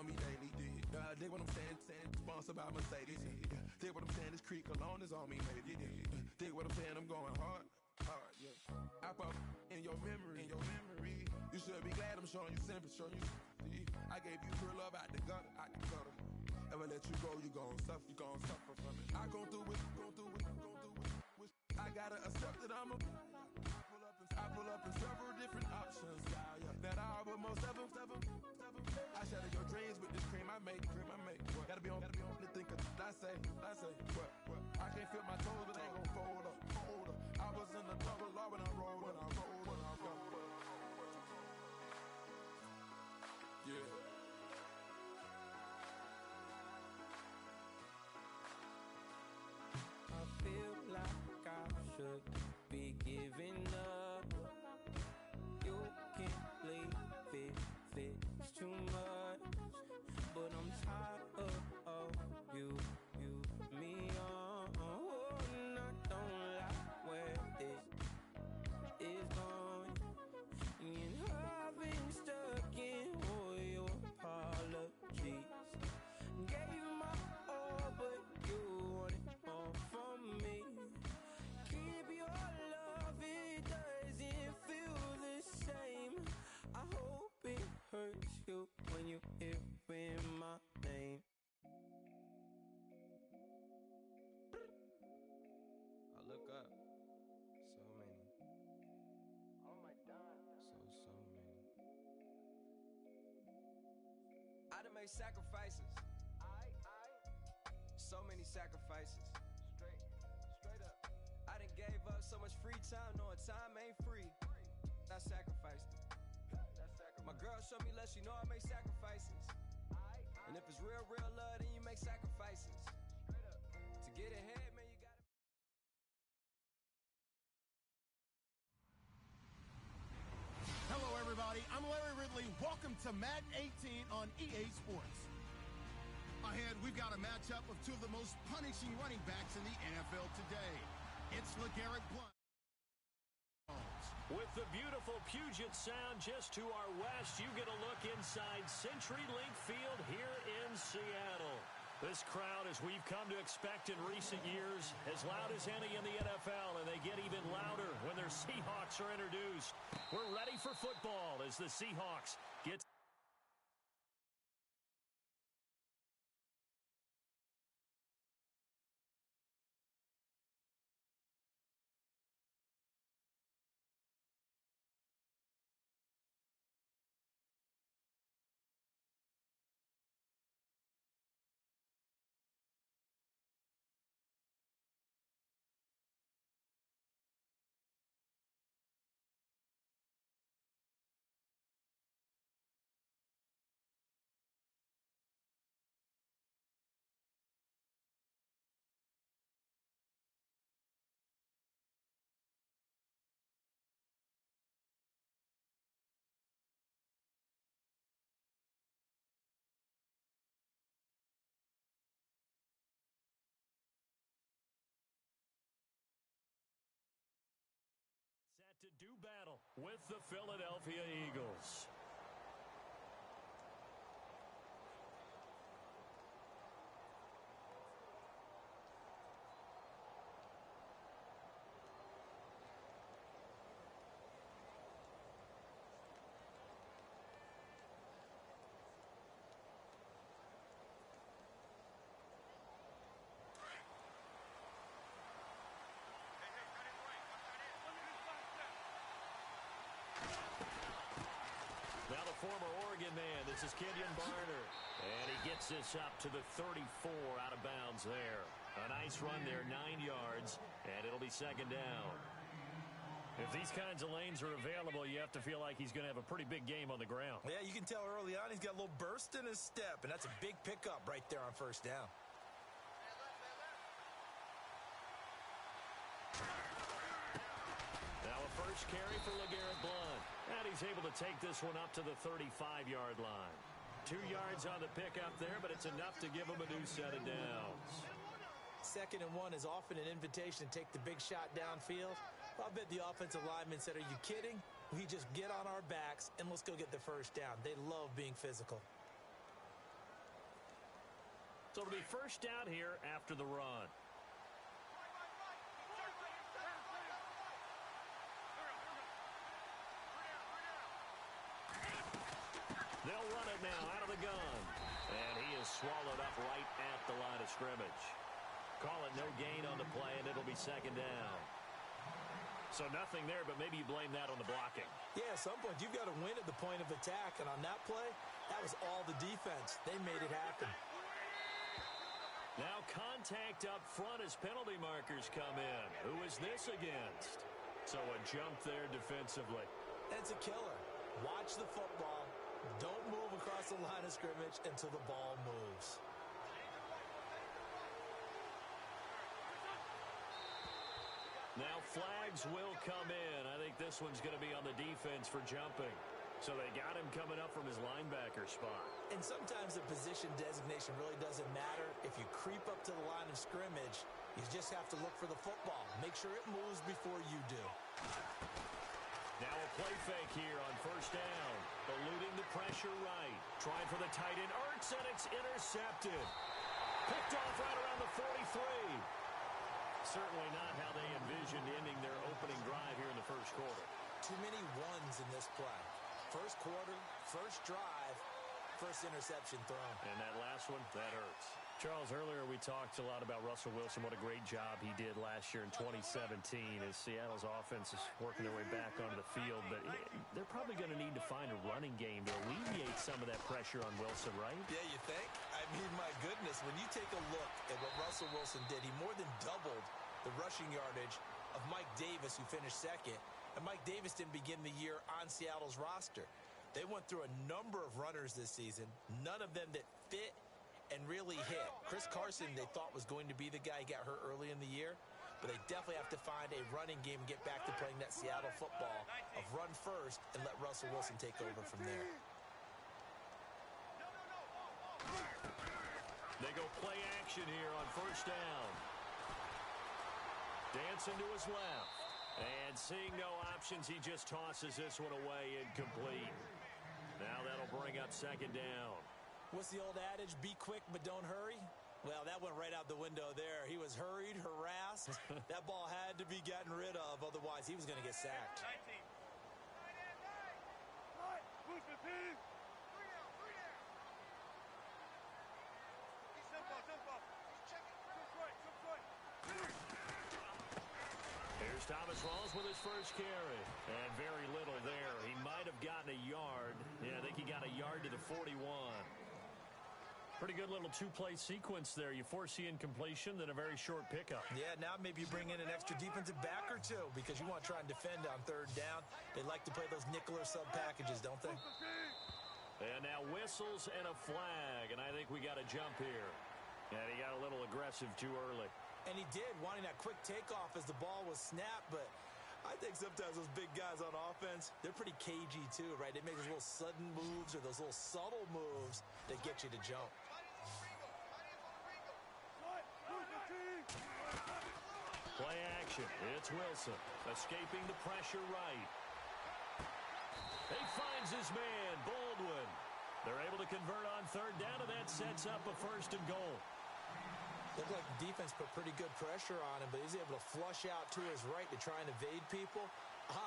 on me daily. Dig what I'm saying, sponsored by Mercedes. Dig what I'm saying, this Creek alone is on me, maybe. Dig what I'm saying, I'm going hard, yeah. I pop in your memory, You should be glad I'm showing you sympathy, I gave you real love out the gutter, Ever let you go, you gon' suffer from it. I gon' do it. I gotta accept that I pull up in several different options, yeah. That I will most ever. I shatter your dreams with this cream I make. What? Gotta be on the thinker. I say, what? I can't feel my toes, but they ain't gon' fold up. I was in the double law when I rolled. Yeah. I feel like I should be giving up. You can't leave it's too much. But I'm tired of you, me on. And I don't like where this is going. And I've been stuck in all your apologies. Gave my all, but you wanted more from me. Keep your love, it doesn't feel the same. I hope it hurts you when you hear my name. I look up, so many. Oh my God. So many. I done made sacrifices. So many sacrifices. Straight up. I done gave up so much free time, knowing time ain't free. I sacrificed it. My girl showed me love, she know I make sacrifices. And if it's real love, then you make sacrifices. To get ahead, man, you gotta. Hello, everybody. I'm Larry Ridley. Welcome to Madden 18 on EA Sports. Ahead, we've got a matchup of two of the most punishing running backs in the NFL today. It's LeGarrette Blount. With the beautiful Puget Sound just to our west, you get a look inside CenturyLink Field here in Seattle. This crowd, as we've come to expect in recent years, as loud as any in the NFL, and they get even louder when their Seahawks are introduced. We're ready for football as the Seahawks get... Set to do battle with the Philadelphia Eagles. Now the former Oregon man, this is Kenyon Barner. And he gets this up to the 34 out of bounds there. A nice run there, 9 yards, and it'll be second down. If these kinds of lanes are available, you have to feel like he's going to have a pretty big game on the ground. Yeah, you can tell early on he's got a little burst in his step, and that's a big pickup right there on first down. Now a first carry for LeGarrette Blount. And he's able to take this one up to the 35-yard line. 2 yards on the pickup there, but it's enough to give him a new set of downs. 2nd and 1 is often an invitation to take the big shot downfield. I bet the offensive lineman said, are you kidding? We just get on our backs and let's go get the first down. They love being physical. So it'll be first down here after the run. They'll run it now out of the gun. And he is swallowed up right at the line of scrimmage. Call it no gain on the play, and it'll be second down. So nothing there, but maybe you blame that on the blocking. Yeah, at some point, you've got to win at the point of attack. And on that play, that was all the defense. They made it happen. Now contact up front as penalty markers come in. Who is this against? So a jump there defensively. It's a killer. Watch the football. Don't move across the line of scrimmage until the ball moves. Now flags will come in. I think this one's going to be on the defense for jumping. So they got him coming up from his linebacker spot. And sometimes the position designation really doesn't matter. If you creep up to the line of scrimmage, you just have to look for the football. Make sure it moves before you do. Now a play fake here on first down. Eluding the pressure right. Trying for the tight end. Ertz, and it's intercepted. Picked off right around the 43. Certainly not how they envisioned ending their opening drive here in the first quarter. Too many ones in this play. First quarter, first drive, first interception thrown. And that last one, that hurts. Charles, earlier we talked a lot about Russell Wilson, what a great job he did last year in 2017 as Seattle's offense is working their way back onto the field. But they're probably going to need to find a running game to alleviate some of that pressure on Wilson, right? Yeah, you think? I mean, my goodness, when you take a look at what Russell Wilson did, he more than doubled the rushing yardage of Mike Davis, who finished second. And Mike Davis didn't begin the year on Seattle's roster. They went through a number of runners this season, none of them that fit and really hit. Chris Carson, they thought, was going to be the guy who got hurt early in the year, but they definitely have to find a running game and get back to playing that Seattle football of run first and let Russell Wilson take over from there. They go play action here on first down. Dancing to his left. And seeing no options, he just tosses this one away incomplete. Now that'll bring up second down. What's the old adage? Be quick, but don't hurry? Well, that went right out the window there. He was hurried, harassed. That ball had to be gotten rid of. Otherwise, he was going to get sacked. Here's Thomas Rawls with his first carry. And very little there. He might have gotten a yard. Yeah, I think he got a yard to the 41. Pretty good little two-play sequence there. You force the incompletion, then a very short pickup. Yeah, now maybe you bring in an extra defensive back or two because you want to try and defend on third down. They like to play those nickel or sub packages, don't they? And now whistles and a flag, and I think we got a jump here. And he got a little aggressive too early. And he did, wanting that quick takeoff as the ball was snapped, but I think sometimes those big guys on offense, they're pretty cagey too, right? They make those little sudden moves or those little subtle moves that get you to jump. Play action. It's Wilson. Escaping the pressure right. He finds his man, Baldwin. They're able to convert on third down, and that sets up a first and goal. Looked like the defense put pretty good pressure on him, but he was able to flush out to his right to try and evade people.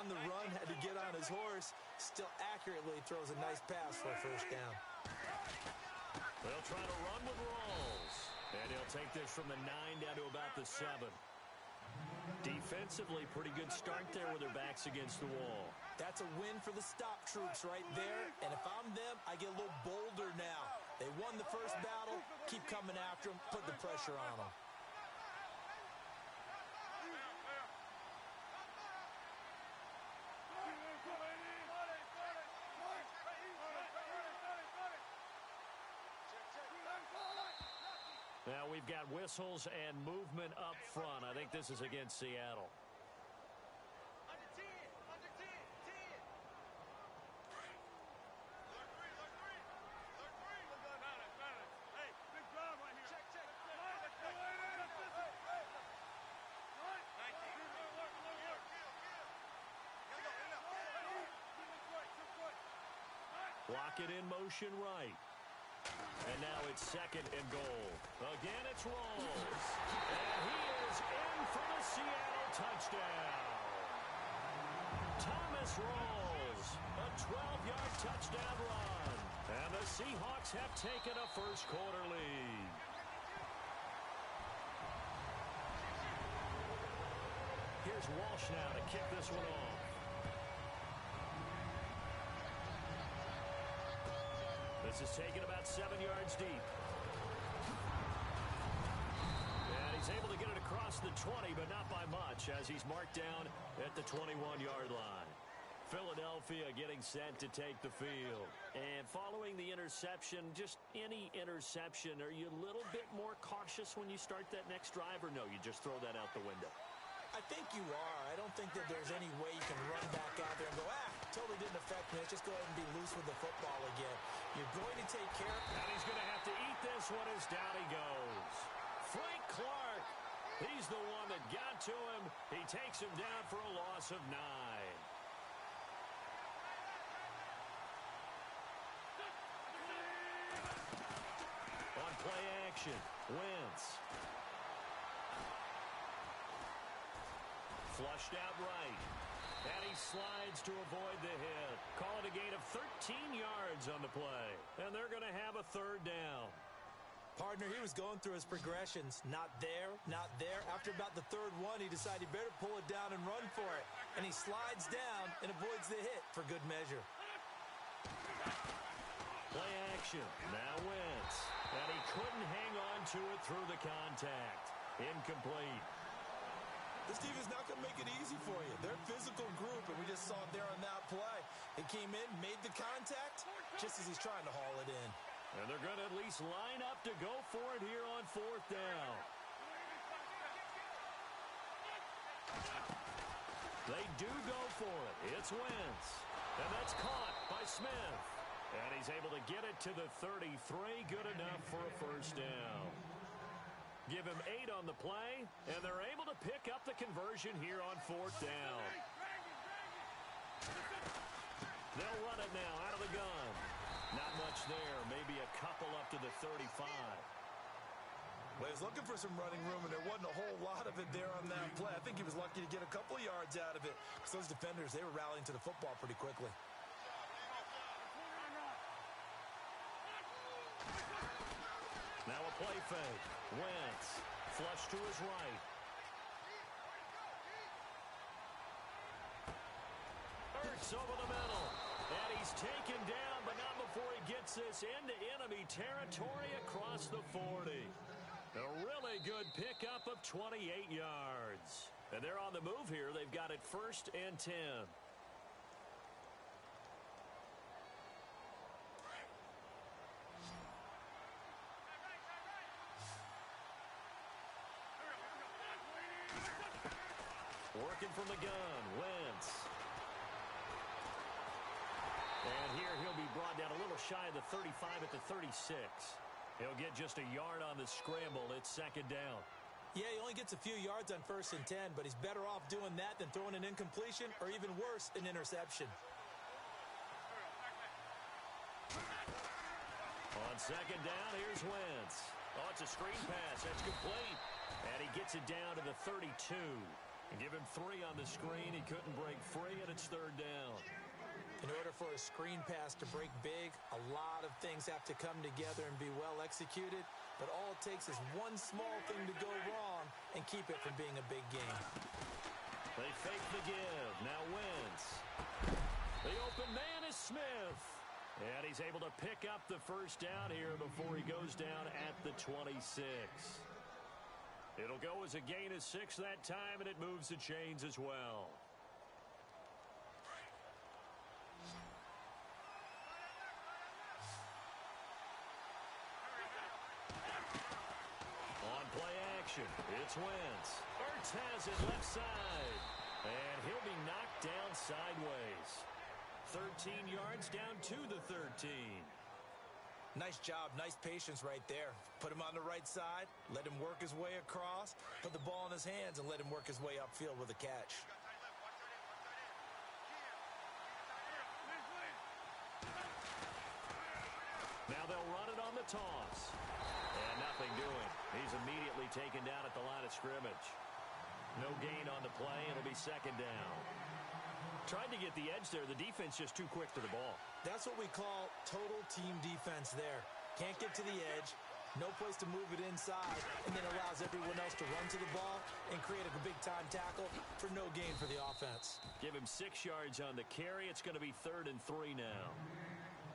On the run, had to get on his horse. Still accurately throws a nice pass for a first down. They'll try to run with Rawls. And he'll take this from the 9 down to about the 7. Defensively, pretty good start there with their backs against the wall. That's a win for the stop troops right there. And if I'm them, I get a little bolder now. They won the first battle. Keep coming after them. Put the pressure on them. Now we've got whistles and movement up front. I think this is against Seattle. Block it in motion right. And now it's second and goal. Again, it's Rawls. And he is in for the Seattle touchdown. Thomas Rawls, a 12-yard touchdown run. And the Seahawks have taken a first-quarter lead. Here's Walsh now to kick this one off. This is taken about 7 yards deep. And he's able to get it across the 20, but not by much, as he's marked down at the 21-yard line. Philadelphia getting set to take the field. And following the interception, just any interception, are you a little bit more cautious when you start that next drive, or no, you just throw that out the window? I think you are. I don't think that there's any way you can run back out there and go, totally didn't affect me. Let's just go ahead and be loose with the football again. You're going to take care of it. And he's going to have to eat this one as down he goes. Frank Clark, he's the one that got to him. He takes him down for a loss of 9. On play action, Wentz. Flushed out right. And he slides to avoid the hit. Call it a gain of 13 yards on the play. And they're going to have a third down. Partner, he was going through his progressions. Not there, not there. After about the third one, he decided he better pull it down and run for it. And he slides down and avoids the hit for good measure. Play action. Now Wentz. And he couldn't hang on to it through the contact. Incomplete. This team is not going to make it easy for you. They're a physical group, and we just saw it there on that play. They came in, made the contact, just as he's trying to haul it in. And they're going to at least line up to go for it here on fourth down. They do go for it. It's Wentz. And that's caught by Smith. And he's able to get it to the 33. Good enough for a first down. Give him 8 on the play, and they're able to pick up the conversion here on fourth down. They'll run it now out of the gun. Not much there, maybe a couple up to the 35. Well, he was looking for some running room, and there wasn't a whole lot of it there on that play. I think he was lucky to get a couple of yards out of it, because those defenders, they were rallying to the football pretty quickly. Now a play fake. Wentz, flush to his right. Ertz over the middle. And he's taken down, but not before he gets this into enemy territory across the 40. A really good pickup of 28 yards. And they're on the move here. They've got it 1st and 10. Working from the gun, Wentz. And here he'll be brought down a little shy of the 35 at the 36. He'll get just a yard on the scramble. It's second down. Yeah, he only gets a few yards on 1st and 10, but he's better off doing that than throwing an incompletion or even worse, an interception. On second down, here's Wentz. Oh, it's a screen pass. That's complete. And he gets it down to the 32. And give him 3 on the screen. He couldn't break free, and it's third down. In order for a screen pass to break big, a lot of things have to come together and be well executed. But all it takes is one small thing to go wrong and keep it from being a big game. They fake the give. Now Wentz. The open man is Smith. And he's able to pick up the first down here before he goes down at the 26. It'll go as a gain of 6 that time, and it moves the chains as well. On play action, it's Wentz. Ertz has it left side. And he'll be knocked down sideways. 13 yards down to the 13. Nice job, nice patience right there. Put him on the right side, let him work his way across, put the ball in his hands, and let him work his way upfield with a catch. Now they'll run it on the a toss. And nothing doing. He's immediately taken down at the line of scrimmage. No gain on the play. It'll be second down. Tried to get the edge there. The defense just too quick to the ball. That's what we call total team defense there. Can't get to the edge. No place to move it inside, and then allows everyone else to run to the ball and create a big-time tackle for no gain for the offense. Give him 6 yards on the carry. It's going to be 3rd and 3 now.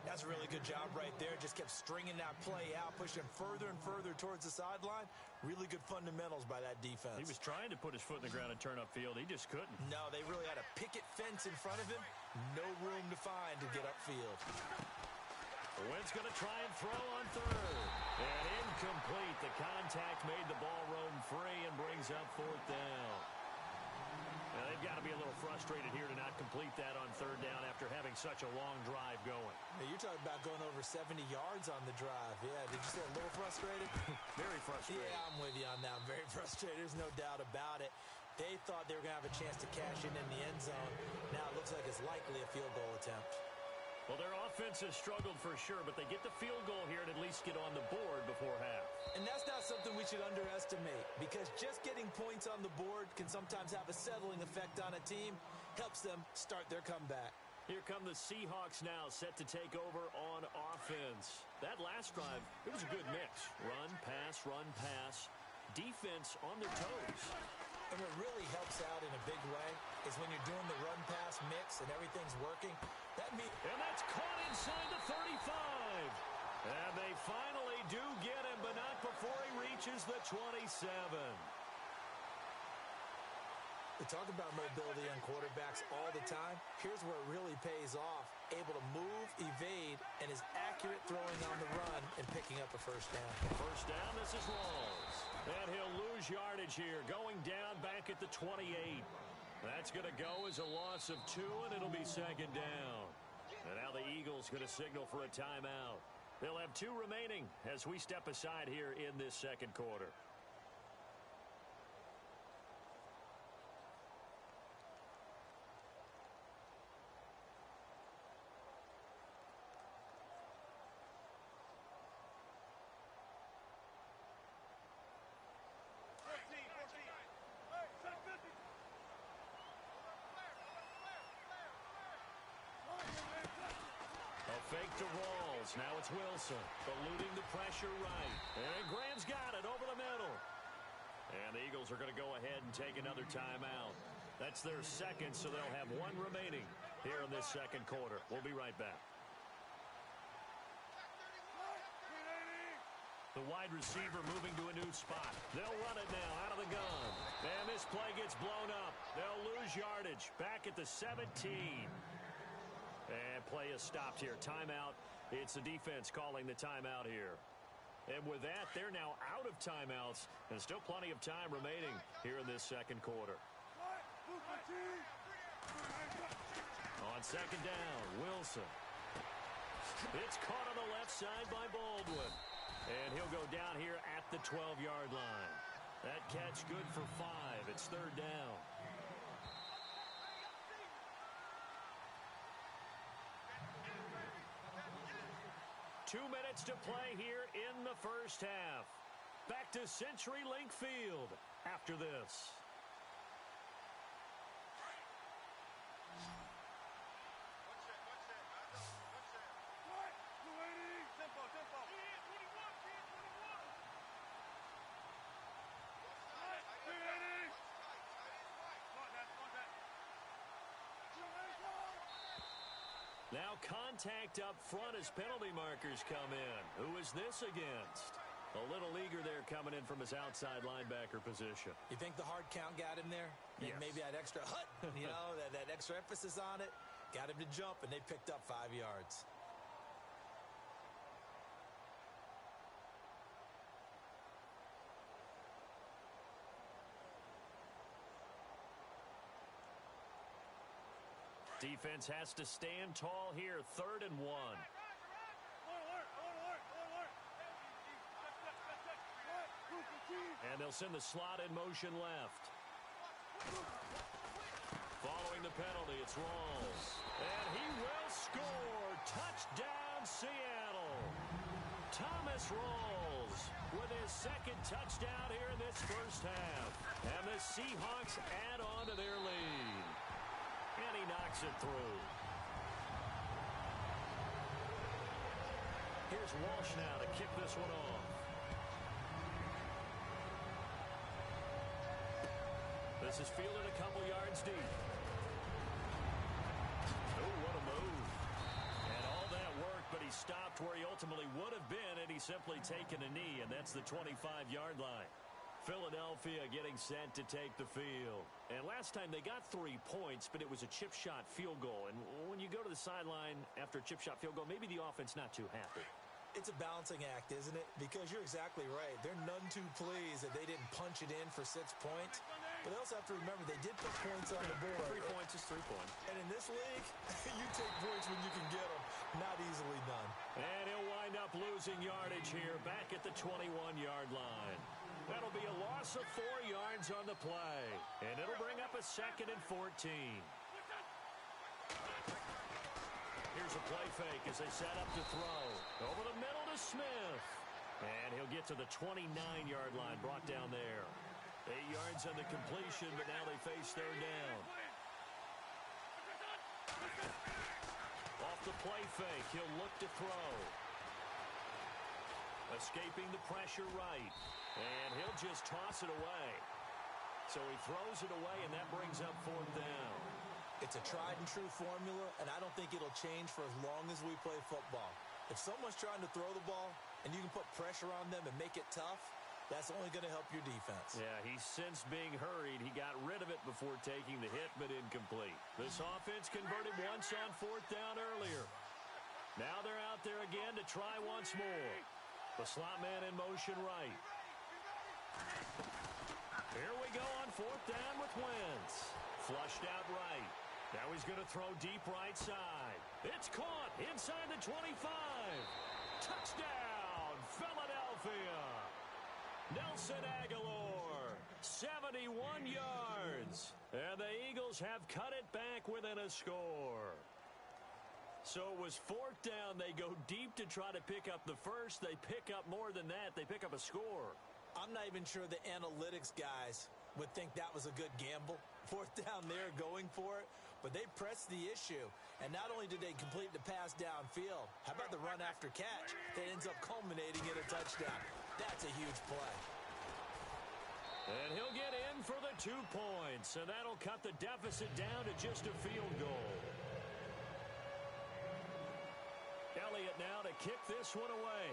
That's a really good job right there. Just kept stringing that play out, pushing further and further towards the sideline. Really good fundamentals by that defense. He was trying to put his foot in the ground and turn upfield. He just couldn't. No, they really had a picket fence in front of him. No room to find to get upfield. Wentz going to try and throw on 3rd. And incomplete. The contact made the ball roam free and brings up 4th down. Now, they've got to be a little frustrated here to not complete that on 3rd down after having such a long drive going. Now, you're talking about going over 70 yards on the drive. Yeah, did you say a little frustrated? Very frustrated. Yeah, I'm with you on that. I'm very frustrated. There's no doubt about it. They thought they were going to have a chance to cash in the end zone. Now it looks like it's likely a field goal attempt. Well, their offense has struggled for sure, but they get the field goal here and at least get on the board before half. And that's not something we should underestimate, because just getting points on the board can sometimes have a settling effect on a team, helps them start their comeback. Here come the Seahawks now, set to take over on offense. That last drive, it was a good mix. Run, pass, defense on their toes. And what really helps out in a big way is when you're doing the run-pass mix and everything's working. And that's caught inside the 35. And they finally do get him, but not before he reaches the 27. We talk about mobility on quarterbacks all the time. Here's where it really pays off. Able to move, evade, and is accurate throwing on the run and picking up a first down. First down, this is Rawls. And he'll lose yardage here, going down back at the 28. That's going to go as a loss of 2, and it'll be second down. And now the Eagles going to signal for a timeout. They'll have 2 remaining as we step aside here in this second quarter. Fake to Rawls. Now it's Wilson. Eluding the pressure right. And Graham's got it over the middle. And the Eagles are going to go ahead and take another timeout. That's their second, so they'll have 1 remaining here in this second quarter. We'll be right back. The wide receiver moving to a new spot. They'll run it now out of the gun. And this play gets blown up. They'll lose yardage back at the 17. And play is stopped here. Timeout. It's the defense calling the timeout here. And with that, they're now out of timeouts. And still plenty of time remaining here in this second quarter. On second down, Wilson. It's caught on the left side by Baldwin. And he'll go down here at the 12-yard line. That catch good for 5. It's third down. Two minutes to play here in the first half. Back to CenturyLink Field after this. Now contact up front as penalty markers come in. Who is this against? A little eager there coming in from his outside linebacker position. You think the hard count got him there? Yes. Maybe that extra hut, that extra emphasis on it. Got him to jump, and they picked up 5 yards. Defense has to stand tall here. 3rd and 1. And they'll send the slot in motion left. Following the penalty, it's Rawls. And he will score. Touchdown, Seattle. Thomas rolls with his second touchdown here in this first half. And the Seahawks add on to their lead. And he knocks it through. Here's Walsh now to kick this one off. This is fielded a couple yards deep. Oh, what a move. And all that work, but he stopped where he ultimately would have been, and he's simply taken a knee, and that's the 25-yard line. Philadelphia getting set to take the field. And last time they got 3 points, but it was a chip shot field goal. And when you go to the sideline after a chip shot field goal, maybe the offense not too happy. It's a balancing act, isn't it? Because you're exactly right. They're none too pleased that they didn't punch it in for 6 points. But they also have to remember they did put points on the board. 3 points is 3 points. And in this league, you take points when you can get them. Not easily done. And he'll wind up losing yardage here back at the 21-yard line. That'll be a loss of 4 yards on the play. And it'll bring up a 2nd and 14. Here's a play fake as they set up to throw. Over the middle to Smith. And he'll get to the 29-yard line, brought down there. 8 yards on the completion, but now they face 3rd down. Off the play fake, he'll look to throw. Escaping the pressure right. And he'll just toss it away. So he throws it away, and that brings up 4th down. It's a tried-and-true formula, and I don't think it'll change for as long as we play football. If someone's trying to throw the ball, and you can put pressure on them and make it tough, that's only going to help your defense. Yeah, he's since being hurried. He got rid of it before taking the hit, but incomplete. This offense converted once on 4th down earlier. Now they're out there again to try once more. The slot man in motion right. Here we go on 4th down with Wentz. Flushed out right. Now he's going to throw deep right side. It's caught inside the 25. Touchdown, Philadelphia. Nelson Aguilar, 71 yards. And the Eagles have cut it back within a score. So it was 4th down. They go deep to try to pick up the first. They pick up more than that. They pick up a score. I'm not even sure the analytics guys would think that was a good gamble. 4th down there going for it. But they pressed the issue. And not only did they complete the pass downfield, how about the run after catch that ends up culminating in a touchdown? That's a huge play. And he'll get in for the 2 points. And that'll cut the deficit down to just a field goal. Elliott now to kick this one away.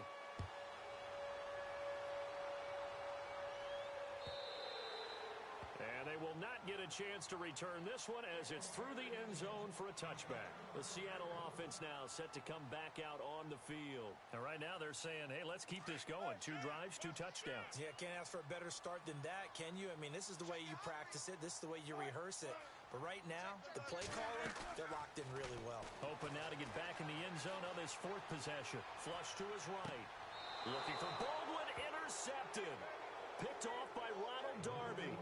And they will not get a chance to return this one as it's through the end zone for a touchback. The Seattle offense now set to come back out on the field. And right now they're saying, hey, let's keep this going. 2 drives, 2 touchdowns. Yeah, can't ask for a better start than that, can you? I mean, this is the way you practice it. This is the way you rehearse it. But right now, the play calling, they're locked in really well. Hoping now to get back in the end zone on this 4th possession. Flush to his right. Looking for Baldwin, intercepted. Picked off by Ronald Darby.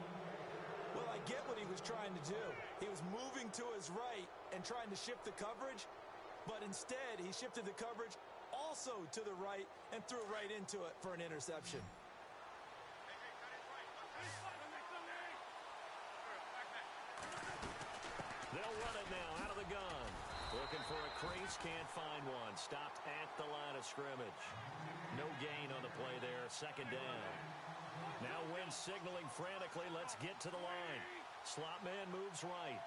Well, I get what he was trying to do. He was moving to his right and trying to shift the coverage, but instead he shifted the coverage also to the right and threw right into it for an interception. They'll run it now out of the gun. Looking for a crease, can't find one. Stopped at the line of scrimmage. No gain on the play there, 2nd down. Now Wentz signaling frantically, let's get to the line. Slot man moves right.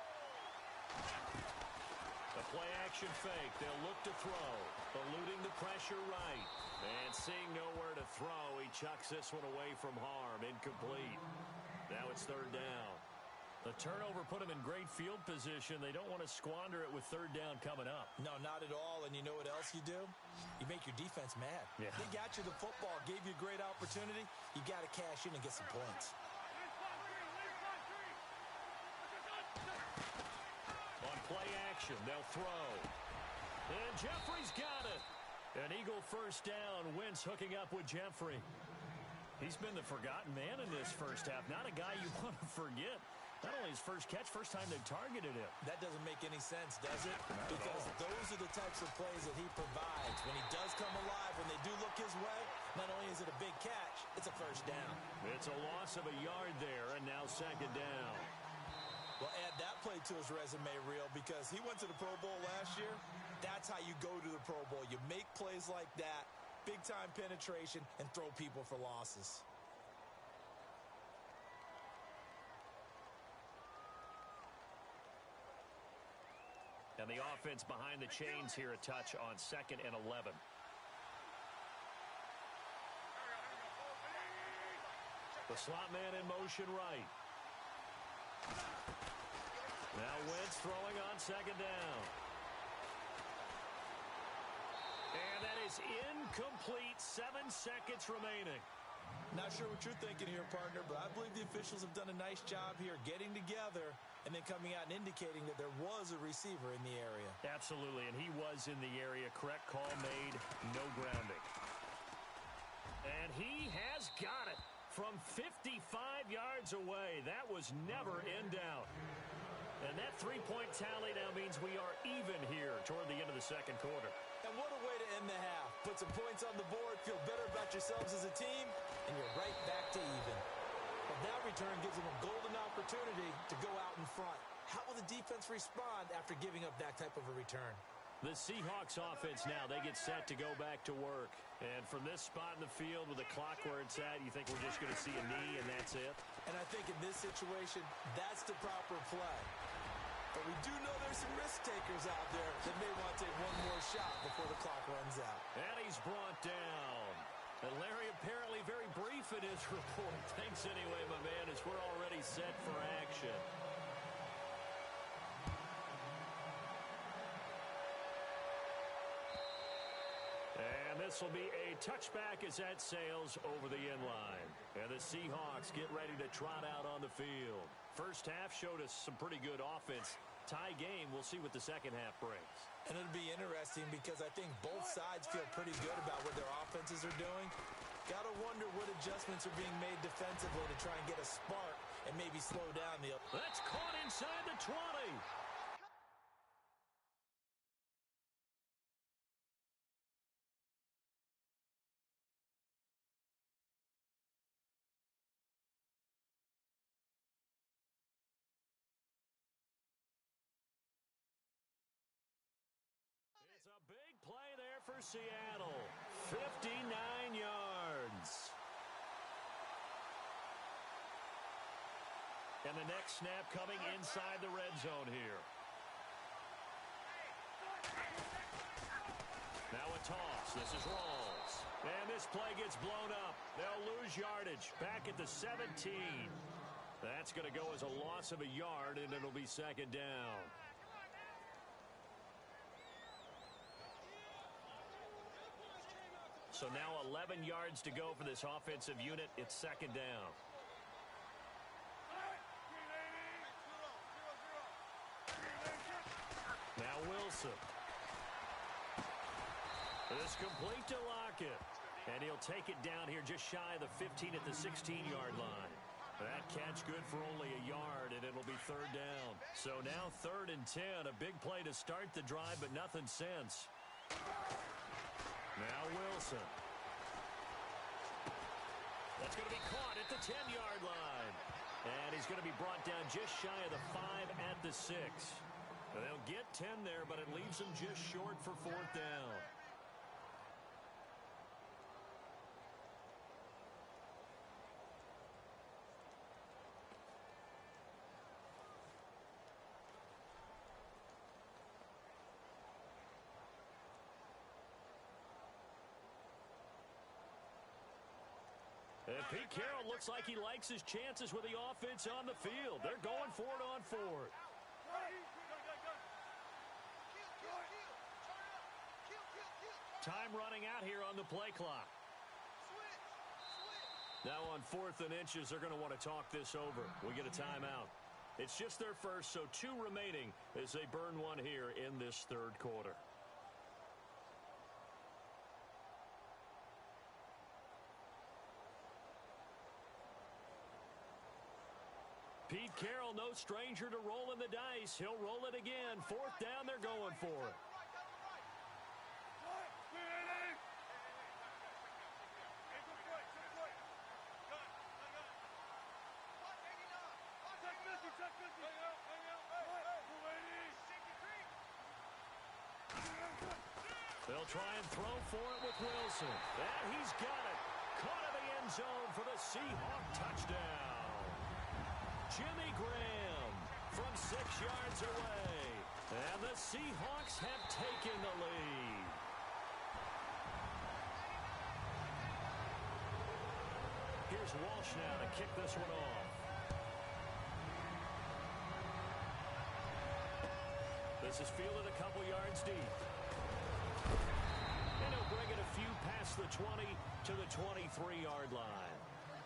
The play action fake, they'll look to throw. Eluding the pressure right. And seeing nowhere to throw, he chucks this one away from harm, incomplete. Now it's 3rd down. The turnover put him in great field position. They don't want to squander it with 3rd down coming up. No, not at all. And you know what else you do? You make your defense mad. Yeah. They got you the football, gave you a great opportunity. You got to cash in and get some points. On play action, they'll throw. And Jeffrey's got it. An Eagle 1st down. Wentz hooking up with Jeffrey. He's been the forgotten man in this first half. Not a guy you want to forget. Not only his first catch, first time they've targeted him. That doesn't make any sense, does it? Because those are the types of plays that he provides. When he does come alive, when they do look his way, not only is it a big catch, it's a first down. It's a loss of a yard there, and now second down. Well, add that play to his resume reel because he went to the Pro Bowl last year. That's how you go to the Pro Bowl. You make plays like that, big-time penetration, and throw people for losses. And the offense behind the chains here, a touch on 2nd and 11. The slot man in motion right. Now Wentz throwing on second down. And that is incomplete. 7 seconds remaining. Not sure what you're thinking here, partner, but I believe the officials have done a nice job here getting together and then coming out and indicating that there was a receiver in the area. Absolutely, and he was in the area. Correct call made, no grounding. And he has got it from 55 yards away. That was never in doubt. And that three-point tally now means we are even here toward the end of the second quarter. And what a way to end the half. Put some points on the board, feel better about yourselves as a team, and you're right back to even. But that return gives them a golden opportunity to go out in front. How will the defense respond after giving up that type of a return? The Seahawks offense now, they get set to go back to work. And from this spot in the field with the clock where it's at, you think we're just going to see a knee and that's it? And I think in this situation, that's the proper play. But we do know there's some risk takers out there that may want to take one more shot before the clock runs out. And he's brought down. And Larry apparently very brief in his report. Thanks anyway, my man, as we're already set for action. And this will be a touchback as that sails over the end line. And the Seahawks get ready to trot out on the field. First half showed us some pretty good offense. Tie game, we'll see what the second half brings. And it'll be interesting because I think both sides feel pretty good about what their offenses are doing. Got to wonder what adjustments are being made defensively to try and get a spark and maybe slow down the... That's caught inside the 20. It's a big play there for Seattle. 59 yards. And the next snap coming inside the red zone here. Now a toss. This is Rawls. And this play gets blown up. They'll lose yardage. Back at the 17. That's going to go as a loss of a yard, and it'll be second down. So now 11 yards to go for this offensive unit. It's second down. Now Wilson. This complete to Lockett. And he'll take it down here just shy of the 15 at the 16-yard line. That catch good for only a yard, and it'll be third down. So now 3rd and 10. A big play to start the drive, but nothing since. Now Wilson. That's going to be caught at the 10-yard line. And he's going to be brought down just shy of the 5 at the 6. They'll get 10 there, but it leaves them just short for 4th down. And Pete Carroll looks like he likes his chances with the offense on the field. They're going for it on 4th. Time running out here on the play clock. Now on 4th and inches, they're going to want to talk this over. We get a timeout. It's just their first, so 2 remaining as they burn one here in this 3rd quarter. Pete Carroll, no stranger to rolling the dice. He'll roll it again. Fourth down, they're going for it. They'll try and throw for it with Wilson. And he's got it. Caught in the end zone for the Seahawk touchdown. Jimmy Graham from 6 yards away. And the Seahawks have taken the lead. Here's Walsh now to kick this one off. This is fielded a couple yards deep. And he'll bring it a few past the 20 to the 23-yard line.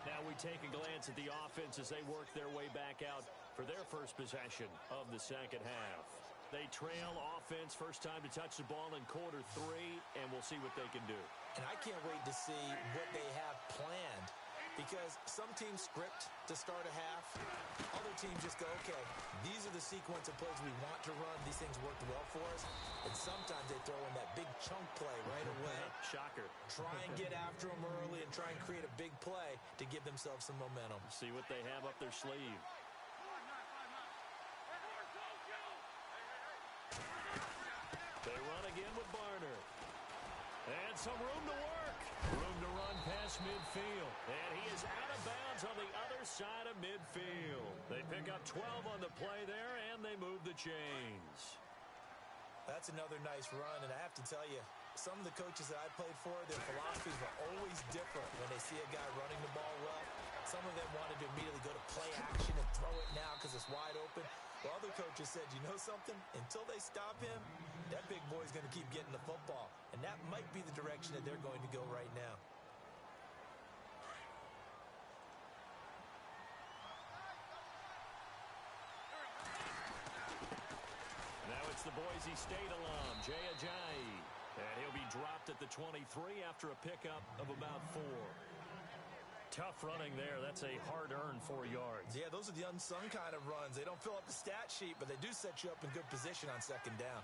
Now we take a glance at the offense as they work their way back out for their first possession of the second half. They trail offense, first time to touch the ball in quarter 3, and we'll see what they can do. And I can't wait to see what they have planned, because some teams script to start a half. Other teams just go, okay, these are the sequence of plays we want to run. These things worked well for us. And sometimes they throw in that big chunk play right away. Shocker. Try and get after them early and try and create a big play to give themselves some momentum. See what they have up their sleeve. They run again with Barner. And some room to work. Room to run past midfield. And he is out of bounds on the other side of midfield. They pick up 12 on the play there, and they move the chains. That's another nice run, and I have to tell you, some of the coaches that I played for, their philosophies were always different when they see a guy running the ball well. Some of them wanted to immediately go to play action and throw it now because it's wide open. Well, other coaches said, you know something? Until they stop him, that big boy's going to keep getting the football. And that might be the direction that they're going to go right now. Now it's the Boise State alum, Jay Ajayi. And he'll be dropped at the 23 after a pickup of about 4. Tough running there. That's a hard-earned 4 yards. Yeah, those are the unsung kind of runs. They don't fill up the stat sheet, but they do set you up in good position on second down.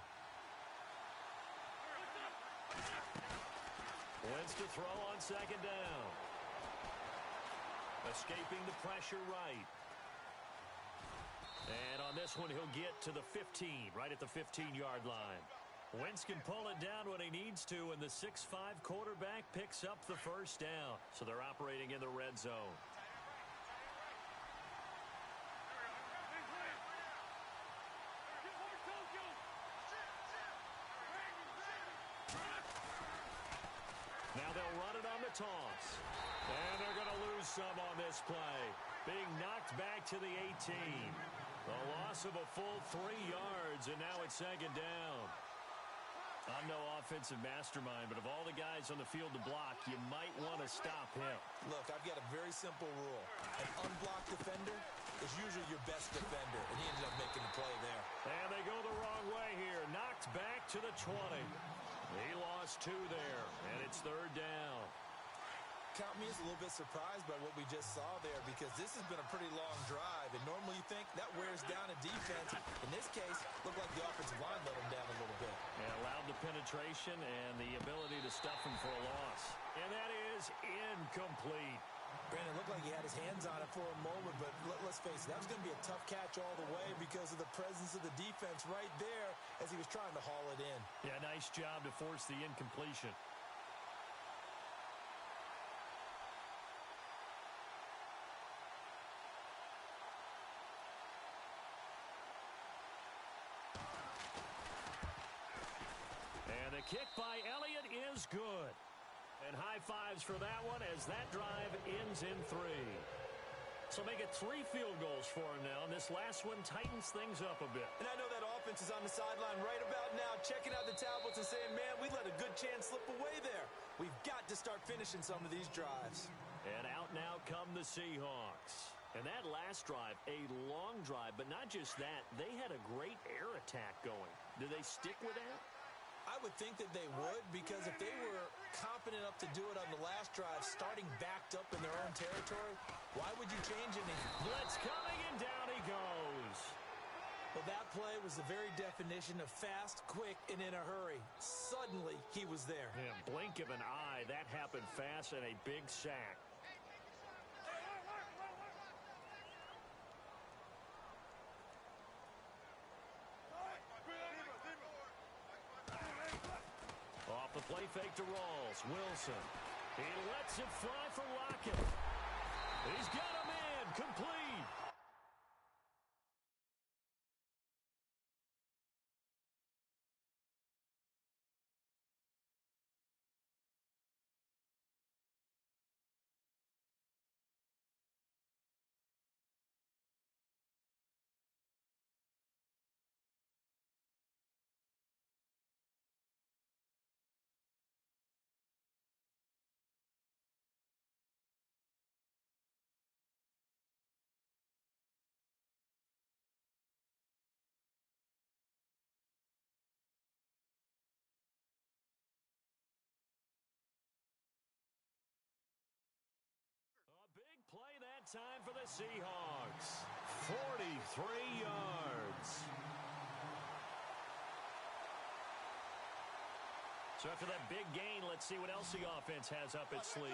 Wins to throw on second down. Escaping the pressure right. And on this one, he'll get to the 15, right at the 15-yard line. Wentz can pull it down when he needs to, and the 6'5" quarterback picks up the first down. So they're operating in the red zone. Now they'll run it on the toss. And they're going to lose some on this play. Being knocked back to the 18. A loss of a full 3 yards, and now it's second down. I'm no offensive mastermind, but of all the guys on the field to block, you might want to stop him. Look, I've got a very simple rule. An unblocked defender is usually your best defender, and he ended up making the play there. And they go the wrong way here. Knocked back to the 20. He lost 2 there, and it's third down. Count me as a little bit surprised by what we just saw there, because this has been a pretty long drive, and normally you think that wears down a defense. In this case, looked like the offensive line let him down a little bit. And allowed the penetration and the ability to stuff him for a loss. And that is incomplete. Brandon, looked like he had his hands on it for a moment, but let's face it, that was going to be a tough catch all the way because of the presence of the defense right there as he was trying to haul it in. Yeah, nice job to force the incompletion. And the kick by Elliott is good. And high fives for that one as that drive ends in 3. So make it 3 field goals for him now, and this last one tightens things up a bit. And I know that offense is on the sideline right about now, checking out the tablets and saying, man, we let a good chance slip away there. We've got to start finishing some of these drives. And out now come the Seahawks. And that last drive, a long drive, but not just that, they had a great air attack going. Do they stick with that? I would think that they would, because if they were confident enough to do it on the last drive, starting backed up in their own territory, why would you change anything? Blitz coming, and down he he goes. Well, that play was the very definition of fast, quick, and in a hurry. Suddenly, he was there. Yeah, blink of an eye. That happened fast and a big sack. Off the play fake to Rawls. Wilson. He lets it fly for Lockett. He's got him in. Complete. Play that time for the Seahawks. 43 yards. So after that big gain, let's see what else the offense has up its sleeve.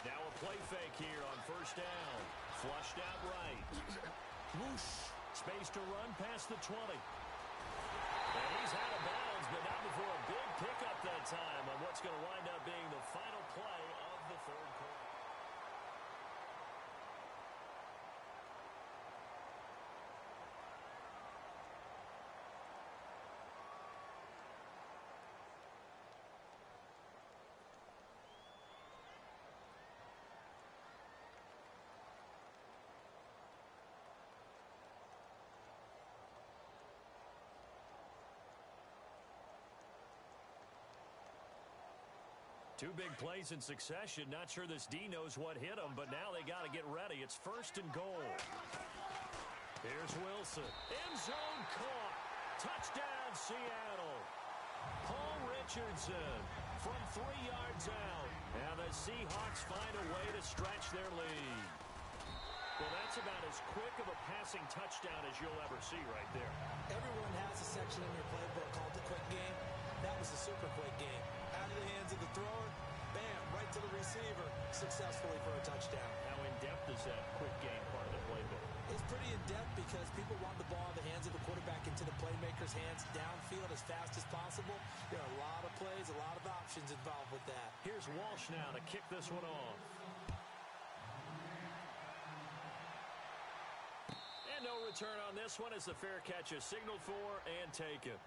Now a play fake here on first down. Flushed out right. Whoosh. Space to run past the 20. And he's out of bounds, but not before a big pickup that time on what's going to wind up being the final play of the third quarter. Two big plays in succession. Not sure this D knows what hit him, but now they got to get ready. It's first and goal. Here's Wilson. End zone caught. Touchdown, Seattle. Paul Richardson from 3 yards out. And the Seahawks find a way to stretch their lead. Well, that's about as quick of a passing touchdown as you'll ever see right there. Everyone has a section in your playbook called the quick game. That was a super quick game. Out of the hands of the thrower, bam, right to the receiver, successfully for a touchdown. How in-depth is that quick game part of the playbook? It's pretty in-depth because people want the ball in the hands of the quarterback into the playmaker's hands downfield as fast as possible. There are a lot of plays, a lot of options involved with that. Here's Walsh now to kick this one off. And no return on this one as the fair catch is signaled for and taken.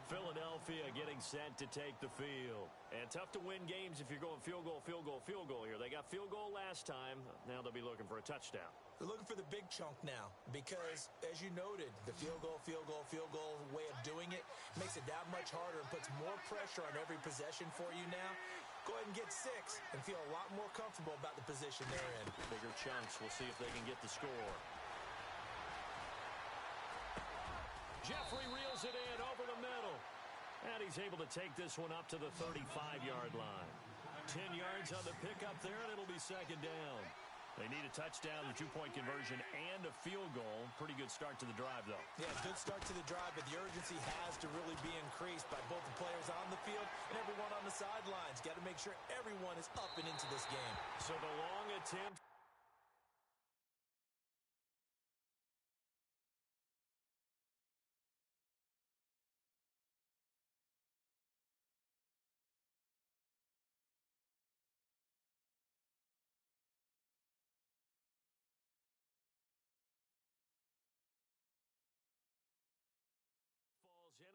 Philadelphia getting set to take the field. And tough to win games if you're going field goal, field goal, field goal here. They got field goal last time. Now they'll be looking for a touchdown. They're looking for the big chunk now because, as you noted, the field goal way of doing it makes it that much harder and puts more pressure on every possession for you now. Go ahead and get 6 and feel a lot more comfortable about the position they're in. Bigger chunks. We'll see if they can get the score. Jeffrey reels it in over the middle. And he's able to take this one up to the 35-yard line. 10 yards on the pickup there, and it'll be second down. They need a touchdown, a two-point conversion, and a field goal. Pretty good start to the drive, though. Yeah, good start to the drive, but the urgency has to really be increased by both the players on the field and everyone on the sidelines. Got to make sure everyone is up and into this game. So the long attempt.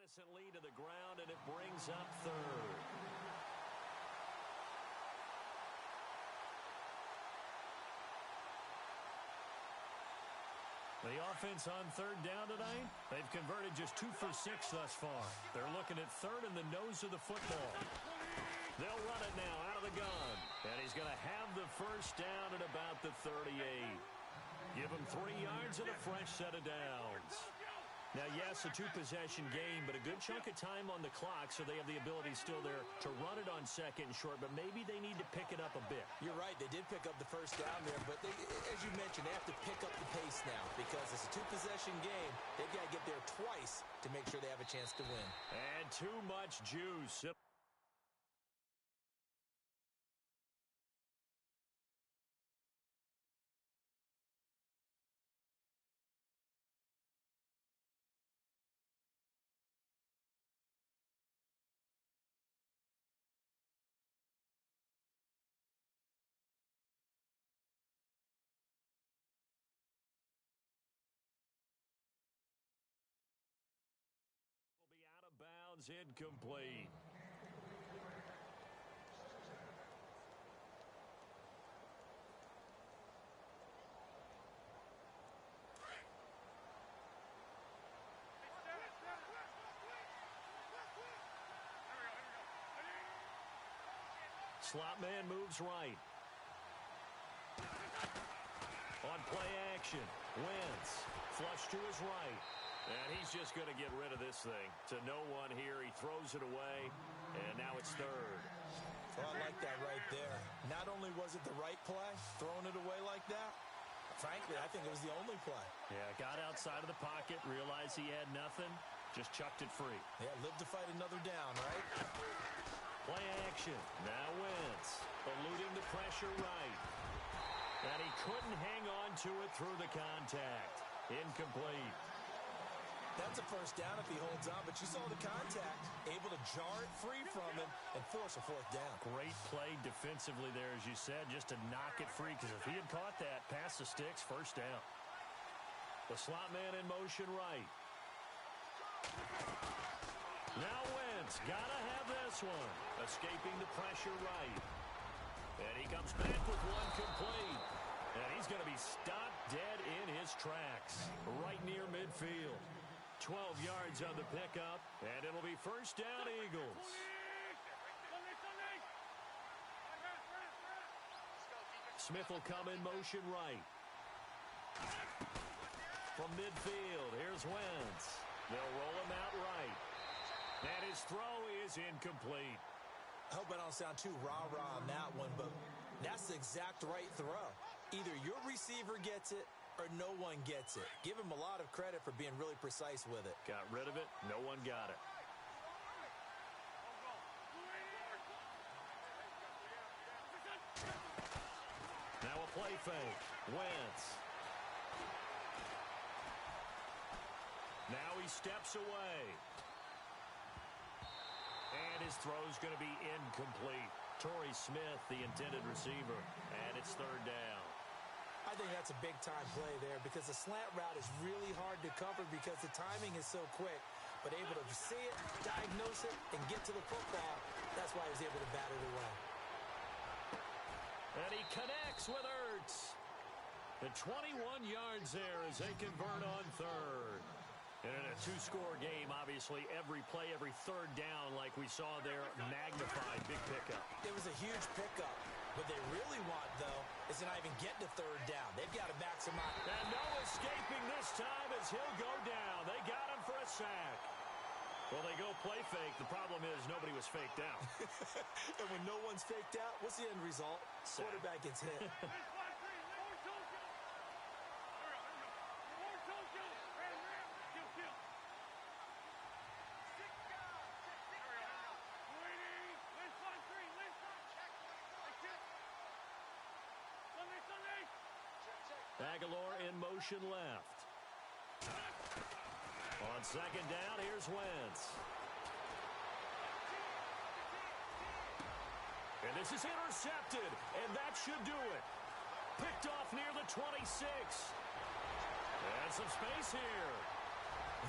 Innocently to the ground, and it brings up third. The offense on third down tonight, they've converted just 2 for 6 thus far. They're looking at third in the nose of the football. They'll run it now out of the gun, and he's going to have the first down at about the 38. Give him 3 yards and a fresh set of downs. Now, yes, a two-possession game, but a good chunk of time on the clock, so they have the ability still there to run it on second and short, but maybe they need to pick it up a bit. You're right. They did pick up the first down there, but as you mentioned, they have to pick up the pace now because it's a two-possession game. They've got to get there twice to make sure they have a chance to win. And too much juice. Incomplete. Slot man moves right. On play action, Wentz flush to his right. And he's just going to get rid of this thing to no one here. He throws it away, and now it's third. Well, I like that right there. Not only was it the right play, throwing it away like that, frankly, I think it was the only play. Yeah, got outside of the pocket, realized he had nothing, just chucked it free. Yeah, lived to fight another down, right? Play action. Now Wentz eluding the pressure right. And he couldn't hang on to it through the contact. Incomplete. That's a first down if he holds on, but you saw the contact, able to jar it free from him and force a fourth down. Great play defensively there, as you said, just to knock it free, because if he had caught that, pass the sticks, first down. The slot man in motion right. Now Wentz, gotta have this one. Escaping the pressure right. And he comes back with one complete. And he's going to be stopped dead in his tracks, right near midfield. 12 yards on the pickup, and it'll be first down, Eagles. Smith will come in motion right. From midfield, here's Wentz. They'll roll him out right. And his throw is incomplete. I hope I don't sound too rah-rah on that one, but that's the exact right throw. Either your receiver gets it or no one gets it. Give him a lot of credit for being really precise with it. Got rid of it. No one got it. Now a play fake. Wentz. Now he steps away. And his throw's going to be incomplete. Torrey Smith, the intended receiver. And it's third down. I think that's a big-time play there because the slant route is really hard to cover because the timing is so quick. But able to see it, diagnose it, and get to the football, that's why he was able to bat it away. And he connects with Ertz. The 21 yards there as they convert on third. And in a two-score game, obviously, every play, every third down, like we saw there, magnified. Big pickup. It was a huge pickup. What they really want, though, is to not even get to third down. They've got to maximize. And no escaping this time as he'll go down. They got him for a sack. Well, they go play fake. The problem is nobody was faked out. And when no one's faked out, what's the end result? Sack. Quarterback gets hit. Aguilar in motion left. On second down, here's Wentz. And this is intercepted, and that should do it. Picked off near the 26. And some space here.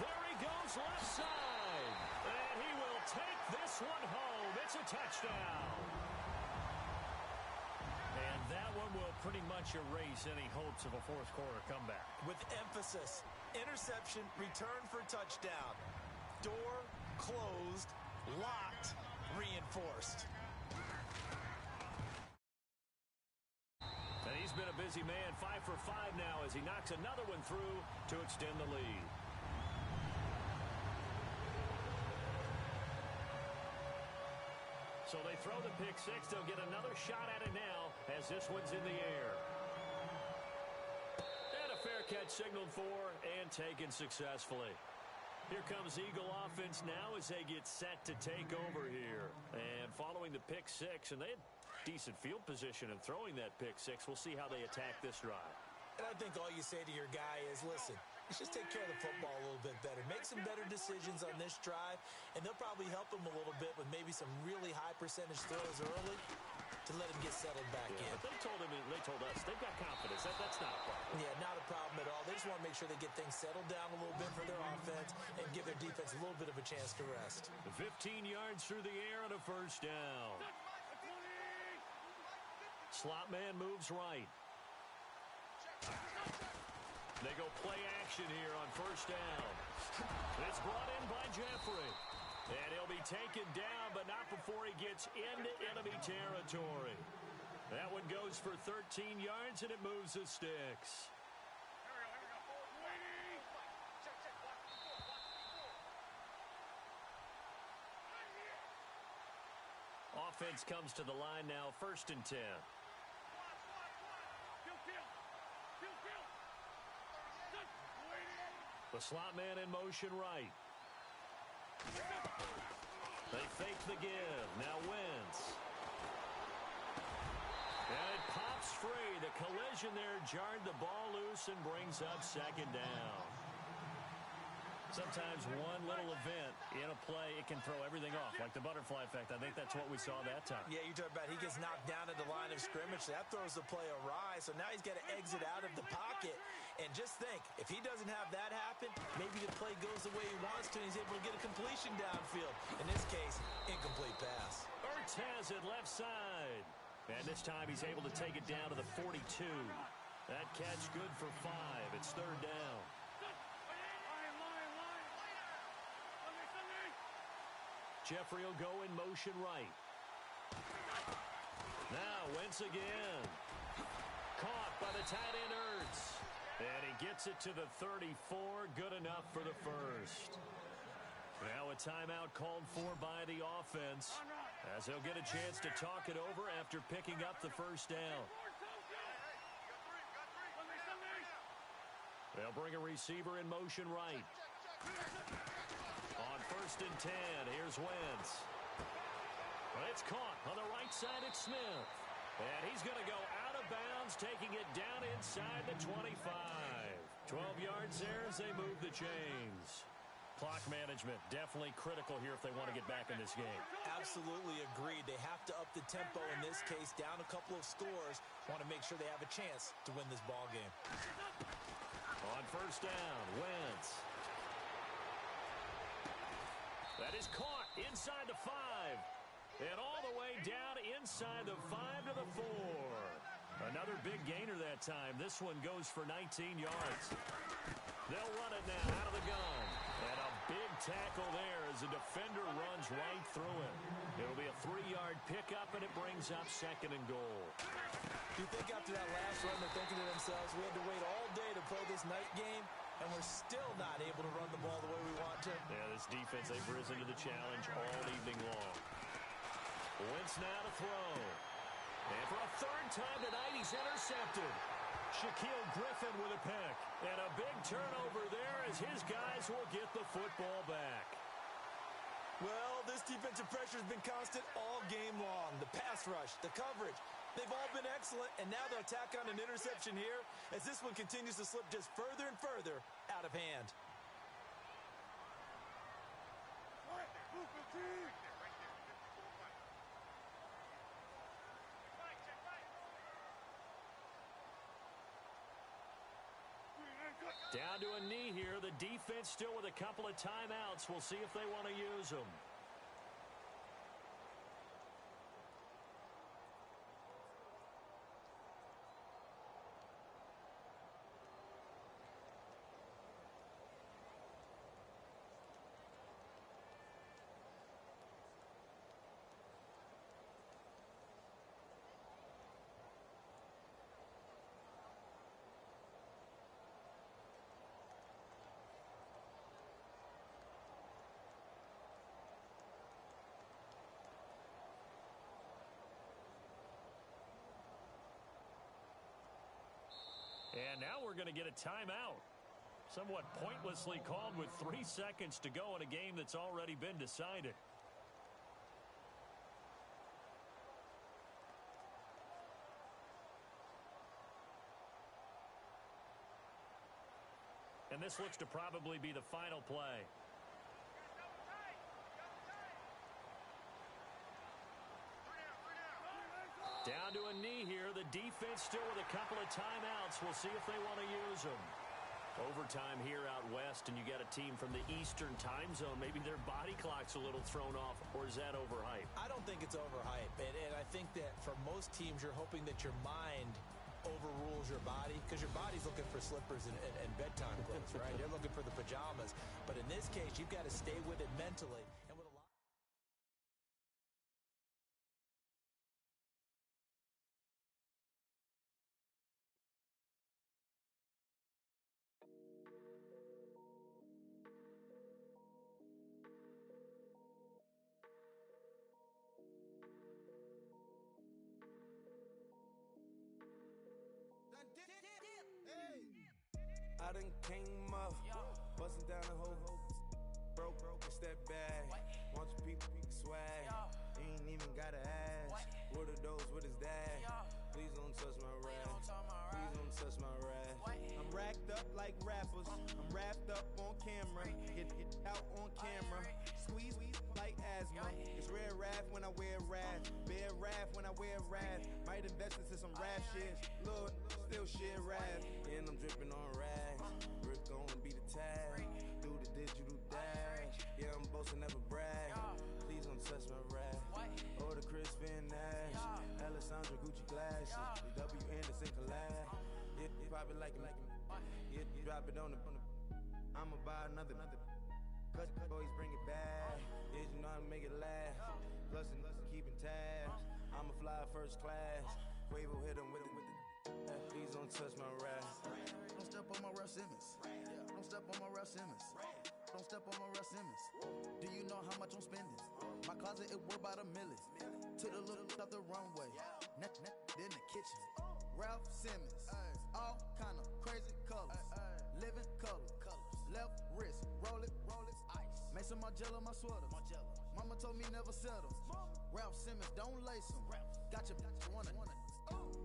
There he goes left side. And he will take this one home. It's a touchdown. And that one will pretty much erase any hopes of a fourth quarter comeback. With emphasis, interception, return for touchdown. Door closed, locked, reinforced. And he's been a busy man, 5 for 5 now as he knocks another one through to extend the lead. So they throw the pick six. They'll get another shot at it now as this one's in the air. And a fair catch signaled for and taken successfully. Here comes Eagle offense now as they get set to take over here. And following the pick six, and they had decent field position in throwing that pick six. We'll see how they attack this drive. And I think all you say to your guy is, listen, let's just take care of the football a little bit better. Make some better decisions on this drive, and they'll probably help him a little bit with maybe some really high percentage throws early to let him get settled back in. But they told us they've got confidence. That's not a problem. Yeah, not a problem at all. They just want to make sure they get things settled down a little bit for their offense and give their defense a little bit of a chance to rest. 15 yards through the air and a first down. Slot man moves right. They go play action here on first down. It's brought in by Jeffrey. And he'll be taken down, but not before he gets into enemy territory. That one goes for 13 yards, and it moves the sticks. Offense comes to the line now, 1st and 10. The slot man in motion right. They fake the give. Now Wentz. And it pops free. The collision there jarred the ball loose and brings up 2nd down. Sometimes one little event in a play, it can throw everything off, like the butterfly effect. I think that's what we saw that time. Yeah, you're talking about he gets knocked down at the line of scrimmage. That throws the play awry, so now he's got to exit out of the pocket. And just think, if he doesn't have that happen, maybe the play goes the way he wants to, and he's able to get a completion downfield. In this case, incomplete pass. Ertz has it left side. And this time he's able to take it down to the 42. That catch good for 5. It's 3rd down. Jeffrey will go in motion right. Now Wentz again. Caught by the tight end Ertz. And he gets it to the 34. Good enough for the first. Now a timeout called for by the offense, as they'll get a chance to talk it over after picking up the first down. They'll bring a receiver in motion right. On 1st and 10, here's Wentz. It's caught on the right side at Smith. And he's going to go out of bounds, taking it down inside the 25. 12 yards there as they move the chains. Clock management definitely critical here if they want to get back in this game. Absolutely agreed. They have to up the tempo in this case, down a couple of scores. Want to make sure they have a chance to win this ball game. On 1st down, Wentz. That is caught inside the 5. And all the way down inside the 5 to the 4. Another big gainer that time. This one goes for 19 yards. They'll run it now out of the gun. And a big tackle there as the defender runs right through it. It'll be a 3-yard pickup, and it brings up 2nd and goal. Do you think after that last run they're thinking to themselves, we had to wait all day to play this night game, and we're still not able to run the ball the way we want to? Yeah, this defense, they've risen to the challenge all evening long. Wentz now to throw. And for a 3rd time tonight, he's intercepted. Shaquille Griffin with a pick. And a big turnover there as his guys will get the football back. Well, this defensive pressure has been constant all game long. The pass rush, the coverage, they've all been excellent, and now they'll tack on an interception here as this one continues to slip just further and further out of hand. Down to a knee here. The defense still with a couple of timeouts. We'll see if they want to use them. now we're going to get a timeout. Somewhat pointlessly called with 3 seconds to go in a game that's already been decided. And this looks to probably be the final play. Down to a knee here. The defense still with a couple of timeouts. We'll see if they want to use them. Overtime here out west, and you got a team from the Eastern time zone. Maybe their body clock's a little thrown off, or is that overhyped? I don't think it's overhyped. And I think that for most teams, you're hoping that your mind overrules your body, because your body's looking for slippers and bedtime clothes, right? They're looking for the pajamas. But in this case, you've got to stay with it mentally. And with a lot I done came up, bustin' down the whole broke and step back. Want your people swag, you ain't even gotta ask. What are those, what is that? Please don't touch my rap, please don't touch my rap. I'm racked up like rappers, I'm wrapped up on camera. Get out on camera, squeeze like asthma. It's rare wrath when I wear wrath, bare wrath when I wear wrath. Might invest into some rap shit, Lord, still shit wrath. And I'm dripping on rags, Rick gonna be the tag. Through the digital dash, yeah, I'm boasting, never brag. Please don't touch my rap, or the Chris Van Nash, Alessandra Gucci glasses, the W Anderson collab. Yeah, pop it like yeah, drop it on the. I'ma buy another. Cut boys bring it back. Yeah, you know how to make it last. Plus and keeping tabs. I'ma fly first class. Quavo hit him with it. Please don't touch my rap. Don't step on my Ralph Simmons. Don't step on my Ralph Simmons. Don't step on my Ralph Simmons. Do you know how much I'm spending? My closet, it worth about $1 million. Took the little out the runway. Net in the kitchen. Ralph Simmons. All kind of crazy colors. Living color. Left wrist. Roll it. Ice. Make some Margiela my sweater. Mama told me never settle. Ralph Simmons, don't lace him. Got your wanna.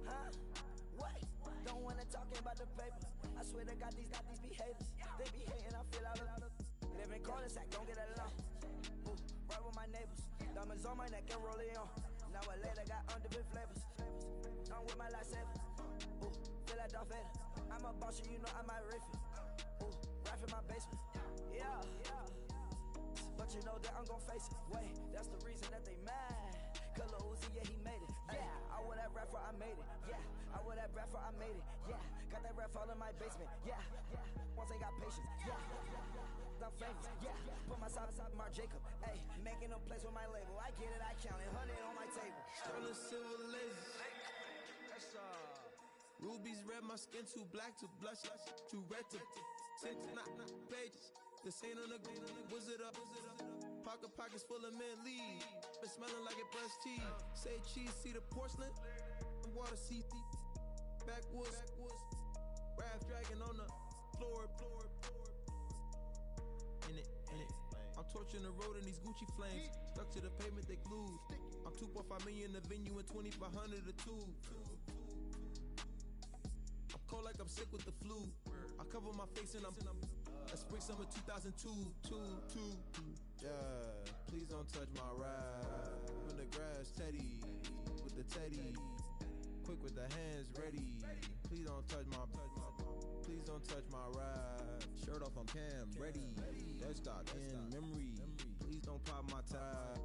Huh? What? Don't wanna talk about the paper. I swear to God, these be haters. They be hating, I feel out of. Live in cul-de-sac, don't get along. Ooh, right with my neighbors. Diamonds on my neck and roll it on. Now I later got underbit flavors. I'm with my lifesaver. Ooh, feel like Darth Vader. I'm a boss, you know I might riff it. Ooh, right in my basement. Yeah. But you know that I'm gon' face it. Wait, that's the reason that they mad. Color Uzi, yeah, he made it. Yeah, I would that rap for I made it. Yeah, I would that rap for I made it. Yeah, got that rap all in my basement. Yeah, once I got patience. Yeah, I'm famous. Yeah, put myself inside Marc Jacob. Hey, making a place with my label. I get it, I count it. 100 on my table. Sterling silver lasers. Rubies red, my skin too black to blush. Too red to tint, not pages. This ain't on the wizard up. Pockets full of mint leaves. Been smelling like it brushed teeth. Say cheese, see the porcelain. Water, see backwoods. Raft dragging on the floor. In it. I'm torching the road in these Gucci flames. Stuck to the pavement, they glued. I'm 2.5 million in the venue and 2,500 a tube. I'm cold like I'm sick with the flu. I cover my face and I'm spring summer 2002. Yeah, please don't touch my ride. In the grass, Teddy with the Teddy. Quick with the hands ready. Please don't touch my ride. Shirt off, I'm Cam ready. Desktop in memory. Please don't pop my tie.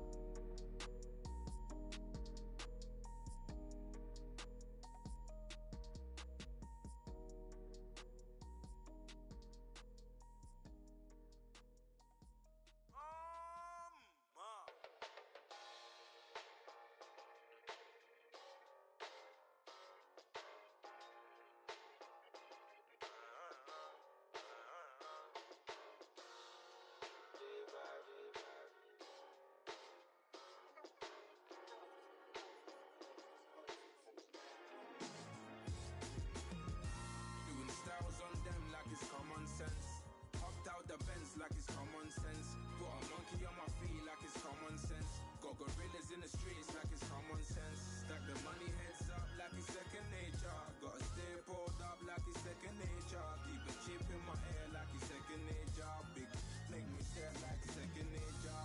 sense. Put a monkey on my feet like it's common sense. Got gorillas in the streets like it's common sense. Stack the money heads up like it's second nature. Gotta stay pulled up like it's second nature. Keep a chip in my ear like it's second nature. Big make me stare like second nature.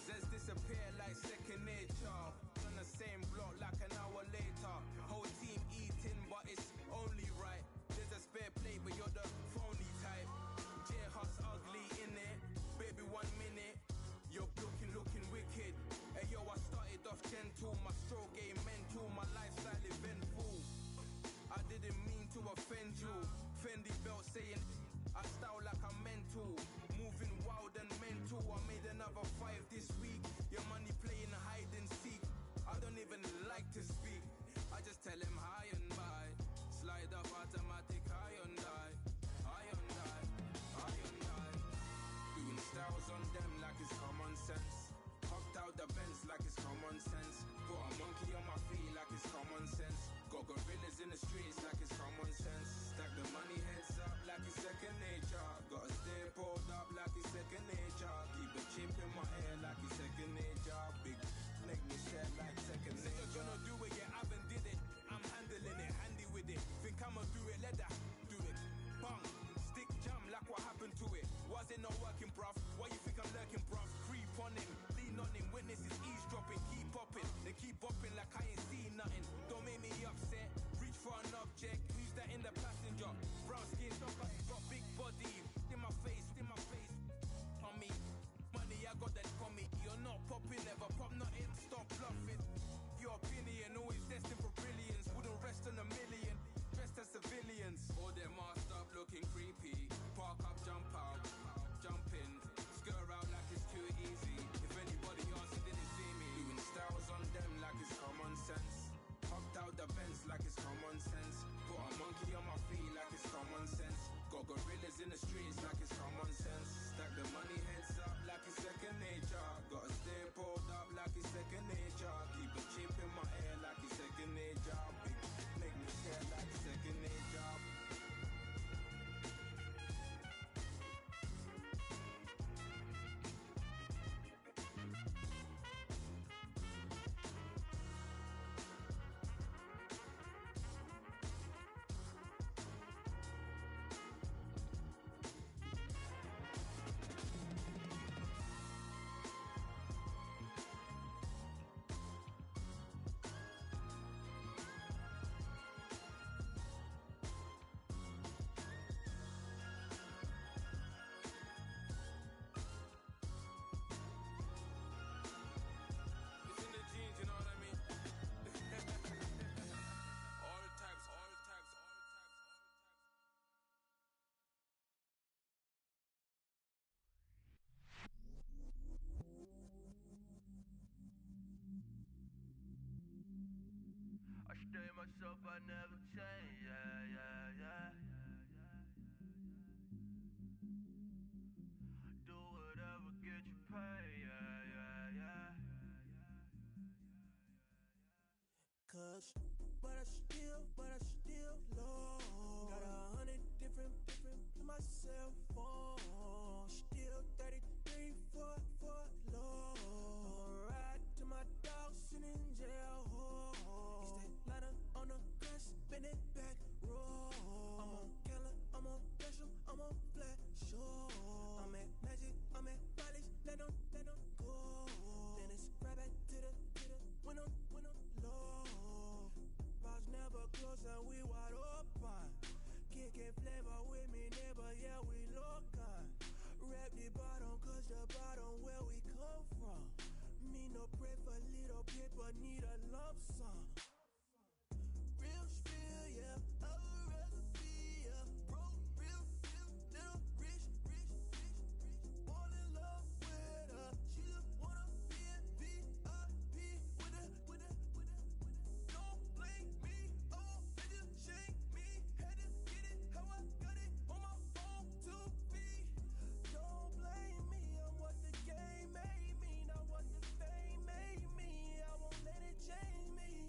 Says disappear like second nature. On the same block like an hour later. Whole team eating but it's only right. There's a spare plate but you're the phony type. J-Hus ugly in it. Baby 1 minute. You're looking wicked. Hey yo, I started off gentle. My stroke game mental. My lifestyle eventful. I didn't mean to offend you. Fendi belt saying I style like I'm mental. Moving wild and mental. I made another 5 this week. Your money playing hide and seek. I don't even like to speak. I just tell him hi and bye. Slide up automatic Hyundai. Hyundai. Hyundai. Doing styles on them like it's common sense. Hopped out the Benz like it's common sense. Put a monkey on my feet like it's common sense. Got gorillas in the streets like it's common sense. Stack the money heads up like it's second nature. Gotta stay pulled up like it's second nature. Keep a chip in my ear like it's second nature. Big make me sad like second nature. You're gonna do it, yeah, I haven't did it. I'm handling it, handy with it. Think I'ma do it, let that do it. Bang, stick jam like what happened to it. Was it not working, bruv? Why you think I'm lurking, bruv? Creep on him, lean on him. Witnesses eavesdropping, keep popping. They keep bopping like I ain't seen nothing. Don't make me upset. Reach for an object. Who's that in the passenger? Brown skin, somebody got big body. In my face, in my face. On me, money I got that for me. You're not popping, never pop nothing. Stop bluffing. Your opinion always destined for brilliance. Wouldn't rest on a million. Dressed as civilians. All them masked up looking creepy. Park up, jump out, jump in. Skirt out like it's too easy. If anybody else didn't see me. Doing styles on them like it's common sense. Hopped out the Benz like it's common sense. Put a monkey on my feet like it's common sense. Got gorillas in the streets like it's common sense. Stack the money heads up like it's second nature. Gotta stay pulled up like it's second nature. Keep a chip in my ear like it's second nature. Big make me scared like second nature. I stay myself, I never change, yeah, yeah, yeah. Do whatever, get you paid, yeah, yeah, yeah. Cause, but I still low. Got 100 different my cell phone. Still 33 for low. I'ma ride to my dog sitting in jail. It's that ladder on the grass, spin it back, roll. I'm on Keller, I'm on Gresham, I'm on Flat Shore. I'm at Magic, I'm at Bally's, let them go. Then it's right back to the when I'm low. Bars never close and we wide open. Kicking flavor with me, neighbor, yeah, we local. Rap the bottom, cause the bottom where we come from. Me no pray for little paper, need a lump sum. Real spill, yeah, a recipe, yeah. Broke, real, little rich. Fall in love with her. She just wanna be a VIP with a. Don't blame me, oh, they just shame me. Had to get it, how I got it on my phone to be. Don't blame me, I'm what the game made me, not what the fame made me. I won't let it change me,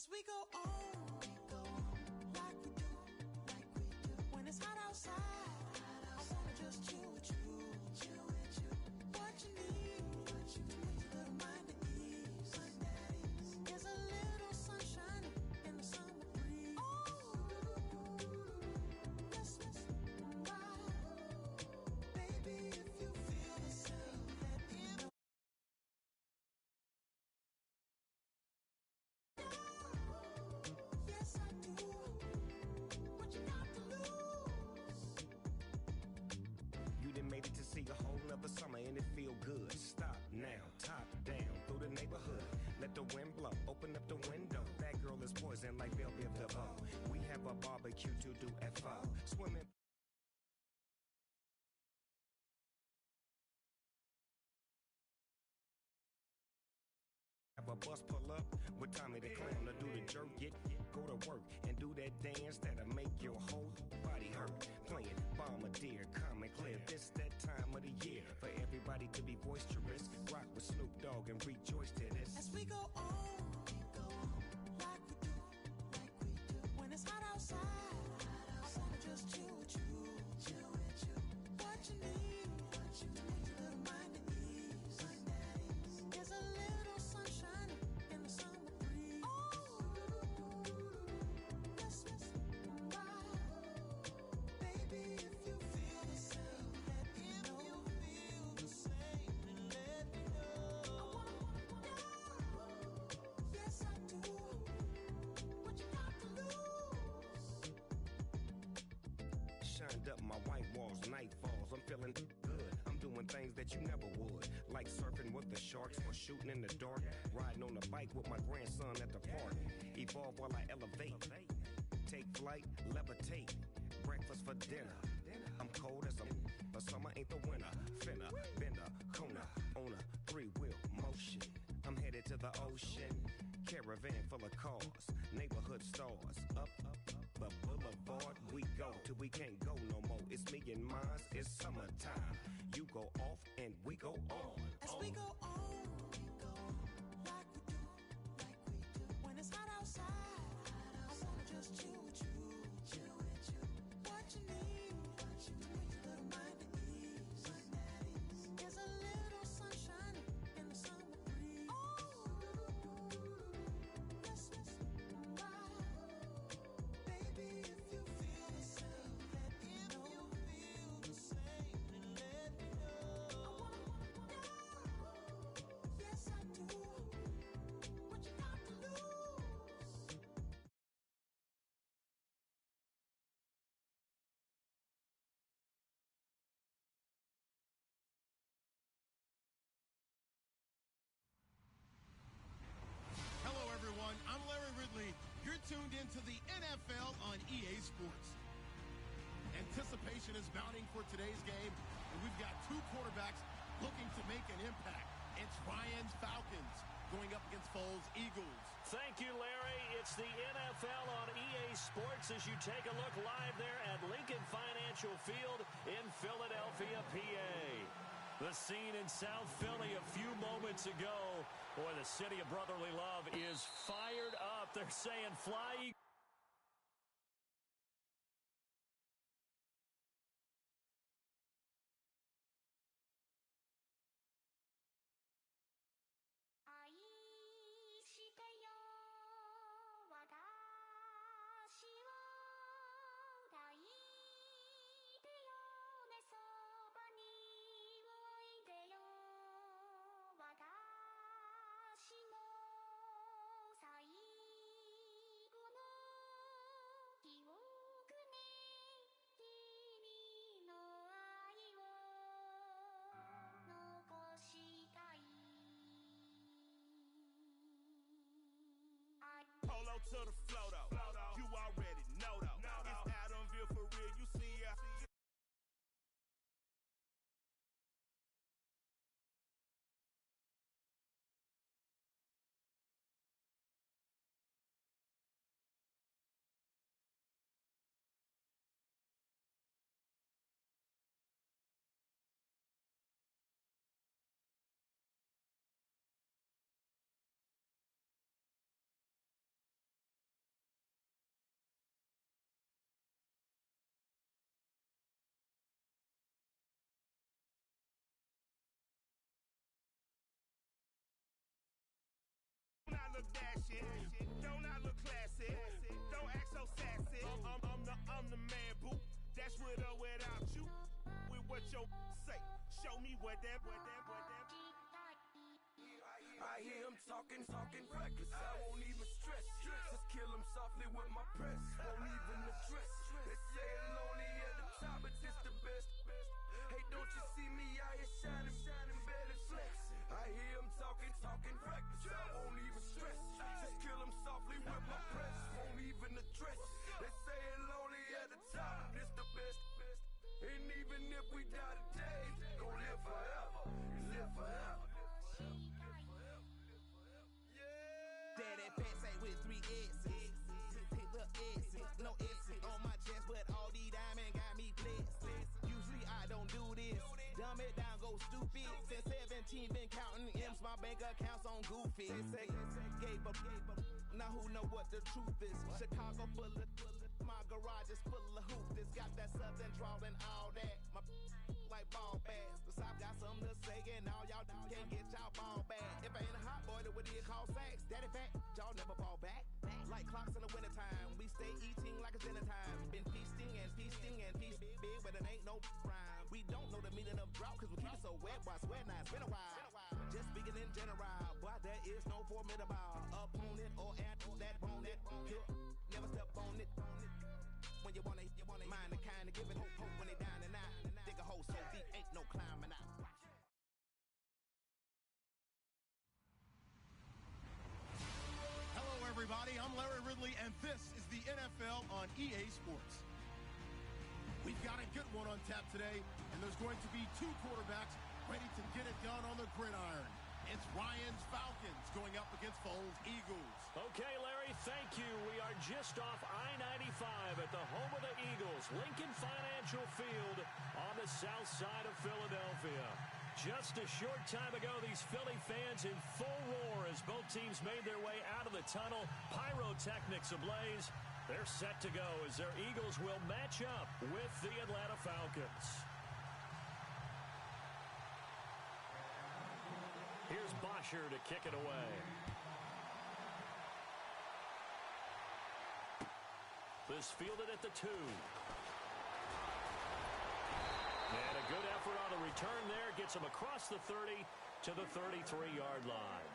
As we go on, like we do, when it's hot outside, I wanna just chill with you. What you need, little mind at ease. There's a little sunshine in the summer breeze. Yes, baby, if you feel the same, let me know. Yes, I do. What you got to lose? You done made it to see a whole nother summer and it feel good. Stop now, top down through the neighborhood. Let the wind blow, open up the window. That girl is poison like Belle Biv DeVoe. We have a barbecue to do at 4. Swimming. Have a bus pull up with Tommy the Clown to do the jerk, go to work and do that dance that'll make your whole body hurt. Playing Bombardier, Common Clear, this that time of the year for everybody to be boisterous. Rock with Snoop Dogg and rejoice to this. As we go on, like we do, when it's hot outside, I wanna just chill with you. What you need, little mind at ease. There's a little sunshine in the summer breeze. Yes, baby, if you feel the same, let me know. Yes, I do. What you got to lose? Shined up my white walls, night falls. I'm feeling good. I'm doing things that you never would, like surfing with the sharks or shooting in the dark. Riding on a bike with my grandson at the park. Evolve while I elevate. Take flight, levitate. Breakfast for dinner. I'm cold as but summer ain't the winter. Finna, bender, Kona, on a 3-wheel motion. I'm headed to the ocean. Caravan full of cars, neighborhood stars. Up the boulevard we go till we can't go no more. It's me and mine, it's summertime. You go off and we go on. As we go on, like we do, when it's hot outside, I wanna just chill with you. What you need, little mind at ease. There's a little sunshine in the summer breeze. Yes, baby, if you feel the same, let me know. Yes, I do. What you got to lose? Hello, everyone. I'm Larry Ridley. You're tuned into the NFL on EA Sports. Anticipation is mounting for today's game, and we've got two quarterbacks looking to make an impact. It's Ryan's Falcons going up against Foles' Eagles. Thank you, Larry. It's the NFL on EA Sports as you take a look live there at Lincoln Financial Field in Philadelphia, PA. The scene in South Philly a few moments ago. Boy, the city of brotherly love is fired up. They're saying fly, Eagles. show me what that. I hear him talking reckless. I won't even stress. Just kill him softly with my press. Won't even address. They say it's lonely at the top, but this the best. Hey, don't you see me out here shining, better flex. I hear him talking reckless. I won't even stress. Just kill him softly with my press. Won't even address. They say it's lonely at the top, but this the best. And even if we die today, gon' live forever. Live forever. Daddy fat say with 3 S's. Pick up S's, no S's on my chest, but all these diamonds got me blessed. Usually I don't do this. Dumb it down, go stupid. Since 17 been counting M's, my bank accounts on Goofy. Say gave up. Now who know what the truth is? Chicago full of my garage is full of hoops. It's got that southern drawl and all that. My like ball bags. The South got something to say, and all y'all can't get y'all ball back. If I ain't a hot boy, then what do you call sacks? Daddy fat, y'all never ball back. Like clocks in the wintertime, we stay eating like it's dinner time. Been feasting and feasting and feast big, but it ain't no rhyme. We don't know the meaning of drought, cause we keep it so wet. Why swear now, it's been a while. Just speaking in general, boy, there is no formidable opponent or at that bone that never step on it. When you wanna mind the kind of give it hope when they down and out. Dig a hole so deep, ain't no climbing out. Hello, everybody. I'm Larry Ridley, and this is the NFL on EA Sports. We've got a good one on tap today, and there's going to be 2 quarterbacks ready to get it done on the gridiron. It's Ryan's Falcons going up against Foles' Eagles. Okay, Larry, thank you. We are just off I-95 at the home of the Eagles, Lincoln Financial Field on the south side of Philadelphia. Just a short time ago, these Philly fans in full roar as both teams made their way out of the tunnel. Pyrotechnics ablaze. They're set to go as their Eagles will match up with the Atlanta Falcons. Here's Bosher to kick it away. This fielded at the 2. And a good effort on the return there. Gets him across the 30 to the 33-yard line.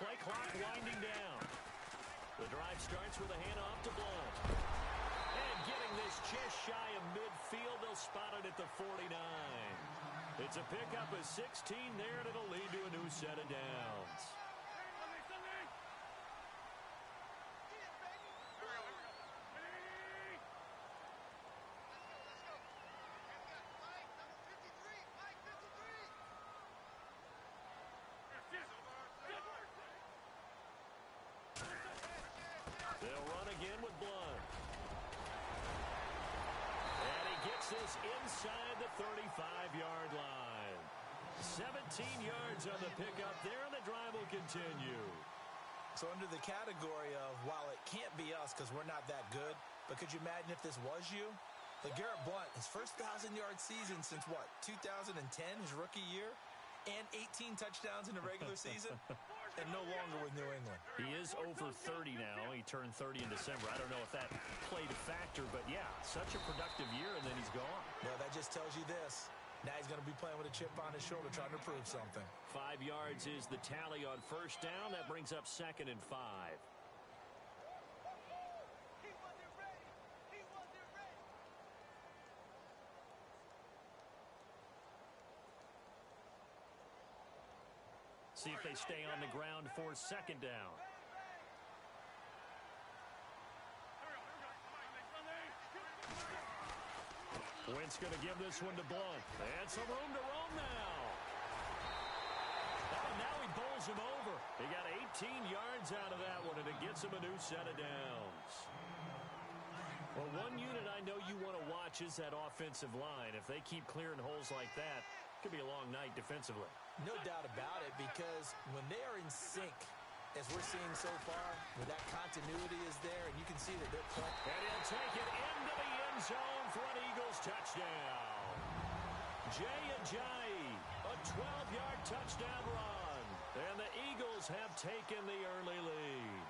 Play clock winding down. The drive starts with a handoff to Blount. And getting this just shy of midfield, they'll spot it at the 49. It's a pickup of 16 there, and it'll lead to a new set of downs. They'll run again with Blount. And he gets this inside the 35-yard line. 17 yards on the pickup there, and the drive will continue. So under the category of, while it can't be us because we're not that good, but could you imagine if this was you? LeGarrette Blount, his first 1,000-yard season since what, 2010, his rookie year? and 18 touchdowns in the regular season, and no longer with New England. He is over 30 now. He turned 30 in December. I don't know if that played a factor, but yeah, such a productive year, and then he's gone. Well, that just tells you this. Now he's going to be playing with a chip on his shoulder, trying to prove something. 5 yards is the tally on first down. That brings up 2nd and 5. See if they stay on the ground for 2nd down. Wentz going to give this one to Blount. And some room to roam now. Oh, now he bowls him over. He got 18 yards out of that one, and it gets him a new set of downs. Well, one unit I know you want to watch is that offensive line. If they keep clearing holes like that, it could be a long night defensively. No doubt about it, because when they are in sync, as we're seeing so far, where that continuity is there, and you can see that they're playing. And he'll take it into the end zone for an Eagles touchdown. Jay Ajayi, a 12-yard touchdown run. And the Eagles have taken the early lead.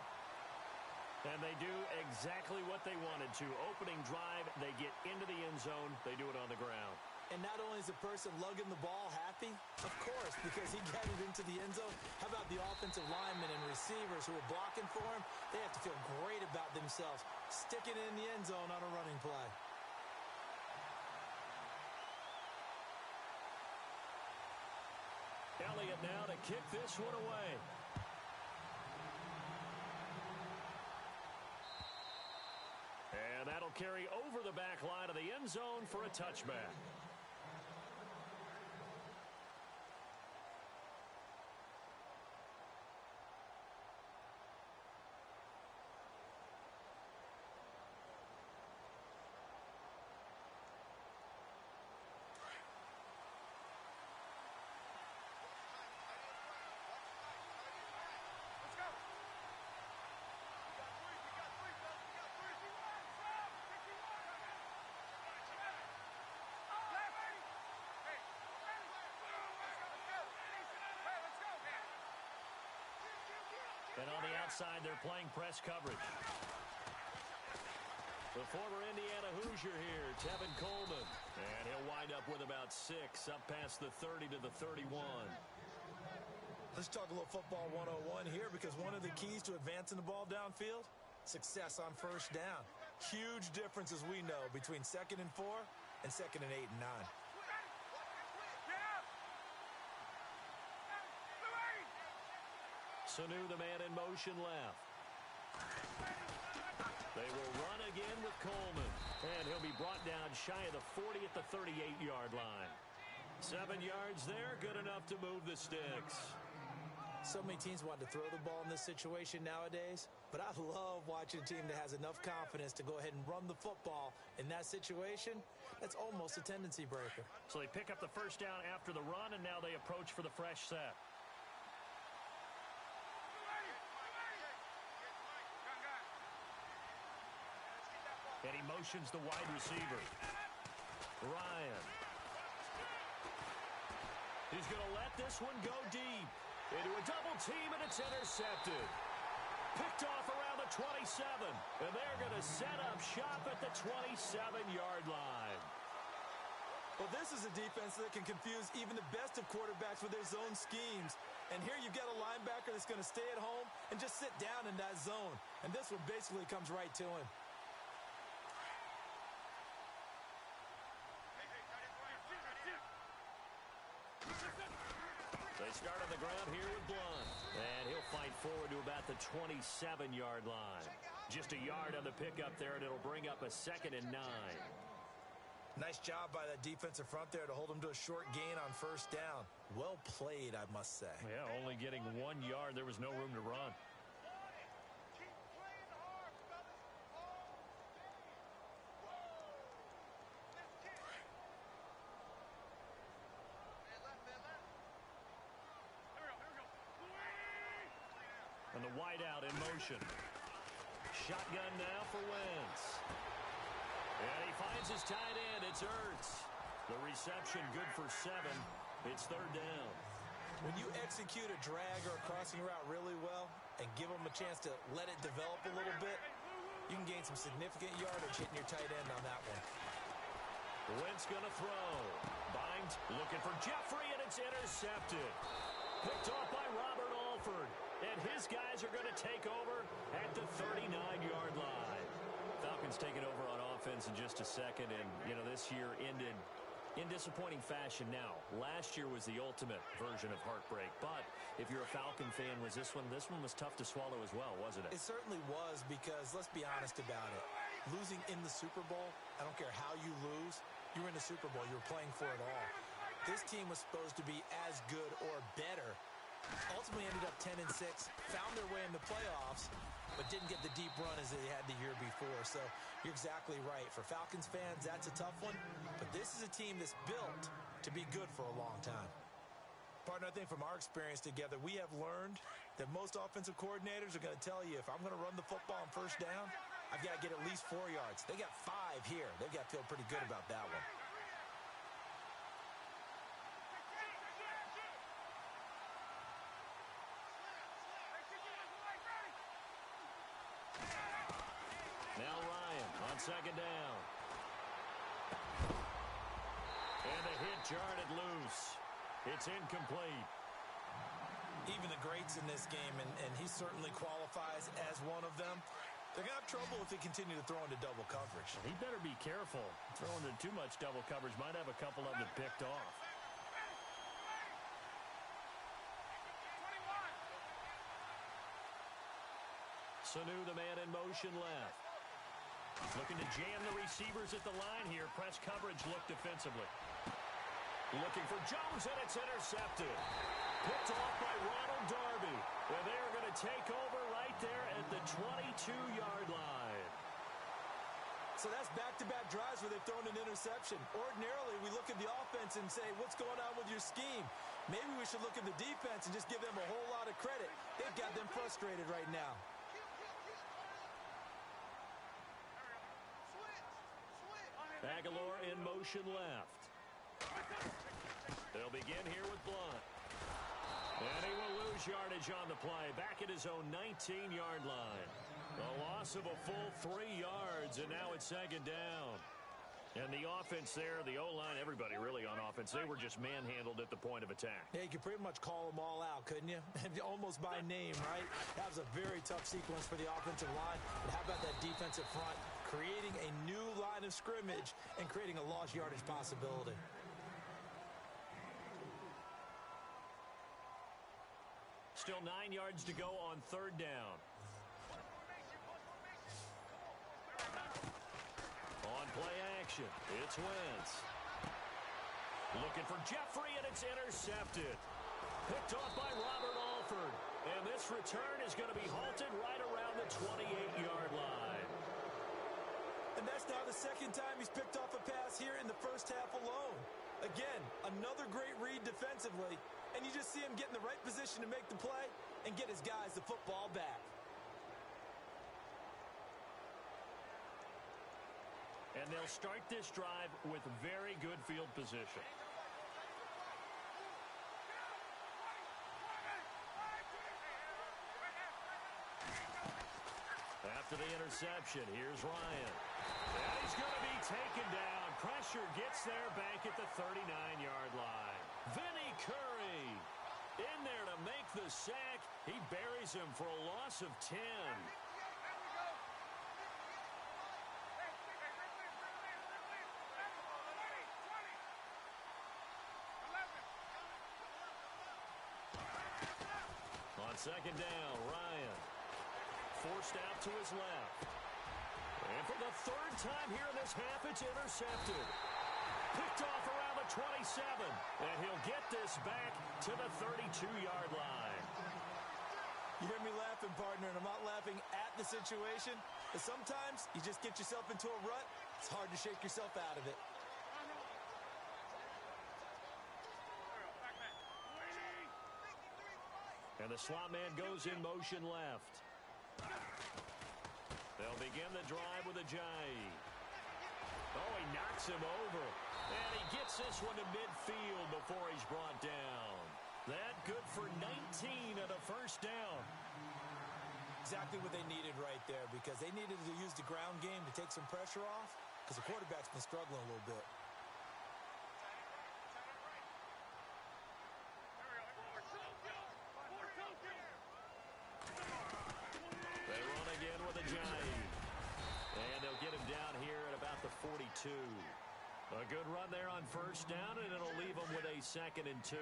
And they do exactly what they wanted to. Opening drive, they get into the end zone. They do it on the ground. And not only is the person lugging the ball happy, of course, because he got it into the end zone. How about the offensive linemen and receivers who are blocking for him? They have to feel great about themselves, sticking it in the end zone on a running play. Elliott now to kick this one away. And that'll carry over the back line of the end zone for a touchback. And on the outside, they're playing press coverage. The former Indiana Hoosier here, Tevin Coleman. And he'll wind up with about 6, up past the 30 to the 31. Let's talk a little football 101 here, because one of the keys to advancing the ball downfield, success on first down. Huge difference, as we know, between 2nd and 4 and 2nd and 8 and 9. Sanu, the man in motion left. They will run again with Coleman. And he'll be brought down shy of the 40 at the 38-yard line. 7 yards there, good enough to move the sticks. So many teams want to throw the ball in this situation nowadays, but I love watching a team that has enough confidence to go ahead and run the football in that situation. That's almost a tendency breaker. So they pick up the first down after the run, and now they approach for the fresh set. And he motions the wide receiver. Ryan. He's going to let this one go deep. Into a double team, and it's intercepted. Picked off around the 27. And they're going to set up shop at the 27-yard line. Well, this is a defense that can confuse even the best of quarterbacks with their zone schemes. And here you've got a linebacker that's going to stay at home and just sit down in that zone. And this one basically comes right to him. They start on the ground here with Blount. And he'll fight forward to about the 27-yard line. Just a yard on the pickup there, and it'll bring up a 2nd and 9. Nice job by that defensive front there to hold him to a short gain on first down. Well played, I must say. Yeah, only getting 1 yard. There was no room to run. And the wideout in motion. Shotgun now for Wentz. And he finds his tight end. It's Ertz. The reception good for 7. It's 3rd down. When you execute a drag or a crossing route really well and give them a chance to let it develop a little bit, you can gain some significant yardage hitting your tight end on that one. Wentz going to throw. Binds looking for Jeffrey, and it's intercepted. Picked off by Robert Alford. And his guys are going to take over at the 39-yard line. Falcons taking over on offense in just a second. And, you know, this year ended in disappointing fashion. Now, last year was the ultimate version of heartbreak. But if you're a Falcon fan, was this one was tough to swallow as well, wasn't it? It certainly was, because let's be honest about it. Losing in the Super Bowl, I don't care how you lose, you were in the Super Bowl. You were playing for it all. This team was supposed to be as good or better. Ultimately ended up 10-6, found their way in the playoffs, but didn't get the deep run as they had the year before. So you're exactly right. For Falcons fans, that's a tough one. But this is a team that's built to be good for a long time. Partner, I think from our experience together, we have learned that most offensive coordinators are going to tell you, if I'm going to run the football on first down, I've got to get at least 4 yards. They got 5 here. They've got to feel pretty good about that one. Now Ryan on second down. And the hit jarred it loose. It's incomplete. Even the greats in this game, and he certainly qualifies as one of them, they're going to have trouble if they continue to throw into double coverage. He better be careful. Throwing into too much double coverage might have a couple of them picked off. Sanu, the man in motion left. Looking to jam the receivers at the line here. Press coverage look defensively. Looking for Jones, and it's intercepted. Picked off by Ronald Darby. Well, they're going to take over right there at the 22-yard line. So that's back-to-back drives where they've thrown an interception. Ordinarily, we look at the offense and say, what's going on with your scheme? Maybe we should look at the defense and just give them a whole lot of credit. They've got them frustrated right now. Aguilar in motion left. They'll begin here with Blunt. And he will lose yardage on the play. Back at his own 19-yard line. A loss of a full 3 yards, and now it's second down. And the offense there, the O-line, everybody really on offense, they were just manhandled at the point of attack. Yeah, you could pretty much call them all out, couldn't you? Almost by name, right? That was a very tough sequence for the offensive line. But how about that defensive front? Creating a new line of scrimmage and creating a lost yardage possibility. Still 9 yards to go on third down. On play action, it's Wentz. Looking for Jeffrey, and it's intercepted. Picked off by Robert Alford. And this return is going to be halted right around the 28-yard line. And that's now the second time he's picked off a pass here in the first half alone. Again, another great read defensively, and you just see him get in the right position to make the play and get his guys the football back. And they'll start this drive with very good field position. After the interception, here's Ryan. And he's going to be taken down. Pressure gets there back at the 39-yard line. Vinny Curry in there to make the sack. He buries him for a loss of 10. On second down, Ryan forced out to his left. And for the third time here in this half, it's intercepted. Picked off around the 27. And he'll get this back to the 32-yard line. You hear me laughing, partner, and I'm not laughing at the situation. But sometimes you just get yourself into a rut. It's hard to shake yourself out of it. And the slot man goes in motion left. They'll begin the drive with Ajayi. Oh, he knocks him over. And he gets this one to midfield before he's brought down. That good for 19 and a first down. Exactly what they needed right there, because they needed to use the ground game to take some pressure off, because the quarterback's been struggling a little bit. They run again with Ajayi. And they'll get him down here at about the 42. A good run there on first down, and it'll leave them with a 2nd and 2.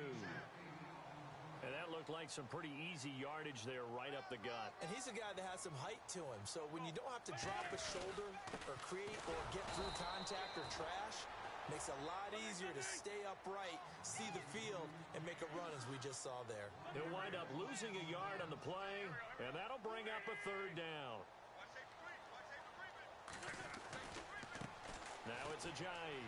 And that looked like some pretty easy yardage there right up the gut. And he's a guy that has some height to him. So when you don't have to drop a shoulder or create or get through contact or trash, makes it a lot easier to stay upright, see the field, and make a run as we just saw there. He'll wind up losing a yard on the play, and that'll bring up a 3rd down. Now it's Ajayi.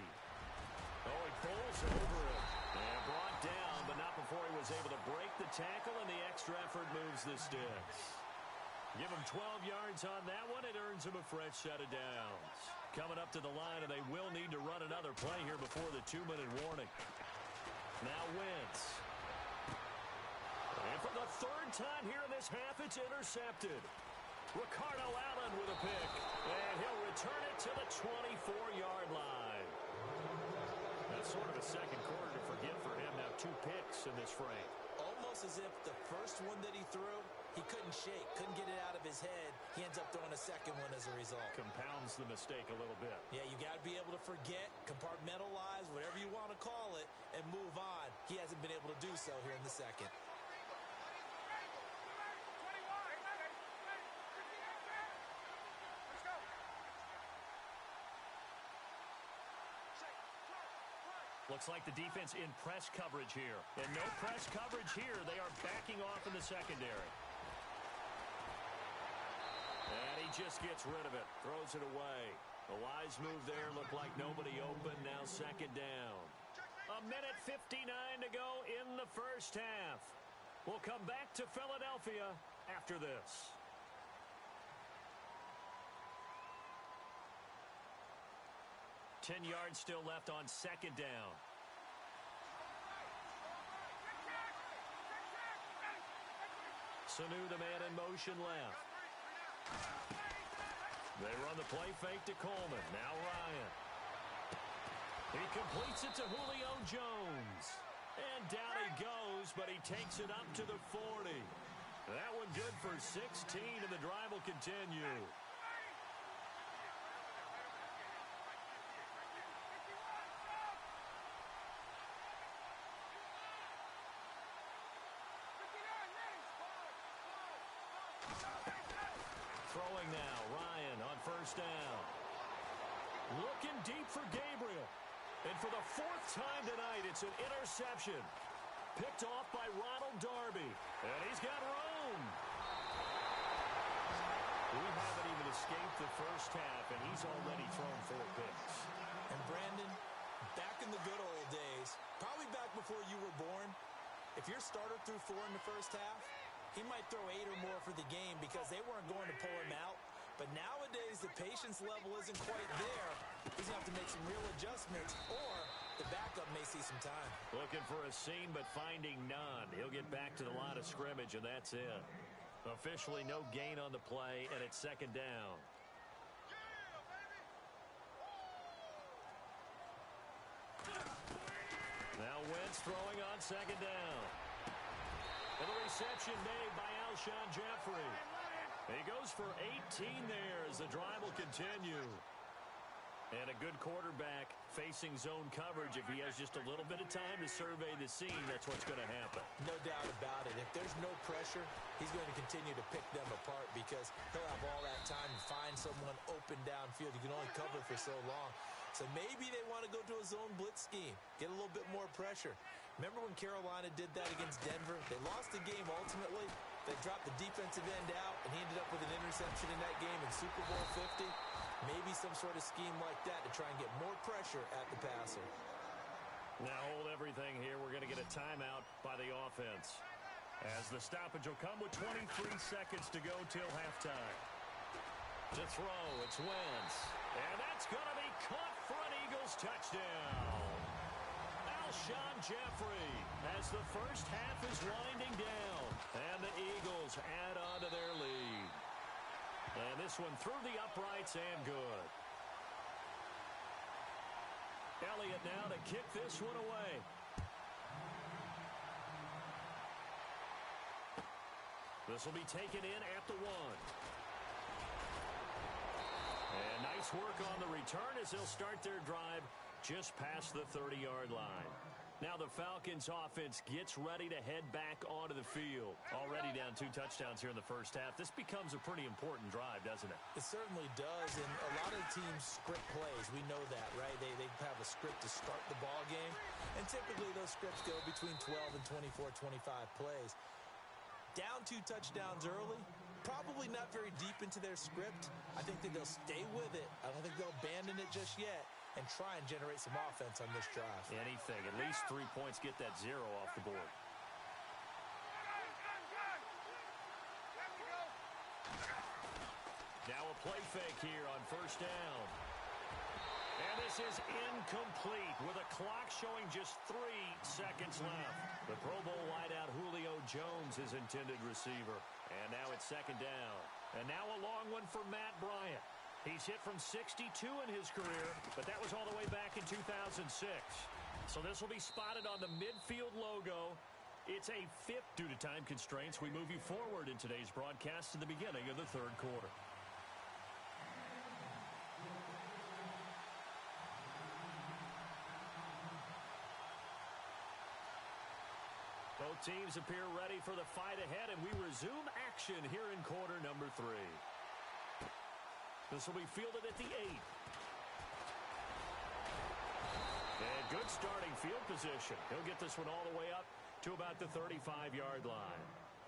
Oh, he pulls over it. And brought down, but not before he was able to break the tackle, and the extra effort moves the sticks. Give him 12 yards on that one. It earns him a fresh set of downs. Coming up to the line, and they will need to run another play here before the 2-minute warning. Now Wentz. And for the 3rd time here in this half, it's intercepted. Ricardo Allen with a pick, and he'll return it to the 24-yard line. That's sort of a second quarter to forget for him. Now 2 picks in this frame. Almost as if the first one that he threw, he couldn't shake, couldn't get it out of his head. He ends up throwing a second one as a result. Compounds the mistake a little bit. Yeah, you got to be able to forget, compartmentalize, whatever you want to call it, and move on. He hasn't been able to do so here in the second. Looks like the defense in press coverage here. And no press coverage here. They are backing off in the secondary. And he just gets rid of it. Throws it away. A wise move there. Looked like nobody open. Now 2nd down. 1:59 to go in the first half. We'll come back to Philadelphia after this. Ten yards still left on 2nd down. Sanu, the man in motion, left. They run the play fake to Coleman. Now Ryan. He completes it to Julio Jones. And down he goes, but he takes it up to the 40. That one good for 16, and the drive will continue. Throwing now, Ryan on first down. Looking deep for Gabriel. And for the 4th time tonight, it's an interception. Picked off by Ronald Darby. And he's got room. We haven't even escaped the first half, and he's already thrown 4 picks. And Brandon, back in the good old days, probably back before you were born, if your starter threw 4 in the first half, he might throw 8 or more for the game because they weren't going to pull him out. But nowadays, the patience level isn't quite there. He's going to have to make some real adjustments, or the backup may see some time. Looking for a seam, but finding none. He'll get back to the line of scrimmage, and that's it. Officially no gain on the play, and it's 2nd down. Now Wentz throwing on 2nd down. And the reception made by Alshon Jeffrey. He goes for 18 there as the drive will continue. And a good quarterback facing zone coverage. If he has just a little bit of time to survey the scene, that's what's going to happen. No doubt about it. If there's no pressure, he's going to continue to pick them apart because he'll have all that time to find someone open downfield. You can only cover for so long. So maybe they want to go to a zone blitz scheme, get a little bit more pressure. Remember when Carolina did that against Denver? They lost the game ultimately. They dropped the defensive end out, and he ended up with an interception in that game in Super Bowl 50. Maybe some sort of scheme like that to try and get more pressure at the passer. Now hold everything here. We're going to get a timeout by the offense, as the stoppage will come with 23 seconds to go till halftime. To throw, it's Wentz. And that's going to be caught for an Eagles touchdown. Alshon Jeffrey as the first half is winding down. And the Eagles add on to their lead. And this one through the uprights and good. Elliott now to kick this one away. This will be taken in at the 1. And nice work on the return as they'll start their drive just past the 30-yard line. Now the Falcons offense gets ready to head back onto the field. Already down 2 touchdowns here in the first half. This becomes a pretty important drive, doesn't it? It certainly does, and a lot of teams script plays. We know that, right? They have a script to start the ball game, and typically those scripts go between 12 and 24, 25 plays. Down 2 touchdowns early, probably not very deep into their script. I think that they'll stay with it. I don't think they'll abandon it just yet and try and generate some offense on this drive. Anything. At least 3 points, get that 0 off the board. Now a play fake here on first down. And this is incomplete with a clock showing just 3 seconds left. The Pro Bowl wideout Julio Jones is intended receiver. And now it's second down. And now a long one for Matt Bryant. He's hit from 62 in his career, but that was all the way back in 2006. So this will be spotted on the midfield logo. It's a 5th due to time constraints. We move you forward in today's broadcast to the beginning of the 3rd quarter. Both teams appear ready for the fight ahead, and we resume action here in quarter number 3. This will be fielded at the 8. And good starting field position. He'll get this one all the way up to about the 35-yard line.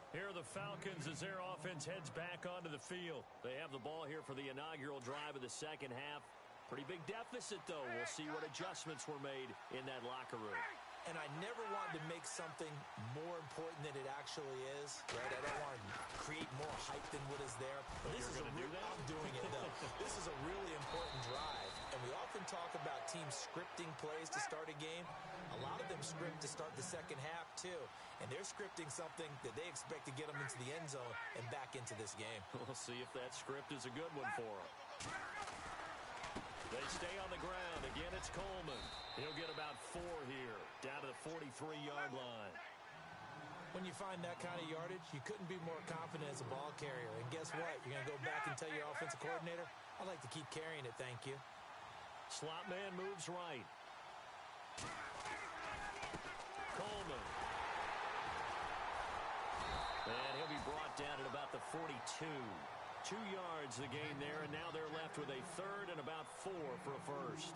Here are the Falcons as their offense heads back onto the field. They have the ball here for the inaugural drive of the second half. Pretty big deficit, though. We'll see what adjustments were made in that locker room. And I never wanted to make something more important than it actually is, right? I don't want to create more hype than what is there. But this is I'm doing it, though. This is a really important drive. And we often talk about teams scripting plays to start a game. A lot of them script to start the second half, too. And they're scripting something that they expect to get them into the end zone and back into this game. We'll see if that script is a good one for them. They stay on the ground. Again, it's Coleman. He'll get about 4 here, down to the 43-yard line. When you find that kind of yardage, you couldn't be more confident as a ball carrier. And guess what? You're going to go back and tell your offensive coordinator, I'd like to keep carrying it, thank you. Slot man moves right. Coleman. And he'll be brought down at about the 42. 2 yards the gain there, and now they're left with a 3rd and about 4 for a first.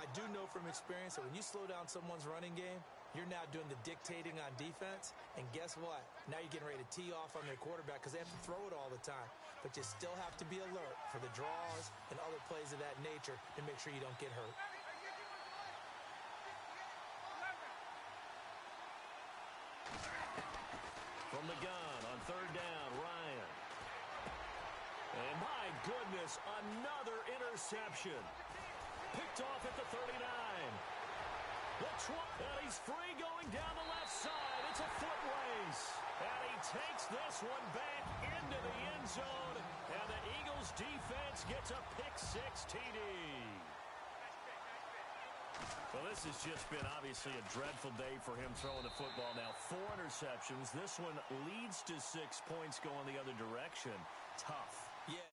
I do know from experience that when you slow down someone's running game, you're now doing the dictating on defense, and guess what? Now you're getting ready to tee off on their quarterback because they have to throw it all the time. But you still have to be alert for the draws and other plays of that nature to make sure you don't get hurt. From the gun on 3rd down, Ryan. And my goodness, another interception. Picked off at the 39. And he's free going down the left side. It's a foot race. And he takes this one back into the end zone. And the Eagles defense gets a pick-6 TD. Well, this has just been obviously a dreadful day for him throwing the football now. 4 interceptions. This one leads to 6 points going the other direction. Tough. Yeah.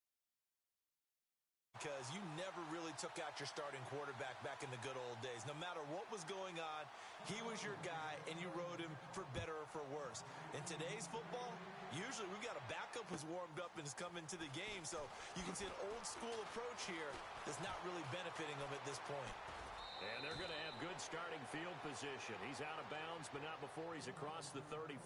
Because you never really took out your starting quarterback back in the good old days. No matter what was going on, he was your guy, and you rode him for better or for worse. In today's football, usually we've got a backup who's warmed up and has come into the game. So you can see an old-school approach here that's not really benefiting them at this point. And they're going to have good starting field position. He's out of bounds, but not before he's across the 35.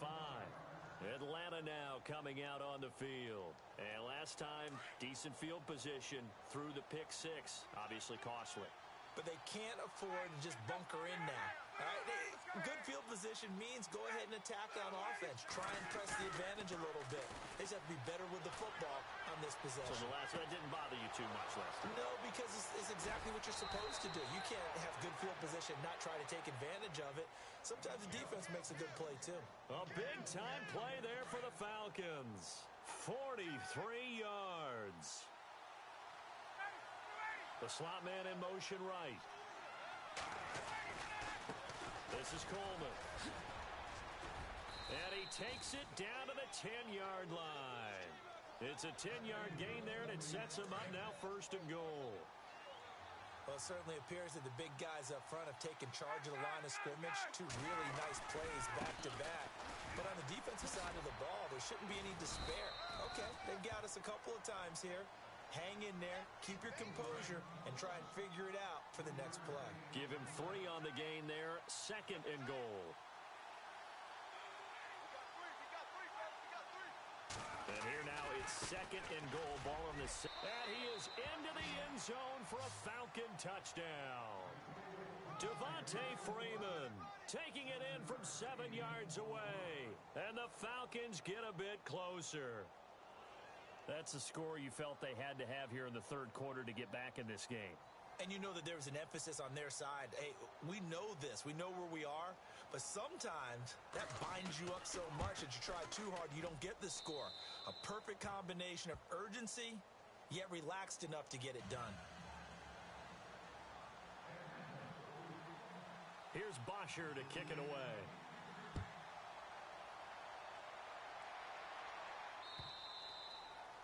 Atlanta now coming out on the field. And last time, decent field position through the pick-6. Obviously costly. But they can't afford to just bunker in now. All right, good field position means go ahead and attack on offense. Try and press the advantage a little bit. They just have to be better with the football on this possession. So that didn't bother you too much, Lester? No, because it's exactly what you're supposed to do. You can't have good field position and not try to take advantage of it. Sometimes the defense makes a good play, too. A big-time play there for the Falcons. 43 yards. The slot man in motion right. This is Coleman. And he takes it down to the 10-yard line. It's a 10-yard gain there, and it sets him up now 1st and goal. Well, it certainly appears that the big guys up front have taken charge of the line of scrimmage. 2 really nice plays back-to-back. But on the defensive side of the ball, there shouldn't be any despair. Okay, they've got us a couple of times here. Hang in there, keep your composure, and try and figure it out for the next play. Give him 3 on the gain there, 2nd and goal. And here now it's 2nd and goal. Ball on the set. And he is into the end zone for a Falcon touchdown. Devontae Freeman taking it in from 7 yards away. And the Falcons get a bit closer. That's a score you felt they had to have here in the 3rd quarter to get back in this game. And you know that there was an emphasis on their side. Hey, we know this. We know where we are. But sometimes that binds you up so much that you try too hard, you don't get the score. A perfect combination of urgency, yet relaxed enough to get it done. Here's Bosher to kick it away.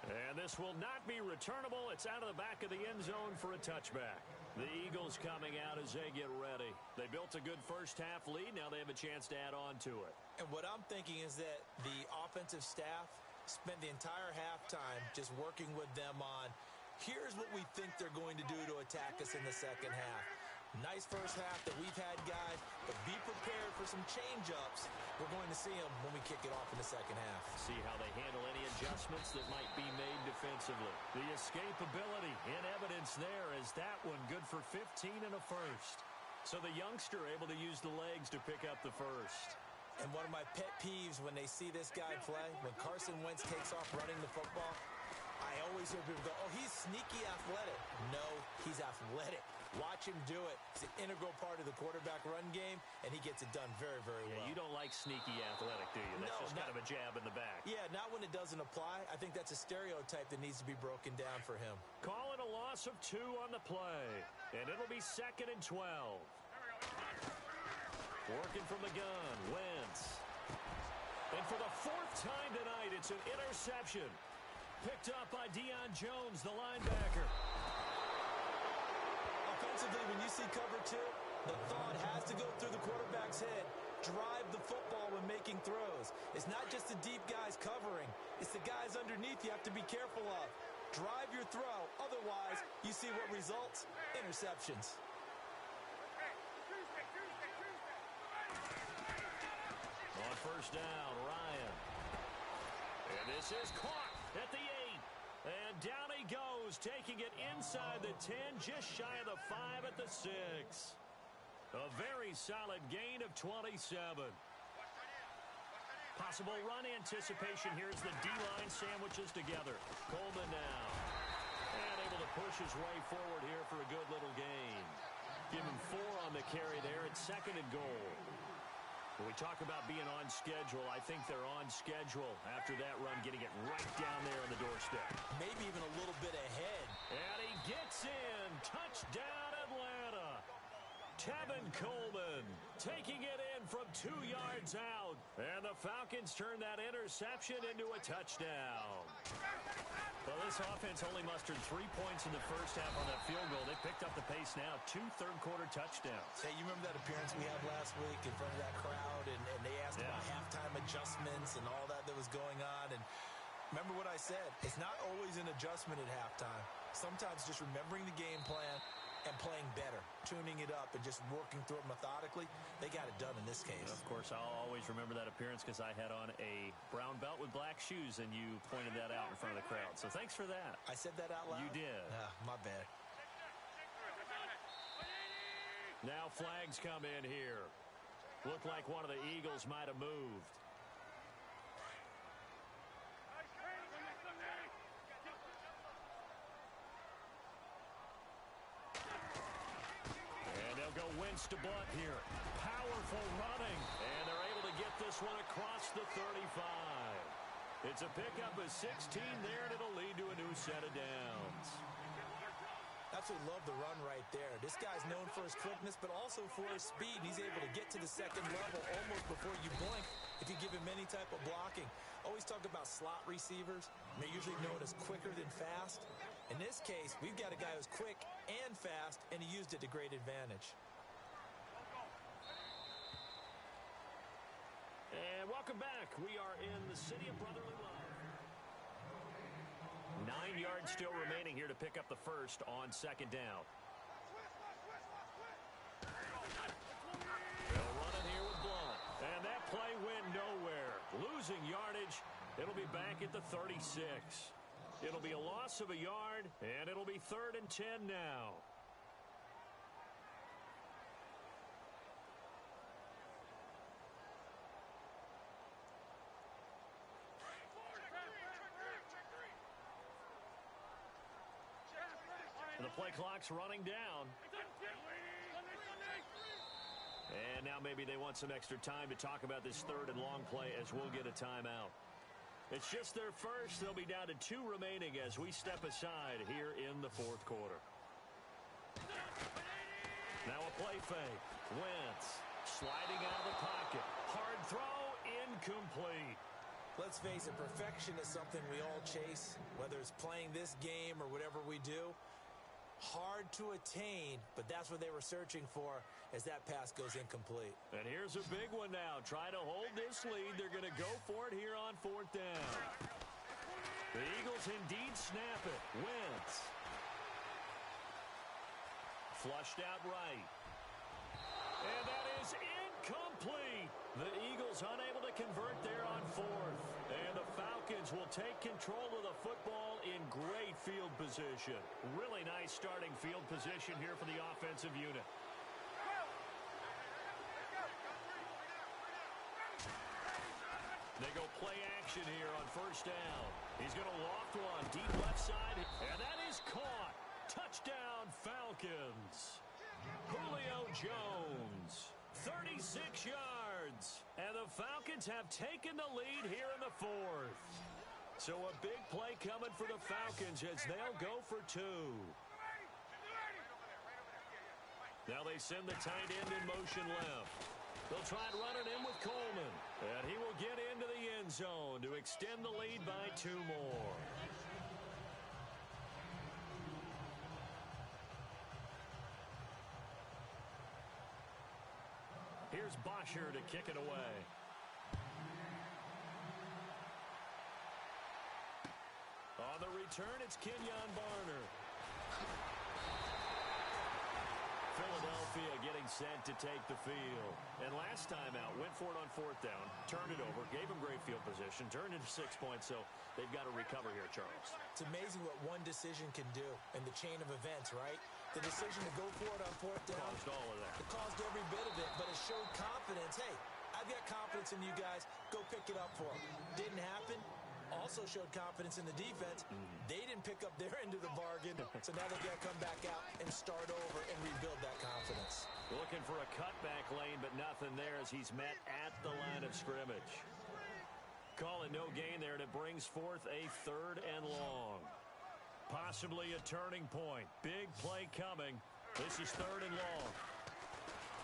And this will not be returnable. It's out of the back of the end zone for a touchback. The Eagles coming out as they get ready. They built a good first-half lead. Now they have a chance to add on to it. And what I'm thinking is that the offensive staff spent the entire halftime just working with them on, here's what we think they're going to do to attack us in the second half. Nice first half that we've had, guys, but be prepared for some change-ups. We're going to see them when we kick it off in the second half. See how they handle any adjustments that might be made defensively. The escapability in evidence there is that one good for 15 and a first. So the youngster able to use the legs to pick up the first. And one of my pet peeves when they see this guy play, when Carson Wentz takes off running the football, I always hear people go, oh, he's sneaky athletic. No, he's athletic. Watch him do it. It's an integral part of the quarterback run game, and he gets it done very, very well. Yeah, you don't like sneaky athletic, do you? That's just kind of a jab in the back. Yeah, not when it doesn't apply. I think that's a stereotype that needs to be broken down for him. Call it a loss of 2 on the play, and it'll be 2nd and 12. Working from the gun, Wentz. And for the 4th time tonight, it's an interception. Picked up by Deion Jones, the linebacker. Offensively, when you see cover 2, the thought has to go through the quarterback's head. Drive the football when making throws. It's not just the deep guys covering. It's the guys underneath you have to be careful of. Drive your throw. Otherwise, you see what results? Interceptions. On first down, Ryan. And this is caught at the 8. And down he goes, taking it inside the 10, just shy of the 5 at the 6. A very solid gain of 27. Possible run anticipation here as the D-line sandwiches together. Coleman now. And able to push his way forward here for a good little gain. Give him 4 on the carry there at 2nd and goal. When we talk about being on schedule, I think they're on schedule after that run, getting it right down there on the doorstep. Maybe even a little bit ahead. And he gets in. Touchdown, Atlanta. Tevin Coleman taking it in from 2 yards out. And the Falcons turn that interception into a touchdown. Well, this offense only mustered 3 points in the first half on that field goal. They picked up the pace now. 2 third-quarter touchdowns. Hey, you remember that appearance we had last week in front of that crowd, and they asked about halftime adjustments and all that was going on. And remember what I said. It's not always an adjustment at halftime. Sometimes just remembering the game plan and playing better, tuning it up, and just working through it methodically. They got it done in this case. Of course, I'll always remember that appearance because I had on a brown belt with black shoes, and you pointed that out in front of the crowd. So thanks for that. I said that out loud? You did. My bad. Now flags come in here. Looked like one of the Eagles might have moved. And they'll go Wentz to Blunt here. Powerful running. And they're able to get this one across the 35. It's a pickup of 16 there, and it'll lead to a new set of downs. Absolutely love the run right there. This guy's known for his quickness, but also for his speed. He's able to get to the second level almost before you blink if you give him any type of blocking. Always talk about slot receivers. They're usually known as quicker than fast. In this case, we've got a guy who's quick and fast, and he used it to great advantage. And welcome back. We are in the city of brotherly love. 9 yards still remaining here to pick up the first on second down. They'll run it here with Blunt. And that play went nowhere. Losing yardage. It'll be back at the 36. It'll be a loss of a yard, and it'll be 3rd and 10 now. The play clock's running down. And now maybe they want some extra time to talk about this 3rd and long play as we'll get a timeout. It's just their first. They'll be down to 2 remaining as we step aside here in the 4th quarter. Now a play fake. Wentz sliding out of the pocket. Hard throw, incomplete. Let's face it, perfection is something we all chase, whether it's playing this game or whatever we do. Hard to attain, but that's what they were searching for as that pass goes incomplete. And here's a big one now. Try to hold this lead. They're going to go for it here on 4th down. The Eagles indeed snap it. Wentz. Flushed out right. And that is incomplete. The Eagles unable to convert there on 4th. And the Falcons will take control of the football in great field position. Really nice starting field position here for the offensive unit. They go play action here on 1st down. He's going to loft one deep left side. And that is caught. Touchdown Falcons. Julio Jones. 36 yards. And the Falcons have taken the lead here in the 4th. So a big play coming for the Falcons as they'll go for 2. Now they send the tight end in motion left. They'll try and run it in with Coleman. And he will get into the end zone to extend the lead by 2 more. Here's Bosher to kick it away. On the return, it's Kenyon Barner. Philadelphia getting set to take the field. And last time out, went for it on 4th down, turned it over, gave him great field position, turned into 6 points, so they've got to recover here, Charles. It's amazing what one decision can do in the chain of events, right? The decision to go for it on 4th down. Caused all of that. It caused every bit of it, but it showed confidence. Hey, I've got confidence in you guys. Go pick it up for them. Didn't happen. Also showed confidence in the defense. They didn't pick up their end of the bargain, so now they've got to come back out and start over and rebuild that confidence. Looking for a cutback lane, but nothing there as he's met at the line of scrimmage. Call it no gain there, and it brings forth a 3rd and long. Possibly a turning point. Big play coming. This is 3rd and long.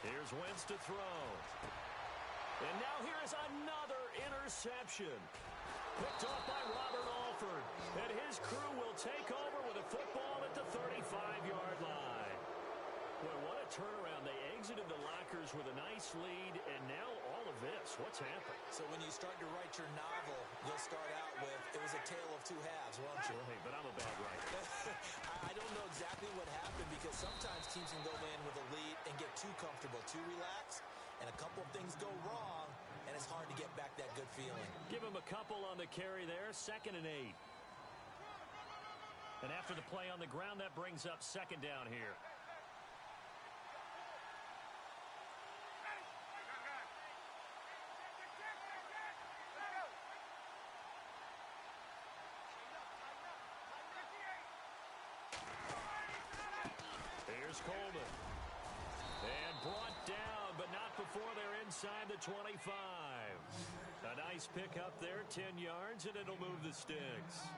Here's Wentz to throw. And now here is another interception. Picked off by Robert Alford. And his crew will take over with a football at the 35-yard line. Boy, what a turnaround. They exited the lockers with a nice lead, and now all of this. What's happened? So when you start to write your novel, you'll start out with, it was a tale of 2 halves, won't you? Right, but I'm a bad writer. I don't know exactly what happened because sometimes teams can go in with a lead and get too comfortable, too relaxed, and a couple of things go wrong, and it's hard to get back that good feeling. Give him a couple on the carry there, 2nd and 8. And after the play on the ground, that brings up 2nd down here. Here's Coleman. And brought down, but not before they're inside the 25. A nice pickup there, 10 yards, and it'll move the sticks.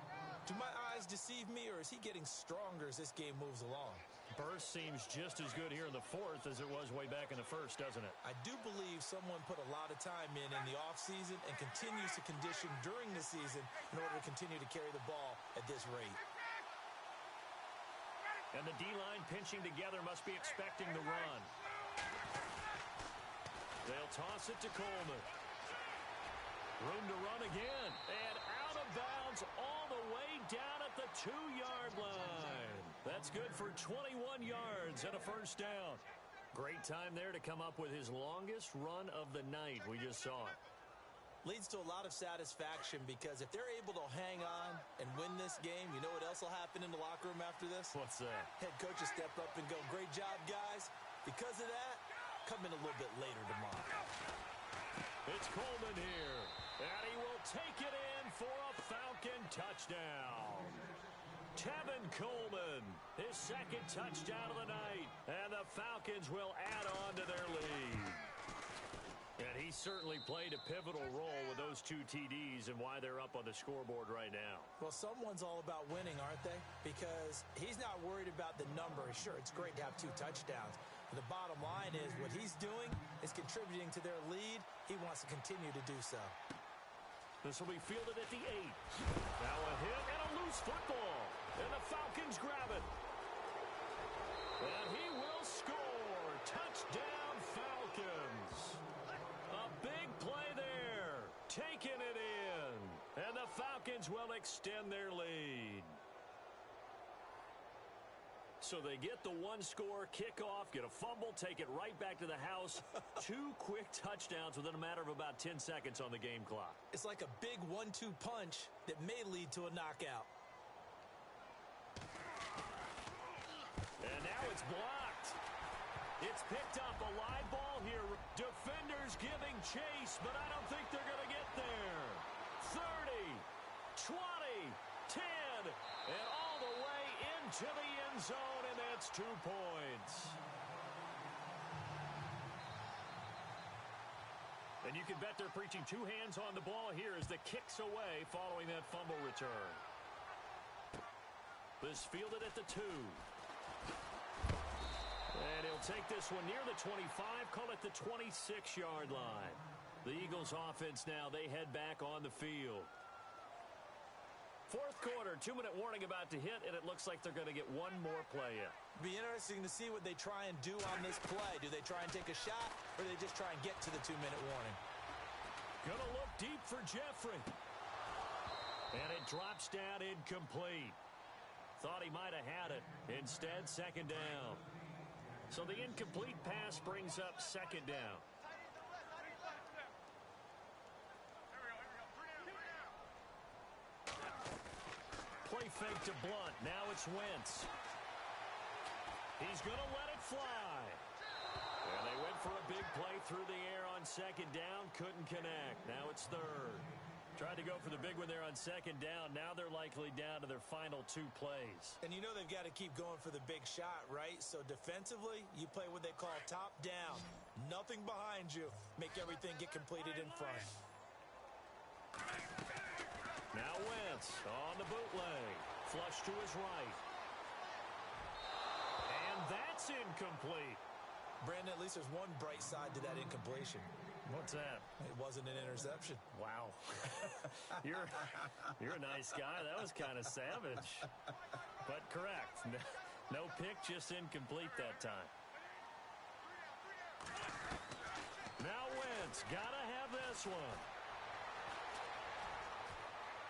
Do my eyes deceive me, or is he getting stronger as this game moves along? Burst seems just as good here in the fourth as it was way back in the first, doesn't it? I do believe someone put a lot of time in the offseason and continues to condition during the season in order to continue to carry the ball at this rate. And the D-line pinching together must be expecting the run. They'll toss it to Coleman. Room to run again. And out of bounds all the way down at the 2-yard line. That's good for 21 yards and a first down. Great time there to come up with his longest run of the night. We just saw it. Leads to a lot of satisfaction because if they're able to hang on and win this game, you know what else will happen in the locker room after this? What's that? Head coach will step up and go, great job, guys. Because of that, come in a little bit later tomorrow. It's Coleman here, and he will take it in for a Falcon touchdown. Tevin Coleman, his second touchdown of the night, and the Falcons will add on to their lead. And he certainly played a pivotal role with those 2 TDs and why they're up on the scoreboard right now. Well, someone's all about winning, aren't they? Because he's not worried about the number. Sure, it's great to have 2 touchdowns. But the bottom line is what he's doing is contributing to their lead. He wants to continue to do so. This will be fielded at the 8. Now a hit and a loose football. And the Falcons grab it. And he will score. Touchdown, Falcons. A big play there. Taking it in. And the Falcons will extend their lead. So they get the 1-score kickoff, get a fumble, take it right back to the house. 2 quick touchdowns within a matter of about 10 seconds on the game clock. It's like a big 1-2 punch that may lead to a knockout. And now it's blocked. It's picked up, a live ball here. Defenders giving chase, but I don't think they're going to get there. 30, 20, 10, and all the way into the end zone, and that's 2 points. And you can bet they're preaching 2 hands on the ball here as the kick's away following that fumble return. This fielded at the 2. And he'll take this one near the 25, call it the 26-yard line. The Eagles offense now, they head back on the field. Fourth quarter, 2-minute warning about to hit, and it looks like they're going to get 1 more play in. Be interesting to see what they try and do on this play. Do they try and take a shot, or do they just try and get to the 2-minute warning? Gonna look deep for Jeffrey. And it drops down incomplete. Thought he might have had it. Instead, second down. So the incomplete pass brings up second down. Play fake to Blunt. Now it's Wentz. He's going to let it fly. And they went for a big play through the air on second down. Couldn't connect. Now it's third. Tried to go for the big one there on second down. Now they're likely down to their final 2 plays. And you know they've got to keep going for the big shot, right? So defensively, you play what they call top down. Nothing behind you. Make everything get completed in front. Now Wentz on the bootleg. Flush to his right. And that's incomplete. Brandon, at least there's one bright side to that incompletion. What's that? It wasn't an interception. Wow. You're a nice guy. That was kind of savage. But correct. No pick, just incomplete that time. Now Wentz. Gotta have this one.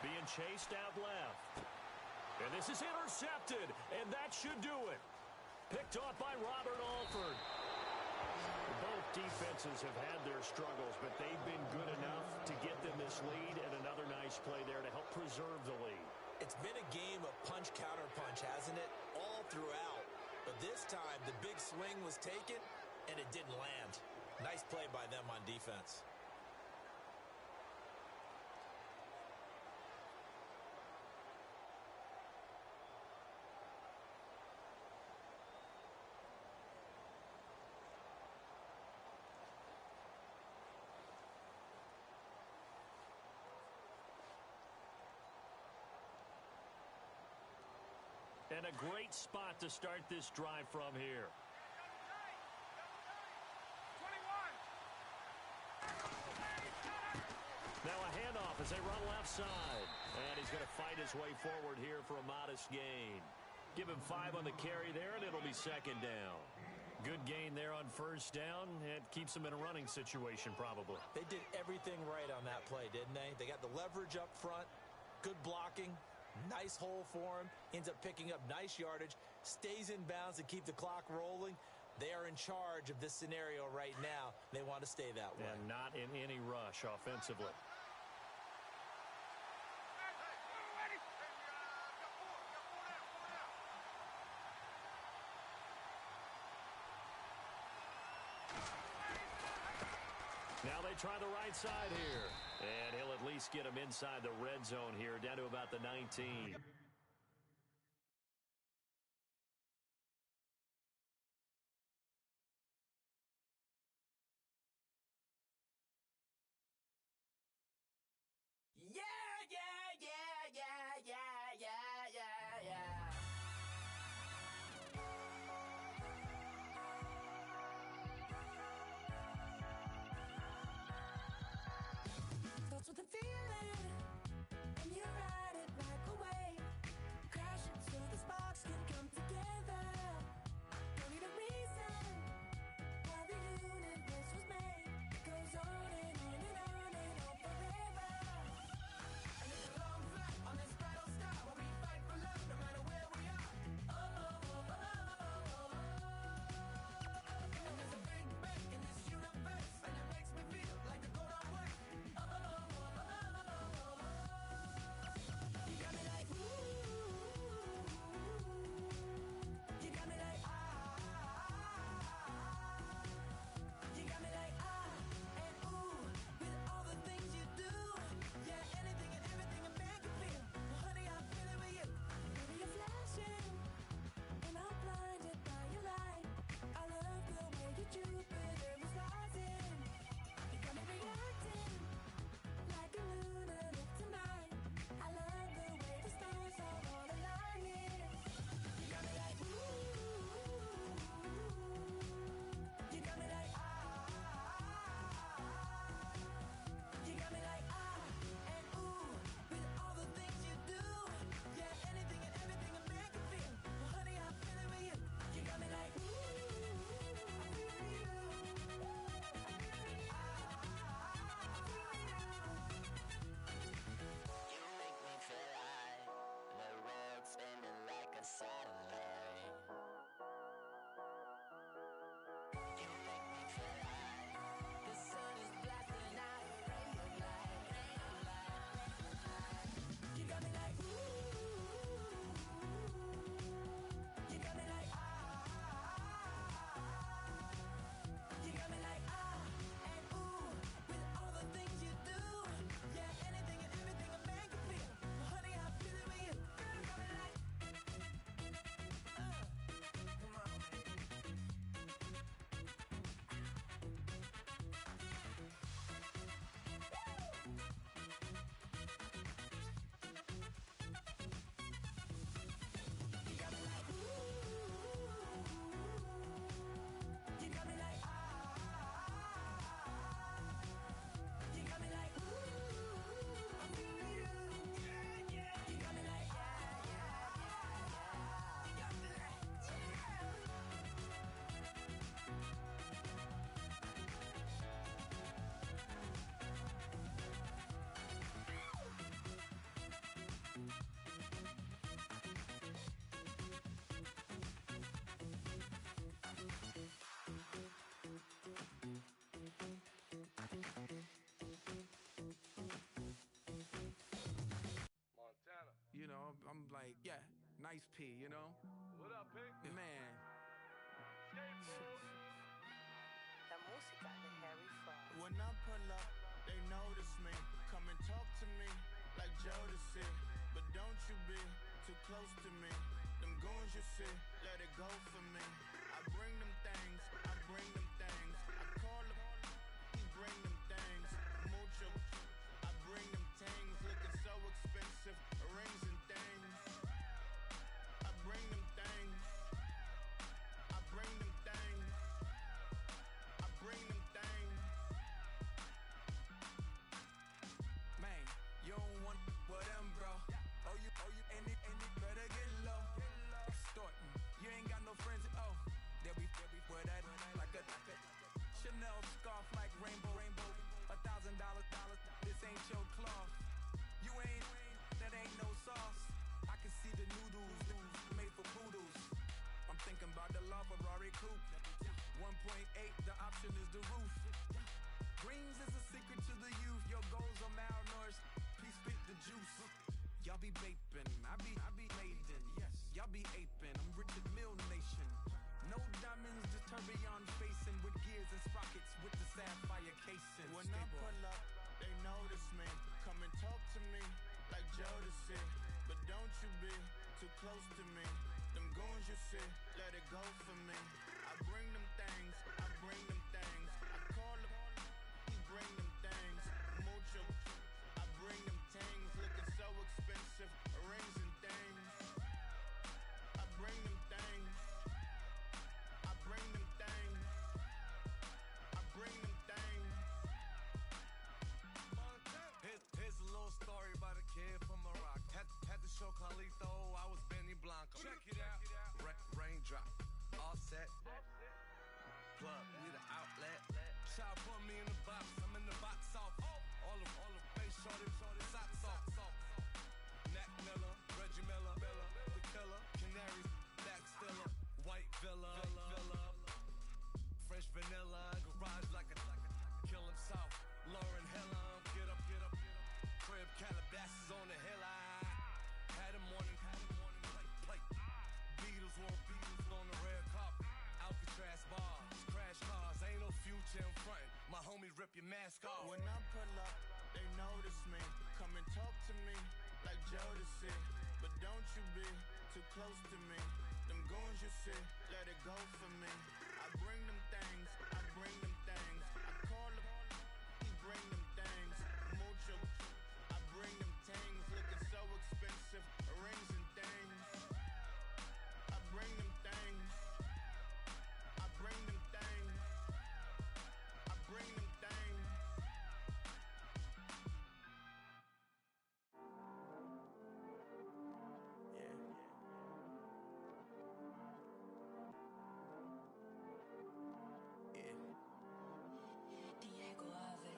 Being chased out left. And this is intercepted. And that should do it. Picked off by Robert Alford. Both defenses have had their struggles, but they've been good enough to get them this lead, and another nice play there to help preserve the lead. It's been a game of punch-counter-punch, hasn't it? All throughout. But this time, the big swing was taken, and it didn't land. Nice play by them on defense. And a great spot to start this drive from here. Now a handoff as they run left side. And he's going to fight his way forward here for a modest gain. Give him 5 on the carry there, and it'll be second down. Good gain there on first down. It keeps them in a running situation probably. They did everything right on that play, didn't they? They got the leverage up front, good blocking, nice hole for him, ends up picking up nice yardage, stays in bounds to keep the clock rolling. They are in charge of this scenario right now. They want to stay that way. And not in any rush offensively. Now they try the right side here. And he'll at least get him inside the red zone here, down to about the 19. Starts with a feeling, and you ride it right away. Crash into the sparks can come together. Don't need a reason why the universe was made. Goes on and on and on and on forever. And it's a long flight on this battle star where we fight for love no matter where we are. Oh, oh, oh, oh, oh, oh. And there's a big bang in this universe, and it makes me feel like the go don't work. Oh, oh, oh, oh, oh. You got me like ooh. You got me like You got me like and ooh. With all the things you do, yeah, anything and everything I make you feel. Well, honey, I feel it with you. Baby, you're flashing, and I'm blinded by your light. I love the way you Jupiter is rising. You got me reacting like a lunatic tonight. I love the way the stars are all aligning. You got me like ooh. You got me like You got me like and ooh. With all the things you do, yeah, anything and everything I make you feel. Well, honey, I feel it with you. You got me like ooh. I feel it with you. You make me feel like the world's spinning like a satellite. You make me feel like the sun is blasting out a ray of light, ray of light. You got me like ooh. You got me like You got me like and ooh. With all the things you do, yeah, anything and everything I make you feel. Well, honey, I feel it with you. Girl, you got me like come on. You got me like ooh. You got me like You got me like ooh. I feel you. Yeah, yeah. You got me like You got me like Montana. You know, I'm like, yeah, nice P, you know? What up, Pink? Man. La música de Harry Fraud. When I pull up, they notice me. Come and talk to me like Jodeci. But don't you be too close to me. Them goons you see, let it go for me. I bring them things, I bring them things. I call them, bring them things. Mucho, I bring them things. Looking so expensive, rings and things. I bring 1.8, the option is the roof. Greens is a secret to the youth. Your goals are malnourished. Peace pick the juice. Y'all be vaping, I be maiden. Yes, y'all be aping. I'm Richard Mill Nation. No diamonds, just tourbillon facing with gears and sprockets with the sapphire casing. When I pull up, they notice me. Come and talk to me like Jodeci. But don't you be too close to me. Them goons you see, let it go for me. I bring them things, I bring them things. I call them, he bring them things. Mucho, I bring them things. Looking so expensive, rings and things. I bring them things. I bring them things. I bring them things. Here's a little story about a kid from Morocco. Had to show Carlito I was Benny Blanco. Check it out. Raindrop, offset, plug, we the outlet. Shot put me in the box, I'm in the box off. All the face shorty, socks off. Nat Miller, Reggie Miller, the killer, Canaries, Black Stiller, White Villa, Fresh vanilla, garage like a kill him south. Lauren Hella, get up. Crib Calabasas on the hill. I had a morning plate. Beatles on the red carpet. Alcatraz bars, crash cars, ain't no future in front. My homies rip your mask off. When I pull up, they notice me. Come and talk to me like Jodeci. But don't you be too close to me. Them goons you see, let it go for me. I bring them things, I bring them things. I call them, he bring them things. Mucho, I bring them things. Looking so expensive, rings and things. I bring them things. I bring them things. I bring them things.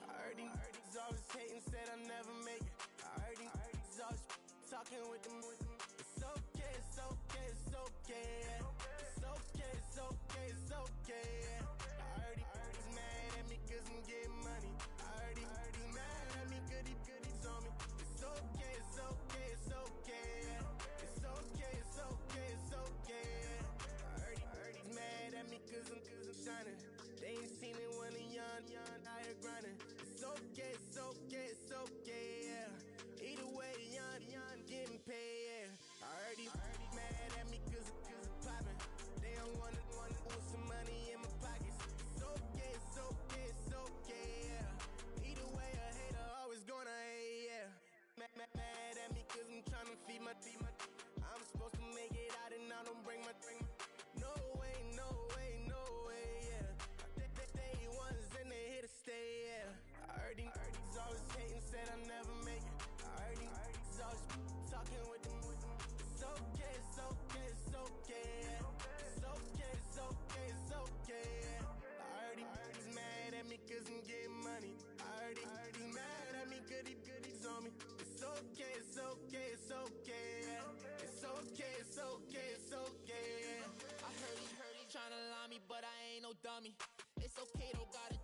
I heard these always hating, said I'll never make it. I heard these always talking with them. It's okay, it's okay, it's okay. It's okay, it's okay, it's okay. I heard he's mad at me cause I'm getting money. I heard he's mad at me cause he's on me. It's okay, it's okay, it's okay. It's okay, it's okay, it's okay. I heard he's mad at me cause I'm shining. They ain't seen it when I'm young, out here grinding. It's okay, it's okay, it's okay, yeah. Either way, young, getting paid, yeah. I heard he's mad at me cause I'm poppin'. They don't wanna put some money in my pockets. It's okay, it's okay, it's okay, yeah. Either way, a hater always gonna hate, yeah. Mad at me cause I'm tryna feed my I'm supposed to make it out and I don't bring my No way, no way, no way, yeah. They ones and they here to stay, yeah. I heard he's always hating, said I'll never make it. I heard he's always talking with them. It's okay, it's okay, it's okay, yeah. It's okay, it's okay, it's okay, yeah. I heard he's mad at me cause I'm getting money. I heard he's mad at me cause he's on me. It's okay, it's okay, it's okay, yeah. It's okay, it's okay, it's okay, yeah. I heard he tryna lie me, but I ain't no dummy. It's okay, though, got it,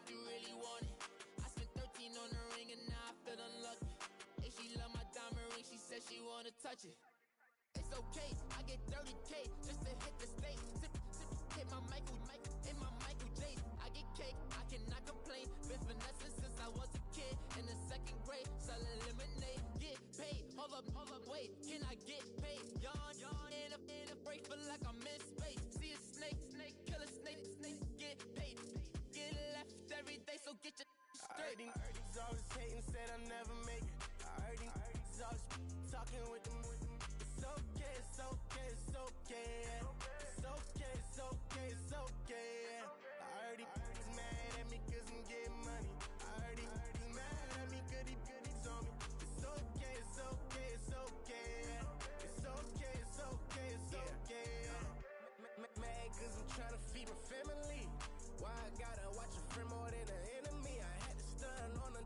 you really want it. I spent 13 on the ring and now I feel unlucky. And she love my diamond ring, she said she wanna touch it. It's okay, I get 30K just to hit the stage. Hit my Michael, in my Michael J. I get cake, I cannot complain. Been finessing since I was a kid. In the second grade, selling lemonade. Get paid, hold up, wait, can I get paid? Yawn, in a break, feel like I'm in space. See a snake, kill a snake, get paid. Get left every day, so get your straight. I heard he's always hating, said I'll never make it. I heard he's always talking with them. It's okay, it's okay, it's okay, yeah. It's okay, it's okay, it's okay, yeah. I heard he's mad at me cause I'm getting money. I heard he's mad at me cause he's on me. It's okay, it's okay, it's okay, yeah. It's okay, it's okay, it's okay, yeah. Mad cause I'm tryna feed my family. Why I gotta watch a friend more than an enemy? I had to stun on the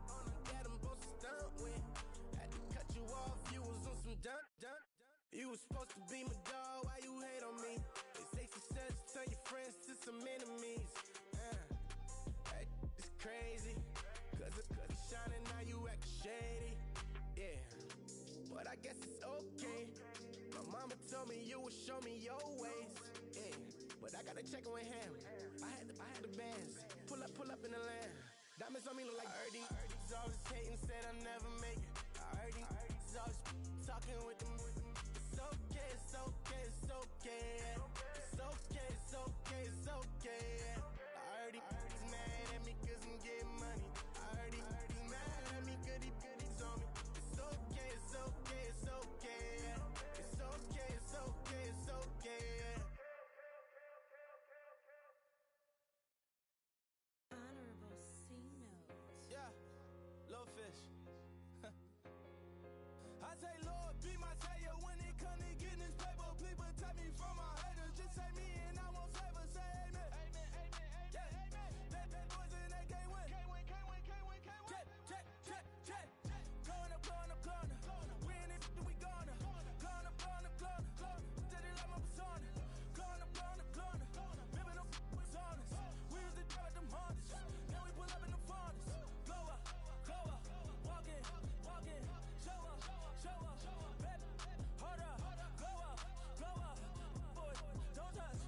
that I'm supposed to stunt with. Had to cut you off, you was on some dun. You was supposed to be my dog, why you hate on me? but I guess it's okay. My mama told me you would show me your ways. Yeah, but I gotta check with him. I had the bands. Pull up in the land. Diamonds on me look like I heard these always hating, said I'll never make it. I heard these always talking with them. It's okay, it's okay, it's okay. It's okay, it's okay, it's okay. I heard he's mad at me cause I'm getting money. I heard he's mad at me cause he's on me. It's okay, it's okay, it's okay. It's okay, it's okay, it's okay. Honorable C note. Yeah, low fish. I say, Lord, be my savior when it come to getting this paper. Please protect me from my haters. Just say me and I won't save us. Say amen. Amen, amen, amen, amen. Bad boys and they can't win. Can't win, can't win, can't win, can't win. Check, check, check, check. Going up, going up, going up. We in it, we gonna. Going up, going up, going up. Did it like my persona. Going up, going up, going up. Ripping up was on us. We was the drug them hardest. Then we pull up in the farthest. Glow up, walk in, show up, baby, hold up, glow up, boy, don't touch,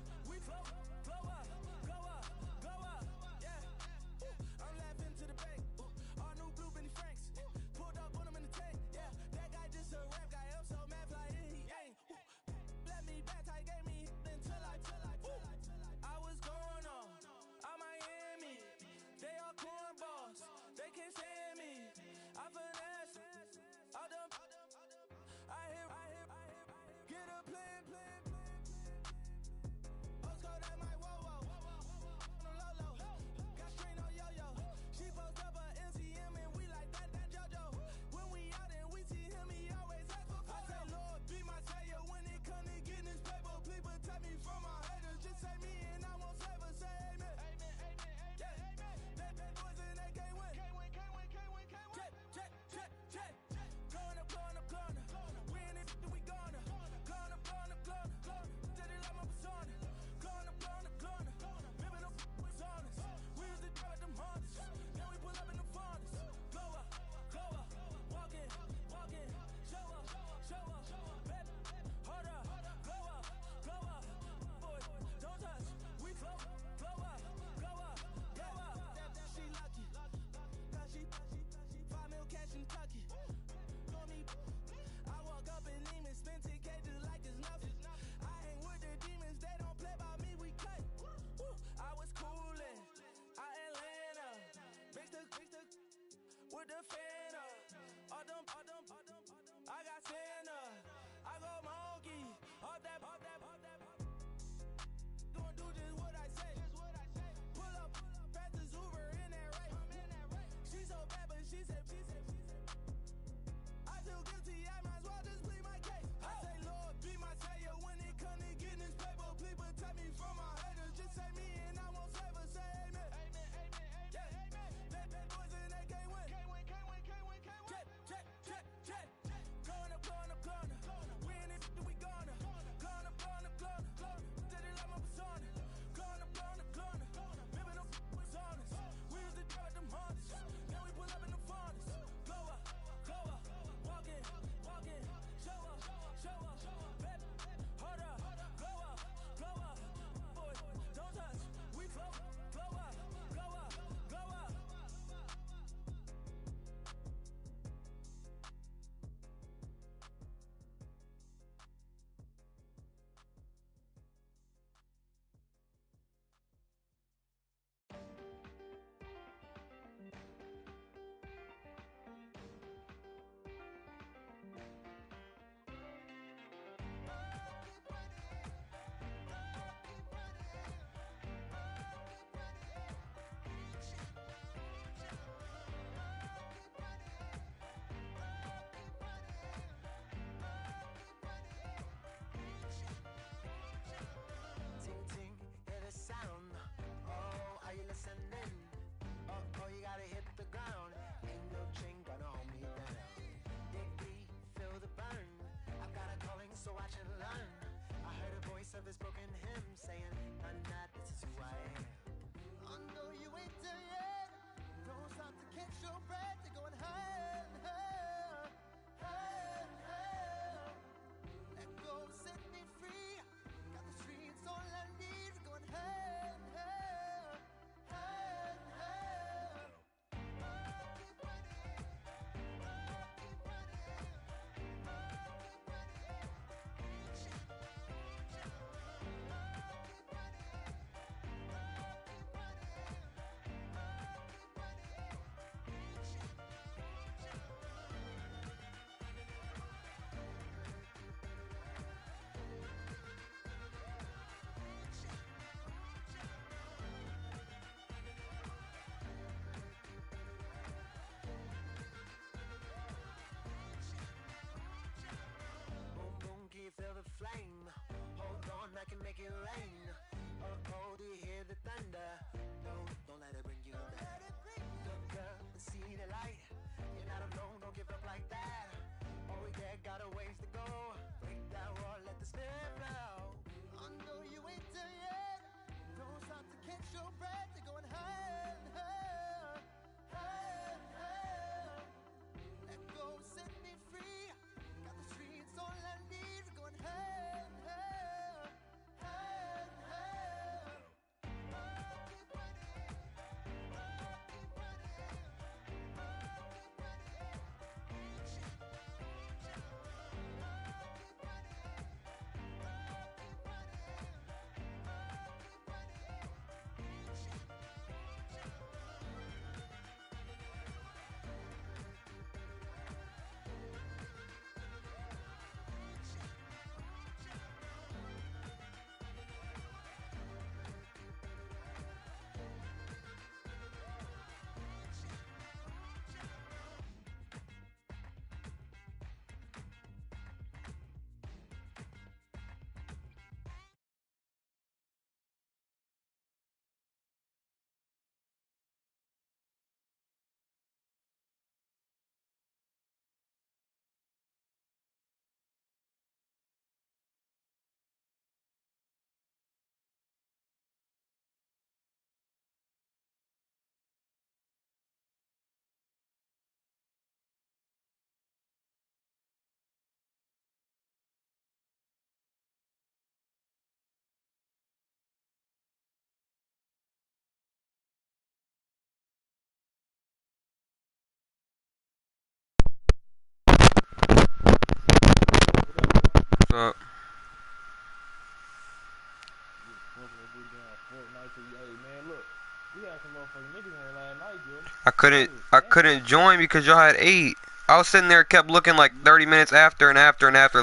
couldn't join because y'all had 8. I was sitting there, kept looking like 30 minutes after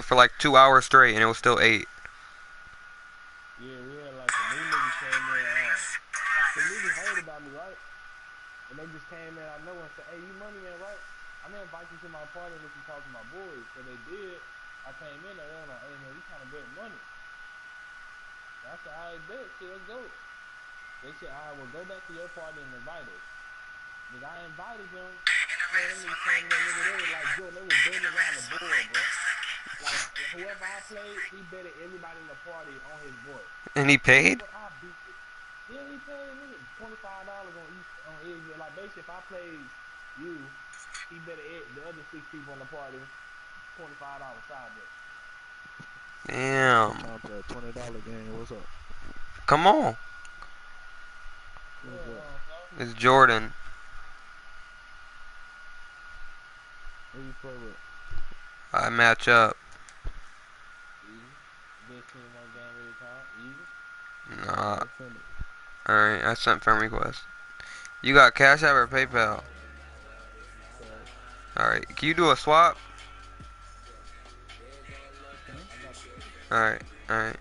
for like 2 hours straight, and it was still 8. Yeah, we had like some new niggas came in. The niggas heard about me, right? And they just came in. I know and said, "Hey, you money man, right? I'm gonna invite you to my party and let you talk to my boys." So they did. I came in there. They were like, "Hey man, we trying to bet money." I said, "I bet. Shit, let's go." They said, "I will go back to your party and invite us." Nigga, I invited them. Man, them niggas came in there, nigga, they was like Jordan. They was betting around the board, bro. Like, whoever I played, he betted everybody in the party on his board. And he paid? Yeah, he paid me $25 on each. Like, basically, if I played you, he betted the other 6 people in the party $25 side bet. Damn. $20 game. What's up? Come on. It's Jordan. Who you play with? I match up. Nah. Alright, I sent friend request. You got Cash App or PayPal? Alright, can you do a swap? Alright, alright.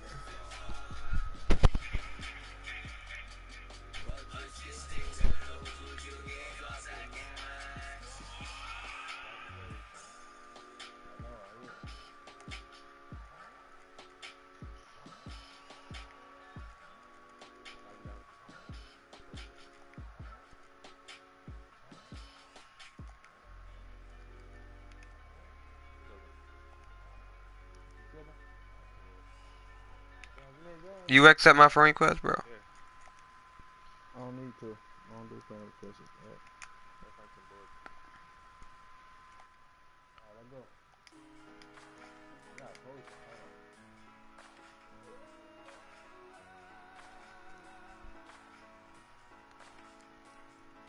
You accept my friend request, bro? I don't need to. I don't do friend requests. That's like some bullshit. Alright, let's go. I got post.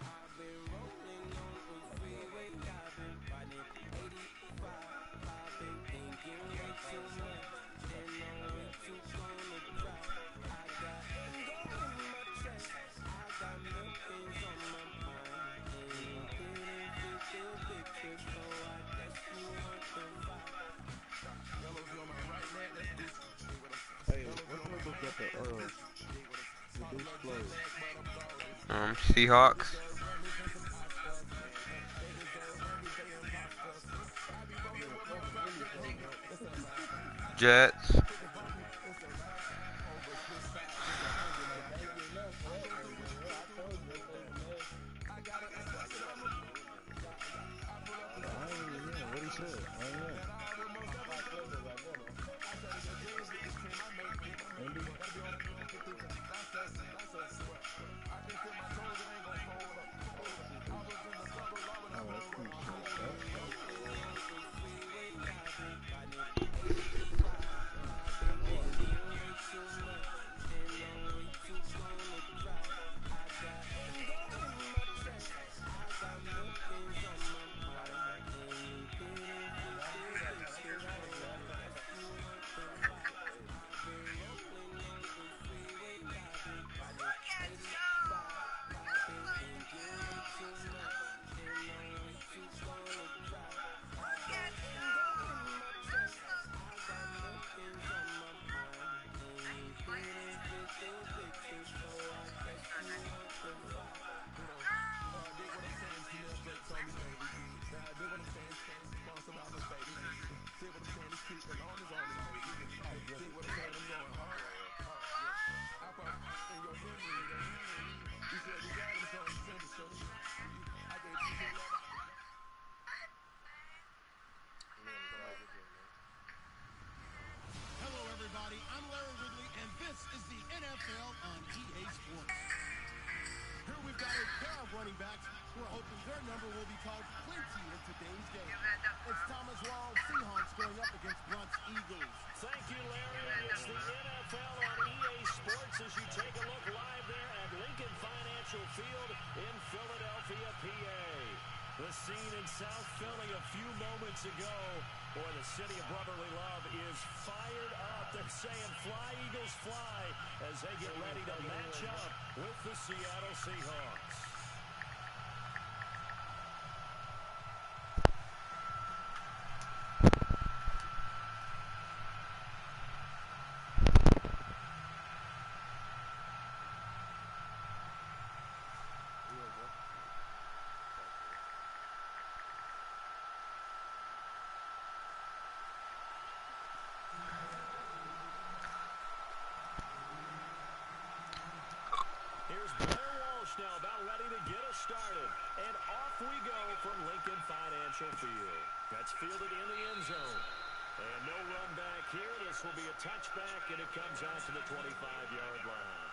I've been rolling on the freeway. I've been riding 85. I've been thinking way too much. And I'm way too gonna drive. I got anger in my chest. I got nothing on my mind. And couldn't fit the picture, so I guess you want the vibe. Hey, what's the look at the Deuce Flow? Seahawks. Jets. What he said? Hello, everybody. I'm Larry Ridley, and this is the NFL on EA Sports. Here we've got a pair of running backs who are hoping their number will be called plenty in today's game. It's Thomas Rawls Seahawks going up against Blunt's Eagles. Thank you, Larry. It's the NFL on EA Sports as you take a look live there at Lincoln Financial Field in Philadelphia, PA. The scene in South Philly a few moments ago. Boy, the city of brotherly love is fired up. They're saying fly, Eagles, fly, as they get ready to match up with the Seattle Seahawks. Here's Blair Walsh now about ready to get us started. And off we go from Lincoln Financial Field. That's fielded in the end zone. And no run back here. This will be a touchback, and it comes out to the 25-yard line.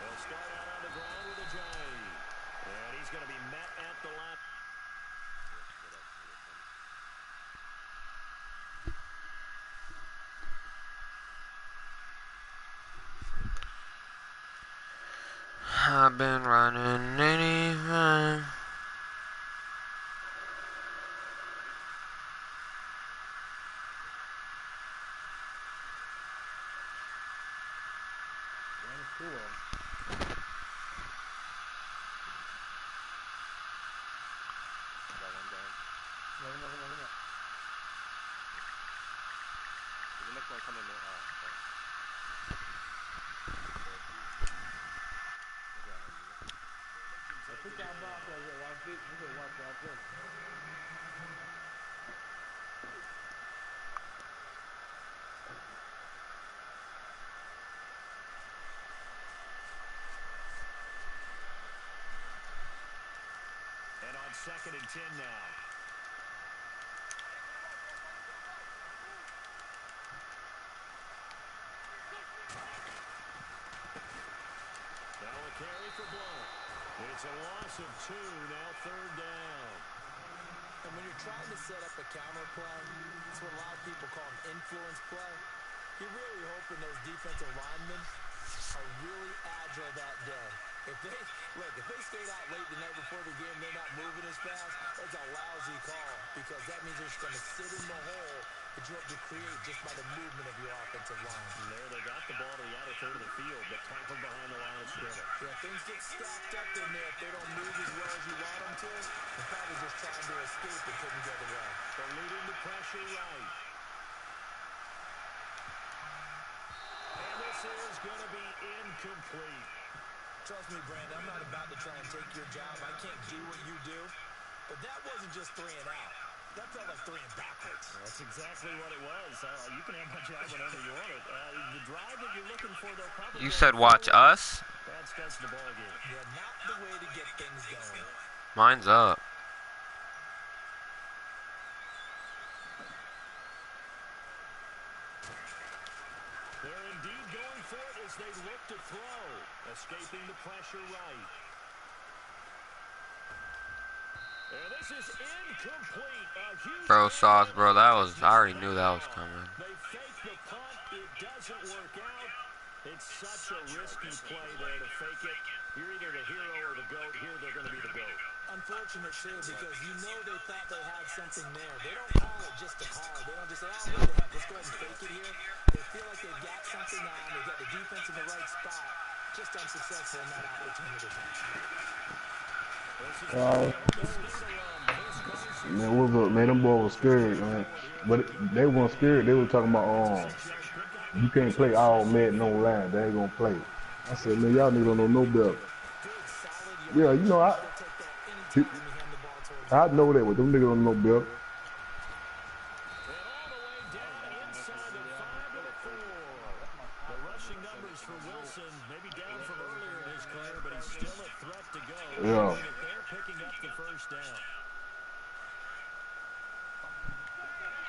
They'll start out on the ground with Ajayi. And he's going to be met at the line. I've been running anywhere. And on 2nd and 10 now. Now a carry for Blount. It's a loss of 2, now 3rd down. And when you're trying to set up a counter play, it's what a lot of people call an influence play. You're really hoping those defensive linemen are really agile that day. If they stayed out late the night before the game, they're not moving as fast, that's a lousy call because that means they're just going to sit in the hole that you hope to create just by the movement of your offensive line. And there they got the ball to the outer third of the field, but tackled behind the line of scrimmage. Yeah, things get stacked up in there if they don't move as well as you want them to. They're probably just trying to escape and couldn't get away. They're leading the pressure right. And this is going to be incomplete. Trust me, Brandon, I'm not about to try and take your job. I can't do what you do. But that wasn't just 3 and out. That felt like 3 and backwards. Well, that's exactly what it was. You can have my job whenever you want it. The drive that you're looking for, though, probably... You said watch us? That starts the ball game. Yeah, not the way to get things going. Mine's up. They're indeed going for it as they look to throw. Escaping the pressure right. And this is incomplete. Bro, Sauce, bro, that was... I already knew that was coming. They fake the punt. It doesn't work out. It's such a risky play there to fake it. You're either the hero or the GOAT. Here they're going to be the GOAT. Unfortunate, too, because you know they thought they had something there. They don't call it just to call. They don't just say, oh, what the heck, let's go ahead and fake it here. They feel like they've got something on. They've got the defense in the right spot. Just unsuccessful in that opportunity. Man, what's up, man? Them boys was scared, man. But they weren't scared. They were talking about, you can't play all man no line. They ain't gonna play. I said, man, y'all niggas don't know no better. Yeah, you know, I know that, but them niggas don't know better. The rushing numbers for Wilson, maybe down from earlier in his career, but he's still a threat to go. Yeah. They're picking up the first down.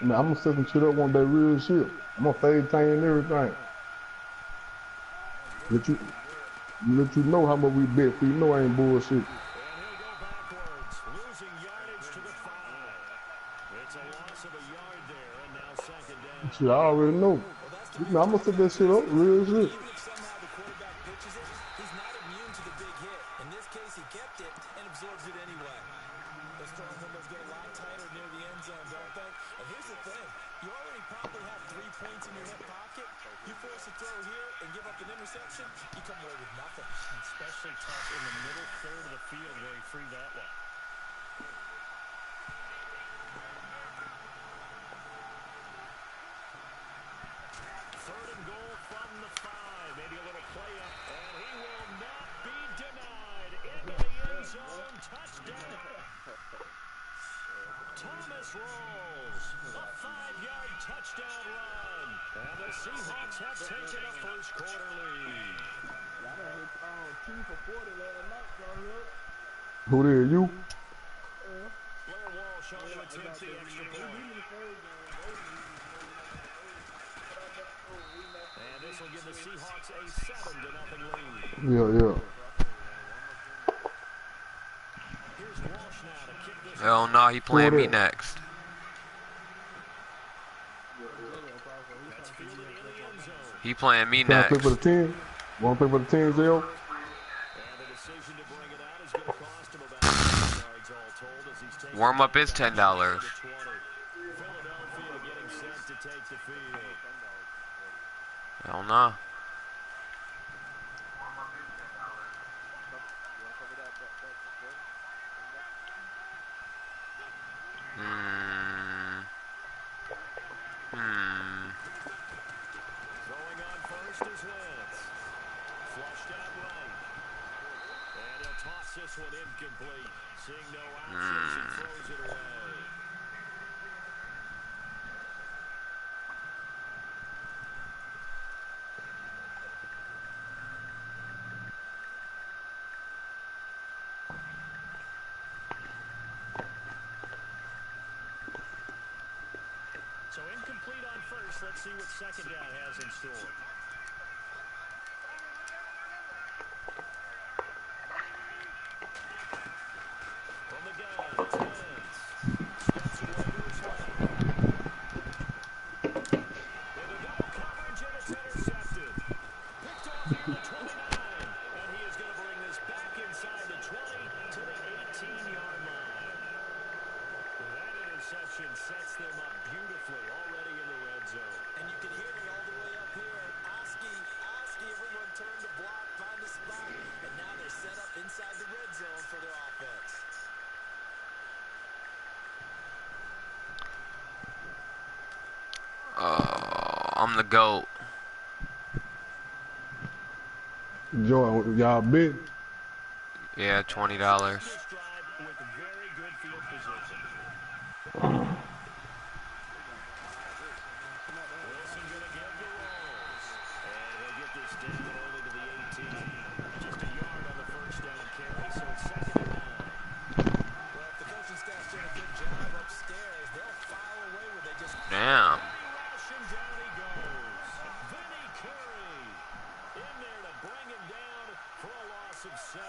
Man, I'm gonna set some shit up one day, real shit. I'm gonna fade tank and everything. Let you know how much we bet for you know I ain't bullshit. Losing yardage to the 5. It's a loss of a yard there, and now 2nd down. Shit, I already know. I'm gonna set that shit up, real shit. Somehow the quarterback pitches it, he's not immune to the big hit. In this case, he kept it and absorbs it anyway. Those throwing windows get a lot tighter near the end zone, don't they? And here's the thing. You already probably have 3 points in your hip pocket. You force a throw here and give up an interception, you come away with nothing. Especially tough in the middle third of the field where he freed that one. Third and goal from the 5. Maybe a little play up, and he will not be denied. Into the end zone. Touchdown. Thomas rolls. A 5-yard touchdown run. And the Seahawks have taken a first quarter lead. Y'all done hit 2 for 40 last night, y'all heard? Who there, you? Blair Walsh on to attempt the extra point. And this will give the Seahawks a 7-0 lead. Yeah. Here's Walsh now to kick this. Hell no, he playing me next. That's fielded in the end zone. He playing me Can I play next. for the 10? Want to play for the 10, Zell? And the decision to bring it out is going to cost him about 10 yards all told as he's taking Warm up is $10. Philadelphia getting set to take the field. Hell no. Throwing on first is Wentz. Flushed out right. And he'll toss this one incomplete. Seeing no options, he throws it away. So incomplete on first. Let's see what second down has in store. From the gun, it's Wentz. Steps away to his left. Into double coverage, and it's intercepted. Picked off near the 29. And he is going to bring this back inside the 20 to the 18-yard line. That interception sets them up beautifully already in the red zone. And you can hear it all the way up here. Oski, everyone turned to block, find a spot, and now they're set up inside the red zone for their offense. I'm the GOAT. Joy, y'all big? Yeah, $20. With very good field position. Wilson going to give the rolls. And he'll get this down only to the 18. Just a yard on the first down carry, so it's 2nd and 9. Well, if the coaching staff's doing a good job upstairs, they'll file away where they just... Damn. Rushing down he goes. Vinny Curry in there to bring him down for a loss of 7.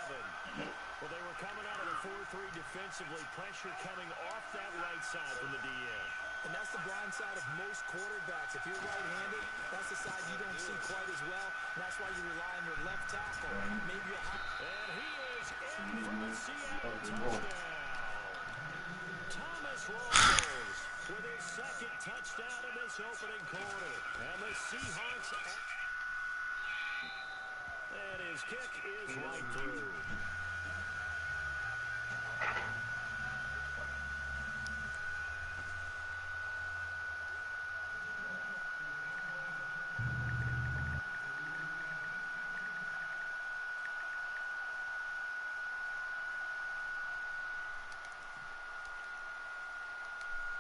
Well, they were coming out of the 4-3 defensively. Pressure coming off that right side from the DN. And that's the blind side of most quarterbacks. If you're right-handed, that's the side you don't see quite as well. And that's why you rely on your left tackle. Maybe you'll have... And he is in for the Seattle touchdown. Thomas rolls with his 2nd touchdown in this opening quarter. And the Seahawks... And his kick is right through.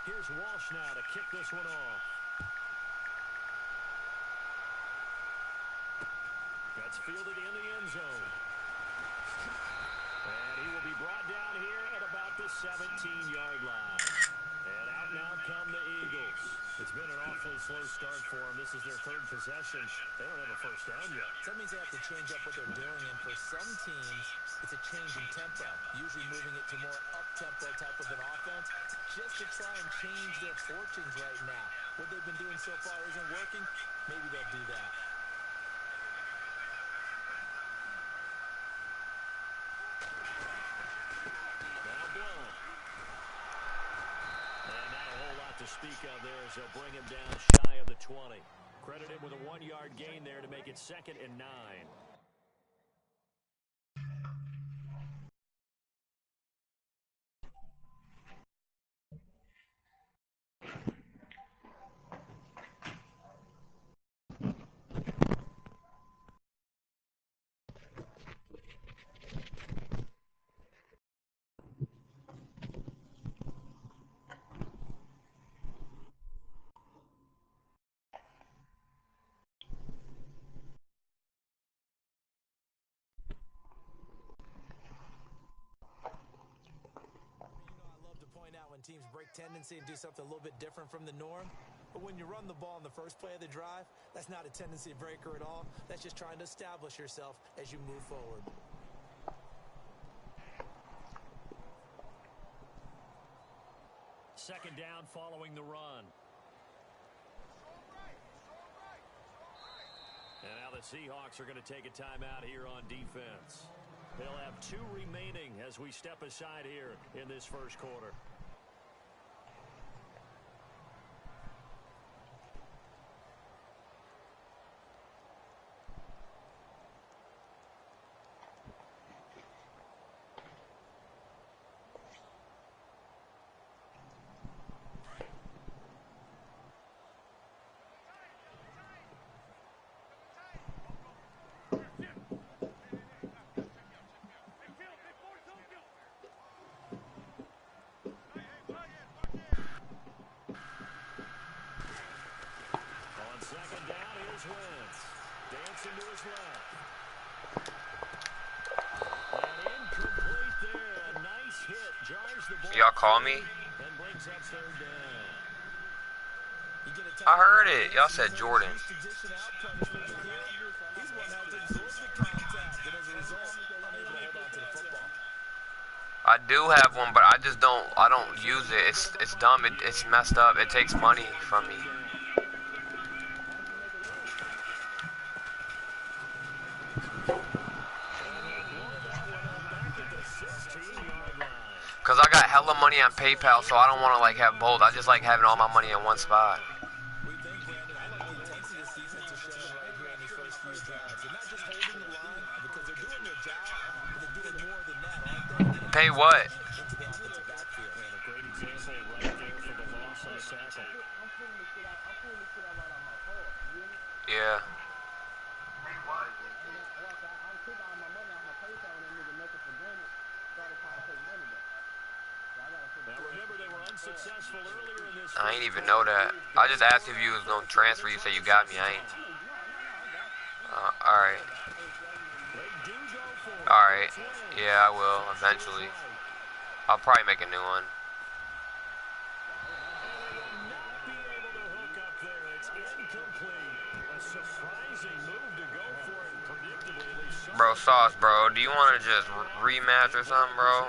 Here's Walsh now to kick this one off. That's fielded in the end zone. And he will be brought down here at about the 17-yard line. And out now come the Eagles. It's been an awfully slow start for them. This is their 3rd possession. They don't have a first down yet. That means they have to change up what they're doing, and for some teams, it's a change in tempo, usually moving it to more up-tempo type of an offense, just to try and change their fortunes right now. What they've been doing so far isn't working. Maybe they'll do that. to speak of there as they'll bring him down shy of the 20. Credit him with a 1-yard gain there to make it 2nd and 9. When teams break tendency and do something a little bit different from the norm. But when you run the ball in the first play of the drive, that's not a tendency breaker at all. That's just trying to establish yourself as you move forward. Second down following the run. And now the Seahawks are going to take a timeout here on defense. They'll have 2 remaining as we step aside here in this first quarter. Second down, here's Wentz. Dancing to his left. And incomplete there. A nice hit. Jars the ball. Y'all call me? And brings up 3rd down. I heard it. Y'all said Jordan. I do have one, but I don't use it. It's dumb. It's messed up. It takes money from me. Cause I got hella money on PayPal, so I don't want to like have both. I just like having all my money in one spot. Pay what? Yeah. I ain't even know that. I just asked if you was gonna transfer. You said you got me. I ain't. Alright. Alright. Yeah, I will eventually. I'll probably make a new one. Bro, Sauce, bro, do you want to just rematch or something, bro?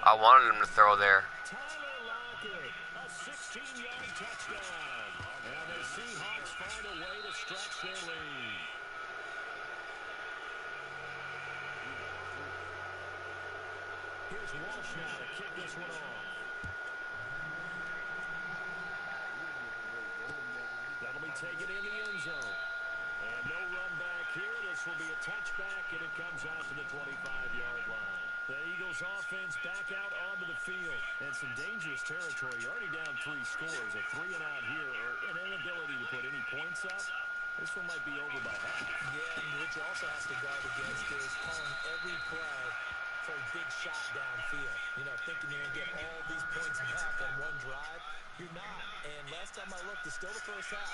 I wanted him to throw there. A 16-yard touchdown. And the Seahawks find a way to stretch their lead. Here's Walsh now to kick this one off. That'll be taken in the end zone. And no run back here. This will be a touchback, and it comes out to the 25-yard line. The Eagles offense back out onto the field. And some dangerous territory. You're already down 3 scores. A 3-and-out here, or an inability to put any points up. This one might be over by half. Yeah, and what you also have to guard against is calling every play for a big shot downfield. You know, thinking you're going to get all these points back on one drive. You're not. And last time I looked, it's still the first half.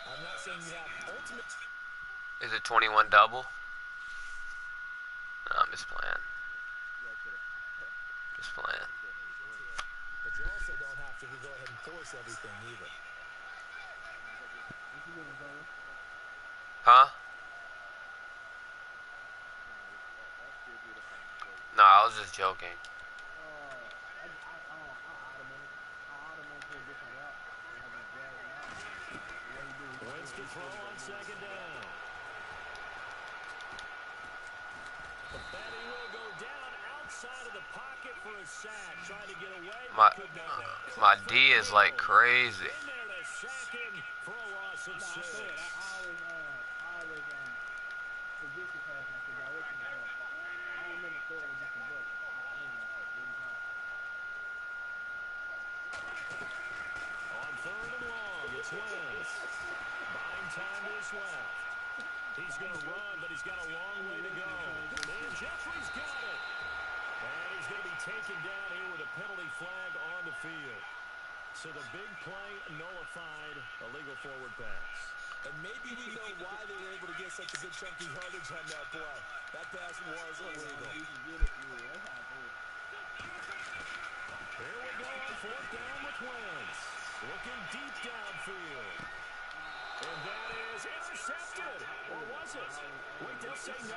I'm not saying you have ultimate... Is it 21 double? No, I'm just playing. Just playing. But you also don't have to go ahead and force everything either. Huh? No, I was just joking. to throw on second down. And he will go down outside of the pocket for a sack. Trying to get away. My D is like crazy. In there to sack him for a loss of 6. I always position pass myself, direction pass. I don't remember throwing with just a buck. I aim myself every time. On 3rd and long, it's Wentz. Buying time to his left. He's going to run, but he's got a long way to go. And Jeffrey's got it. And he's going to be taken down here with a penalty flag on the field. So the big play nullified, a legal forward pass. And maybe we know why they were able to get such a good chunky yardage on that play. That pass was illegal. Here we go on 4th down with Wentz. Looking deep downfield. And that is intercepted. Or was it? Wait, they'll say no.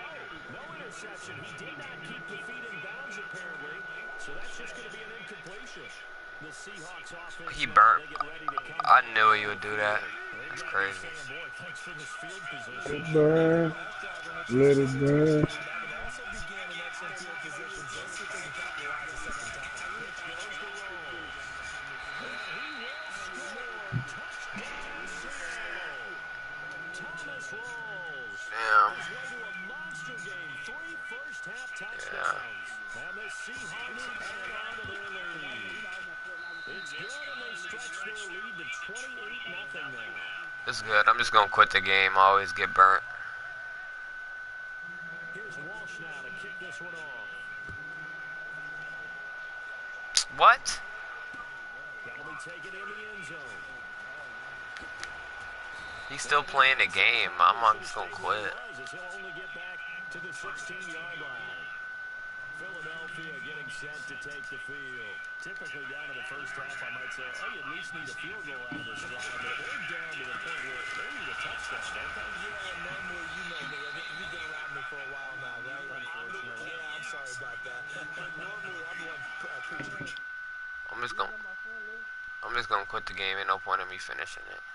No interception. He did not keep the feet in bounds, apparently. So that's just going to be an incompletion. The Seahawks offense. He burnt. I knew he would do that. It's crazy. Let it burn. Let it burn. Damn. Yeah. And the Seahawks add on to their lead. It's good, and they stretch their lead to 28-0 now. It's good. I'm just gonna quit the game. I always get burnt. Here's Walsh now to kick this one off. What? That'll be taken in the end zone. He's still playing the game. I'm just gonna quit. He'll only get back to the 16-yard line. Philadelphia getting set to take the field. Typically down in the first half, I might say, oh, you at least need a field goal out of this drive. But they're down to the point where they need a touchdown, don't they? Yeah, and normally, you know me. You've been around me for a while now, right? Unfortunately. Yeah, I'm sorry about that. Normally, I'm the one preaching. I'm just gonna quit the game. Ain't no point in me finishing it.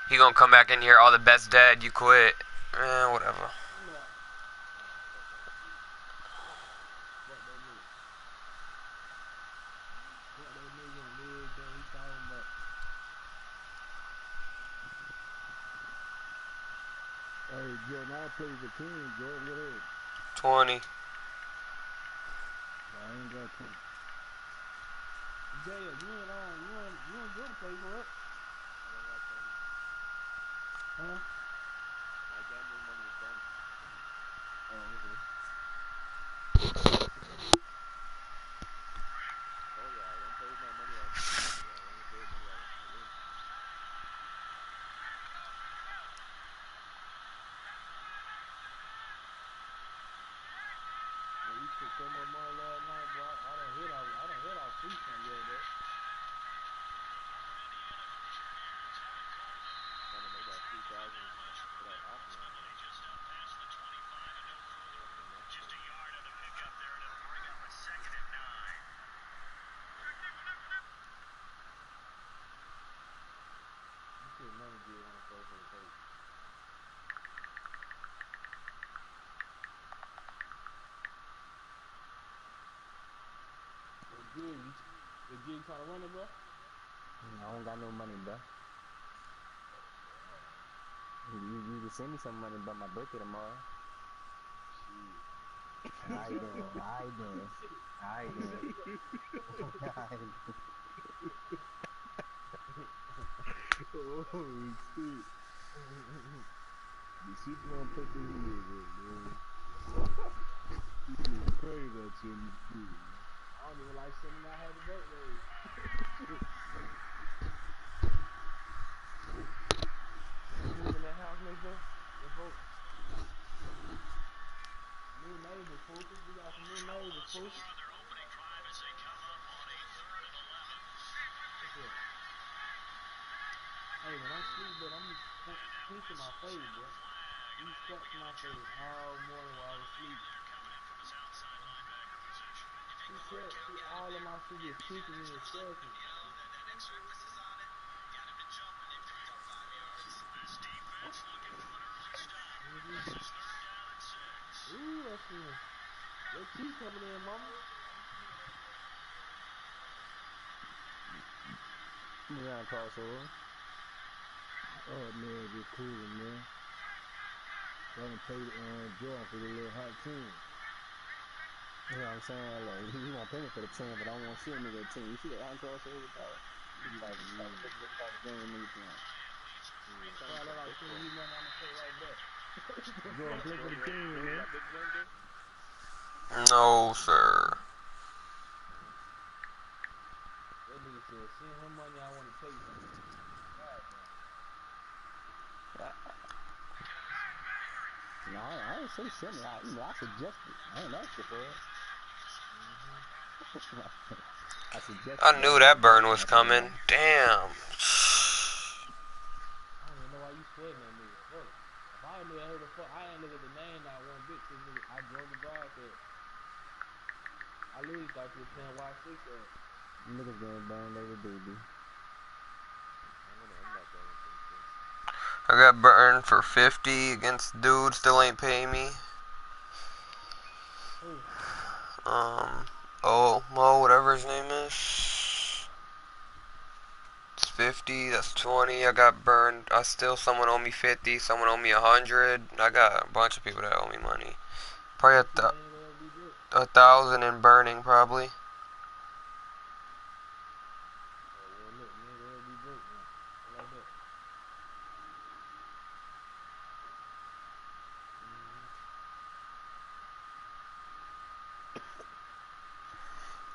He gonna come back in here, all the best dead, you quit. Whatever. Hey, Joe, now I play the team, Joe. What is it? 20. I ain't got 20. Jay, you ain't good to play for it. Huh? My gambling money is done. Oh, okay. Oh yeah, I don't play with my money out. I only play with money out. We took so much money last night, bro. I done hit off free from the other day. Trying to make that 3,000 for that option. Just a yard of the pickup there, and it'll bring up a 2nd and 9. You should never get on the first of the page. Good. You trying to run it, bro? I don't got no money, bro. You can send me some money, but my birthday tomorrow. Alright then. Oh, shit. The shit gonna put the head up, man. You getting crazy out here in the street. I don't even like sending out happy birthdays. You in that house, nigga? The folks. New neighbors, folks. We got some new neighbors, folks. Hey, when I sleep, but I'm pinching my face, bro. You scratching my face all morning while I was asleep. All of my shit is kicking me and scratching. Ooh, that's that key coming in, mama. Yeah, crossover. Oh man, just cool, man. Trying to pay Jordan for the little hot team. You know what I'm saying? Like, you gonna pay me for the 10, but I don't want to see a nigga at 10. You see that hot crossover, dog? It's like the type of game nigga playing. Well, I like sending you money, I'm gonna pay right back. Jordan, play for the team, man. No, sir. That nigga said, send him money, I want to pay you. No, I ain't say send me. I suggested. I ain't asked you for it. I suggested. I knew that burn was coming. Damn. I don't even know why you sweating that nigga. Fuck. If I knew that who the fuck, I ain't look at the name not one bit. Cause nigga, I drove the broadcast. I literally thought you were playing Y6 at. Niggas getting burned every day, dude. I got burned for 50 against dude, still ain't paying me. Mo, whatever his name is. It's 50, that's 20. I got burned. Someone owe me 50, someone owe me 100. I got a bunch of people that owe me money. Probably 1,000 in burning, probably.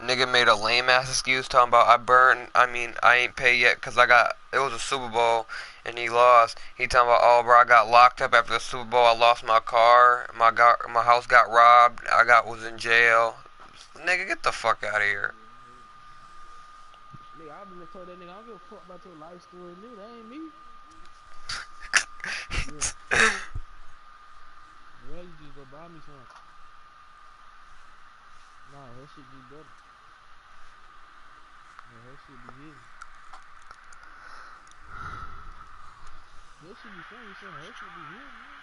Nigga made a lame ass excuse talking about I ain't paid yet because it was a Super Bowl and he lost. He talking about, oh bro, I got locked up after the Super Bowl. I lost my car. My house got robbed. Was in jail. Nigga, get the fuck out of here. Nigga, I just told that nigga, I don't give a fuck about your life story, nigga. That ain't me. Well, you just go buy me some. Nah, that shit be better. Yeah, that shit be hitting. That shit be funny, son. That shit be hitting, man.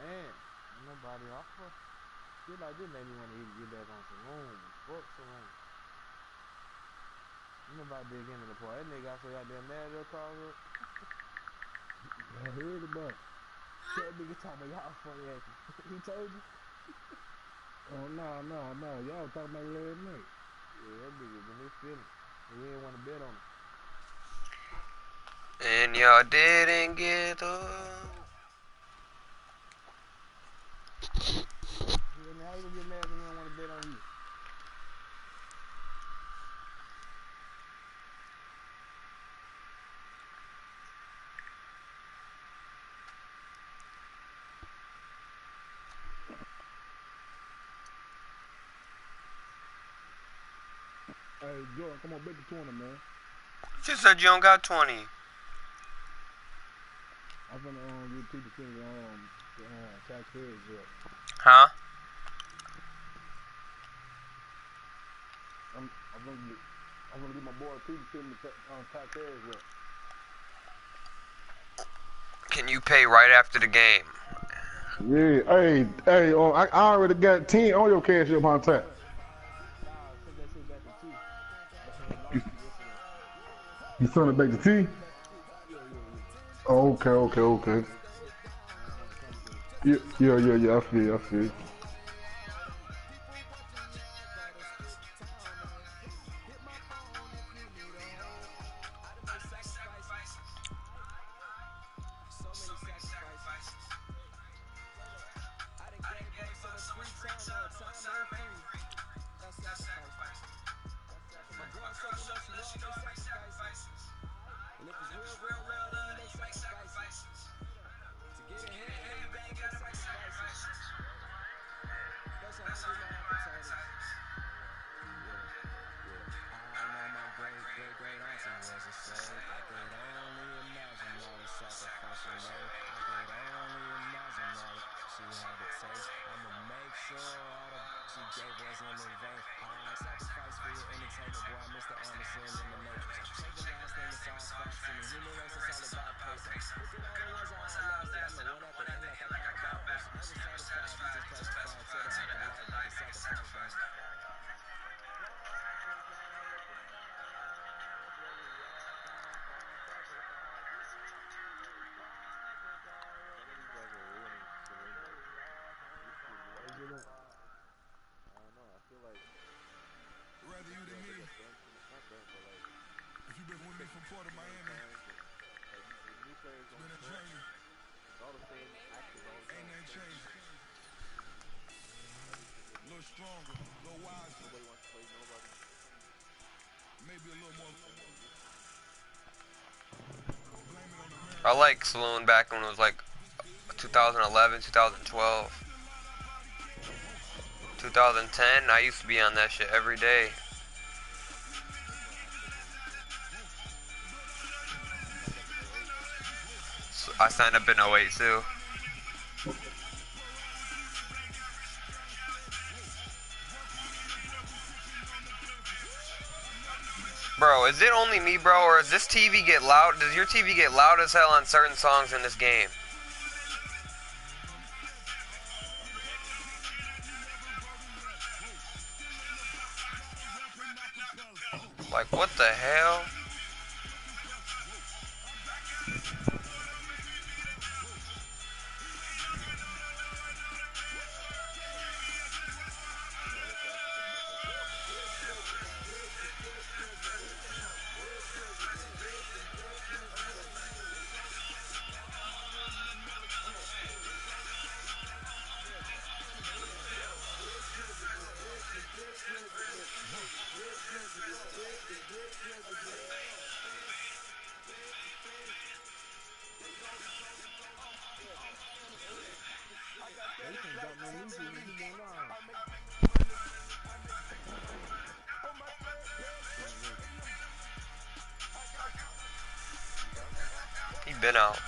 Ain't nobody offer. Shit like this made me want to get back on some room. Fuck some room. Ain't nobody big into the part. That nigga got so goddamn mad at call up. I heard about it. That nigga talking about y'all funny ass. He told you? Oh, no. Y'all talking about last night. Yeah, that nigga's in his feelings. He didn't want to bet on him. And y'all didn't get up. Yeah, man, how you gonna get mad when he don't want to bet on you? Hey, Jordan, come on, bet the 20, man. She said you don't got 20. I'm gonna get 2% of taxpayers up. Huh? I'm gonna get my boy 2% of taxpayers up. Can you pay right after the game? Yeah, hey, I already got 10 on your cash up on tap. Nah, send that shit back to T. That's when they lost you yesterday. You send it back to T? Yeah. Oh, okay. Yeah, I feel. it was a slave. I could only imagine all the sacrifice she made. I could only imagine all the she had to take. I'ma make sure all the she gave wasn't in vain. I sacrifice for your entertainment, boy. I miss the Anderson in the Matrix. Take the last name, it's all facts to me. Human race is all about paper. Look at all the ones I lasted. I'm the one at the end like I got backwards. Never satisfied, you just classified to the afterlife like a sacrifice. I don't know. I feel like Rather you than me. not burnt, but like If you've been with me from Port of Miami, when new players it's don't been a score, journey. it's all the same actors all the Ain't time. nothing changed. A little stronger, a little wiser. Nobody wants to play nobody. Maybe a little more. I like Saloon back when it was like 2011, 2012, 2010. I used to be on that shit every day. So I signed up in 08 too. Bro, is it only me, bro, or does this TV get loud? Does your TV get loud as hell on certain songs in this game? Like, what the hell? He been out.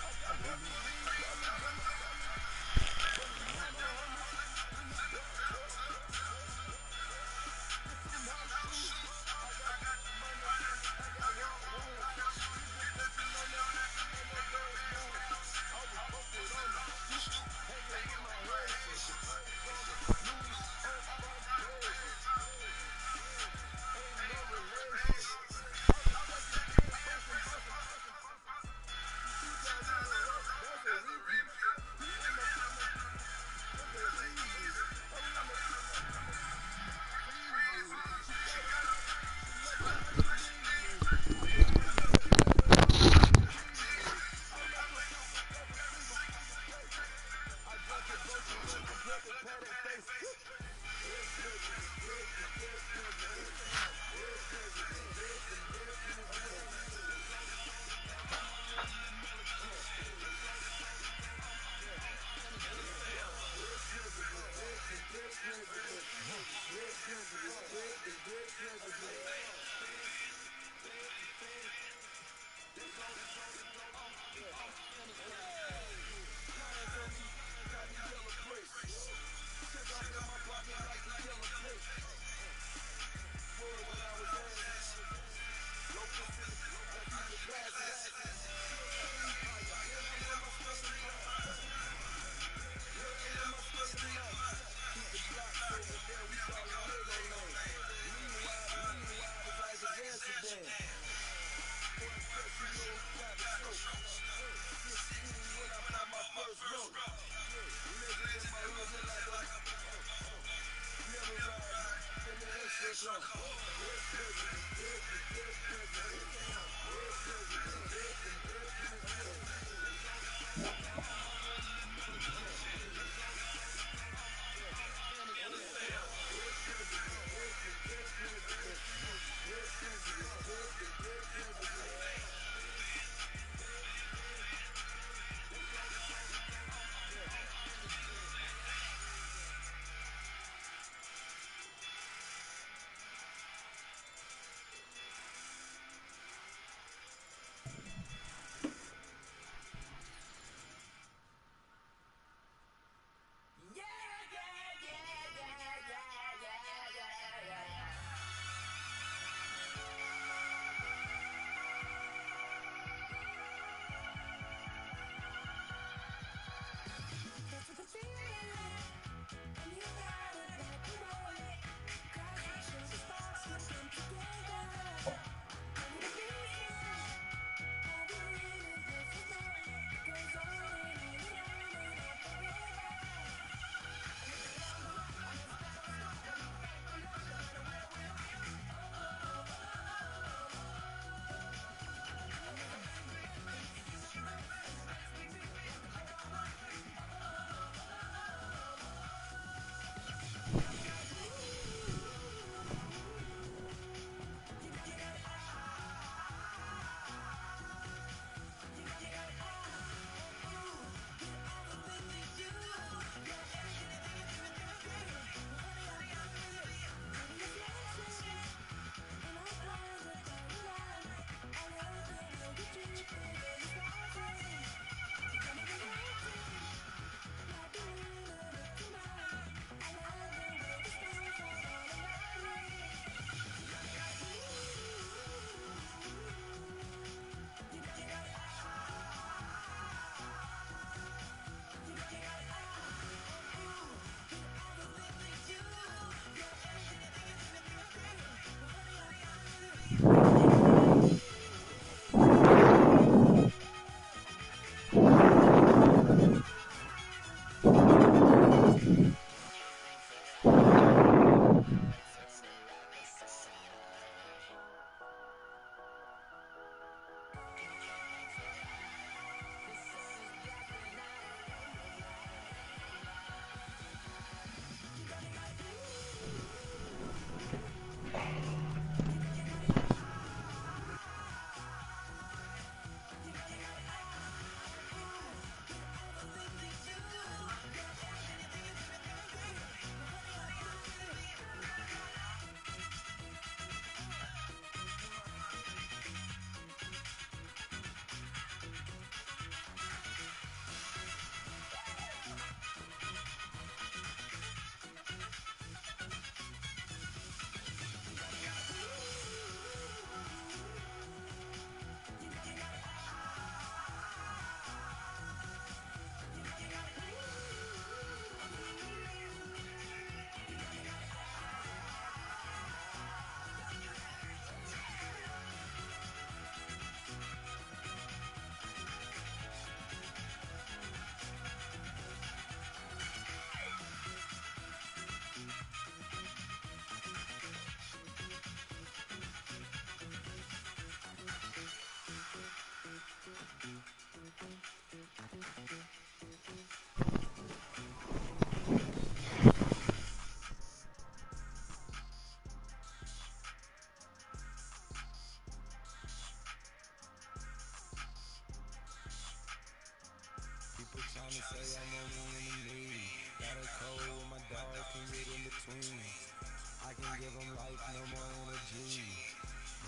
give them life, no more energy.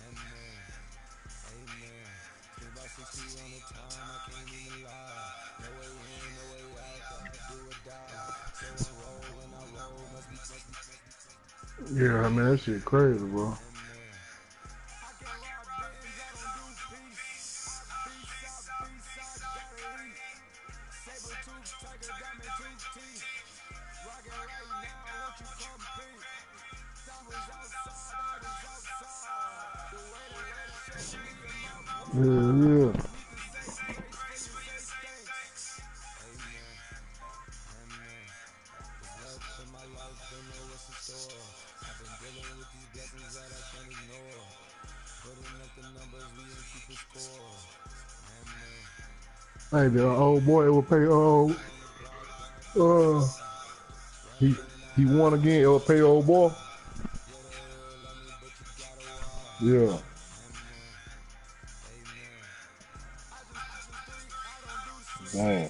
Amen. Amen. Spent about 60 on the time, I can't even lie. No way in, no way out, do or die. So I roll when I roll, must be. Yeah, I mean, that shit crazy, bro. Yeah. Hey, the old boy will pay. He won again. It'll pay old boy. Yeah. Damn.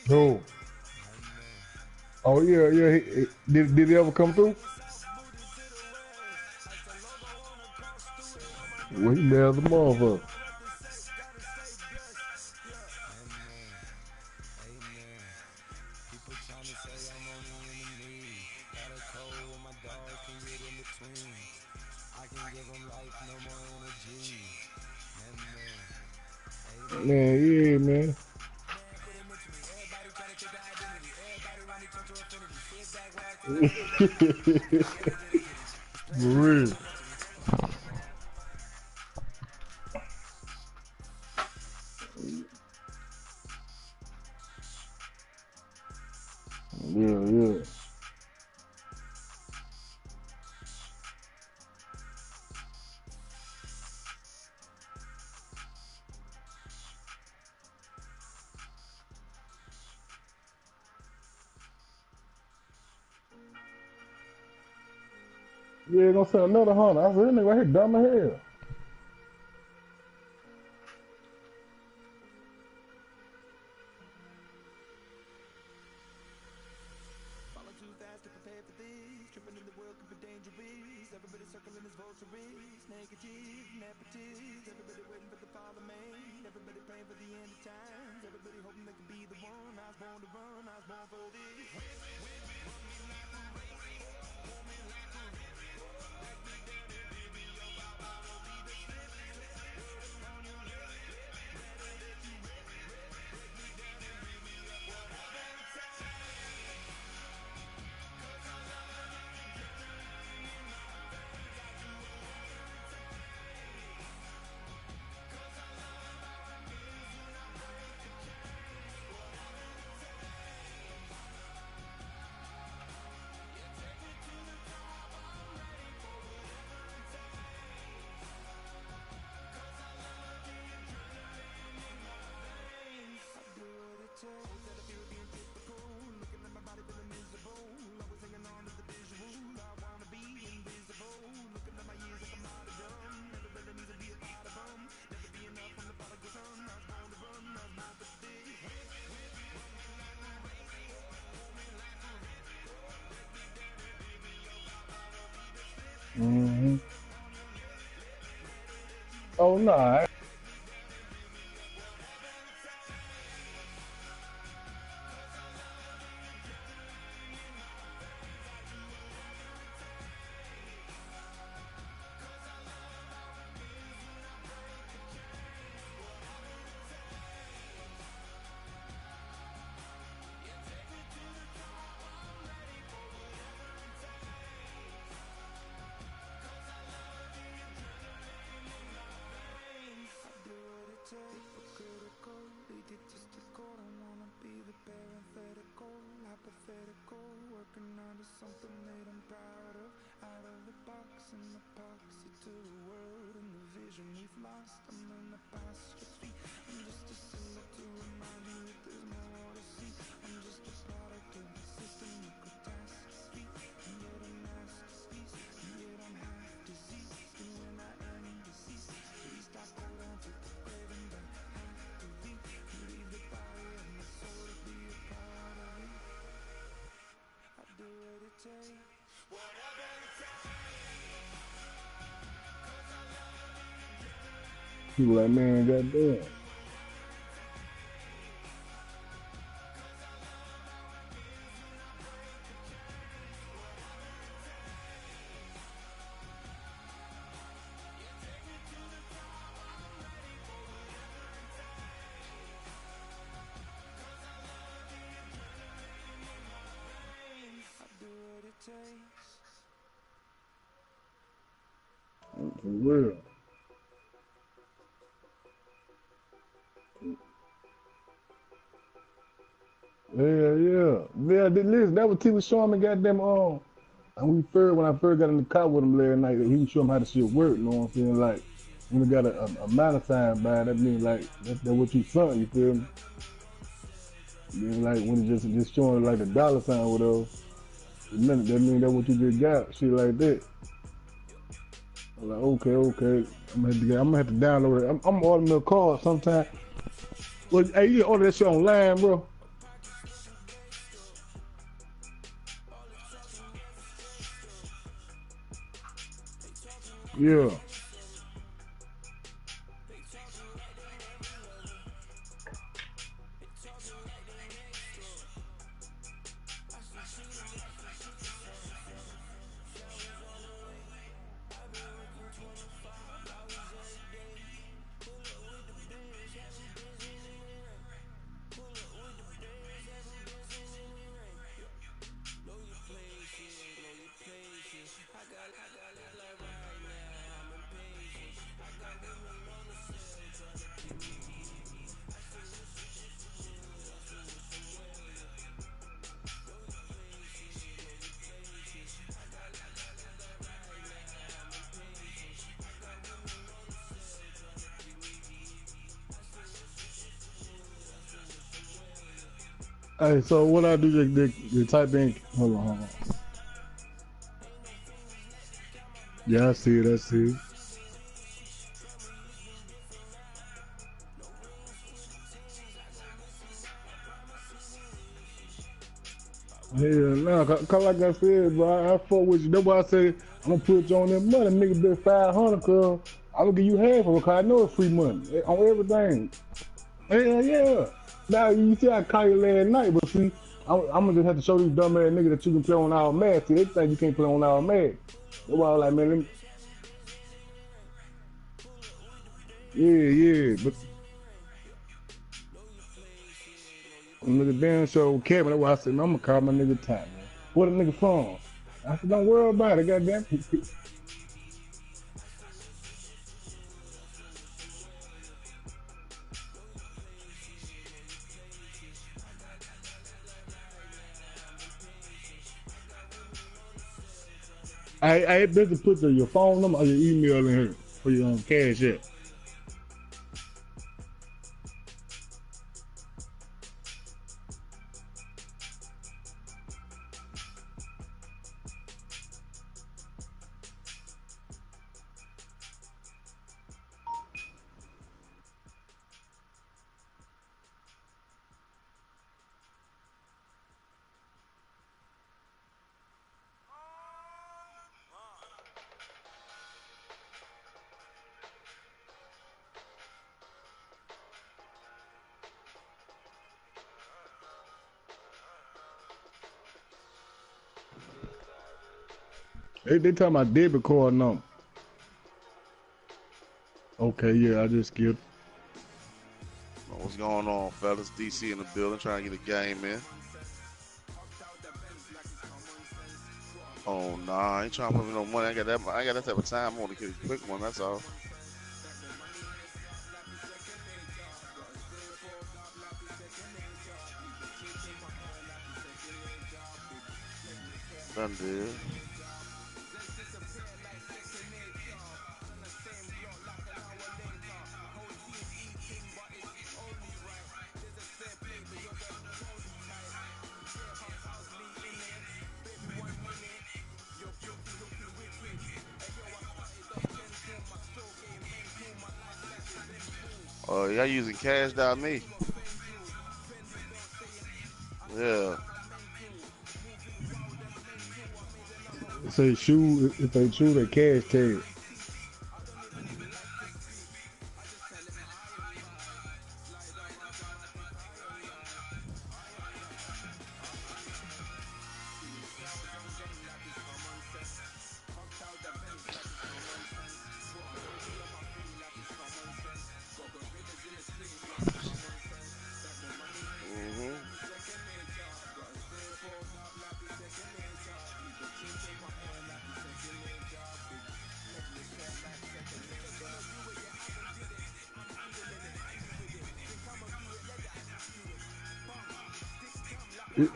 Who? Oh yeah, yeah. Did he ever come through? Well, he mad as a motherfucker. Man, yeah, man. For real. Yeah, yeah. Yeah, gonna sell another 100. I said, that nigga right here dumb as hell. Falling too fast to prepare for this. Tripping in the world could be dangerous. Everybody circling his vultures. Negative, nepotist. Everybody waiting for the father man. Everybody praying for the end of times. Everybody hoping they could be the one. I was born to run, I was born for this. Mm-hmm. Oh, no. Hypocritical, they did just as cold. I wanna be the parenthetical, hypothetical, working under something that I'm proud of. Out of the box, an epoxy to the world and the vision we've lost. I'm an apostrophe, I'm just a symbol to remind you that there's more to see. I'm just a product of the system of catastrophe, and yet a masterpiece, and yet I'm half diseased. And when I am deceased, please stop hold on to the grave and die. Leave the body of my soul to be a part of it. People like, man, goddamn. For real. Yeah. Listen, that was T was showing me goddamn when I first got in the car with him last night, he was showing me how the shit work, you know what I'm saying? Like when you got a minor sign by it, that means like that's what you son, you feel me? Then like when it just showing like the dollar sign or whatever, that means that's what you just got, shit like that. I'm like, okay. I'm gonna have to download it. I'm ordering a car sometime. Well, hey, you can order that shit online, bro. Yeah. Hey, so what I do, they type in, hold on. Yeah, I see it. Yeah, nah, cause like I said, bro, I fuck with you. That's why I say I'm gonna put you on that money, nigga. Bet 500, cause I'm gonna give you half of it, cause I know it's free money on everything. Yeah. Now you see, I call you last night, but see, I'm gonna just have to show these dumb ass niggas that you can play on our match. See, they think you can't play on our match. That's why I was like, man, let me... Yeah, but nigga damn show Kevin. That's why I said, man, I'm gonna call my nigga Ty, man. What a nigga from? I said, don't worry about it, goddamn. I better put your phone number or your email in here for your cash app. They talking about debit card number. Okay, yeah, I just skipped. What's going on, fellas? DC in the building, trying to get a game in. Oh nah, I ain't trying to put me no money. I ain't got that type of time. I want to get a quick one. That's all. Done deal. Oh, y'all using Cash.me? Yeah. say shoe. If they true, they cash tag.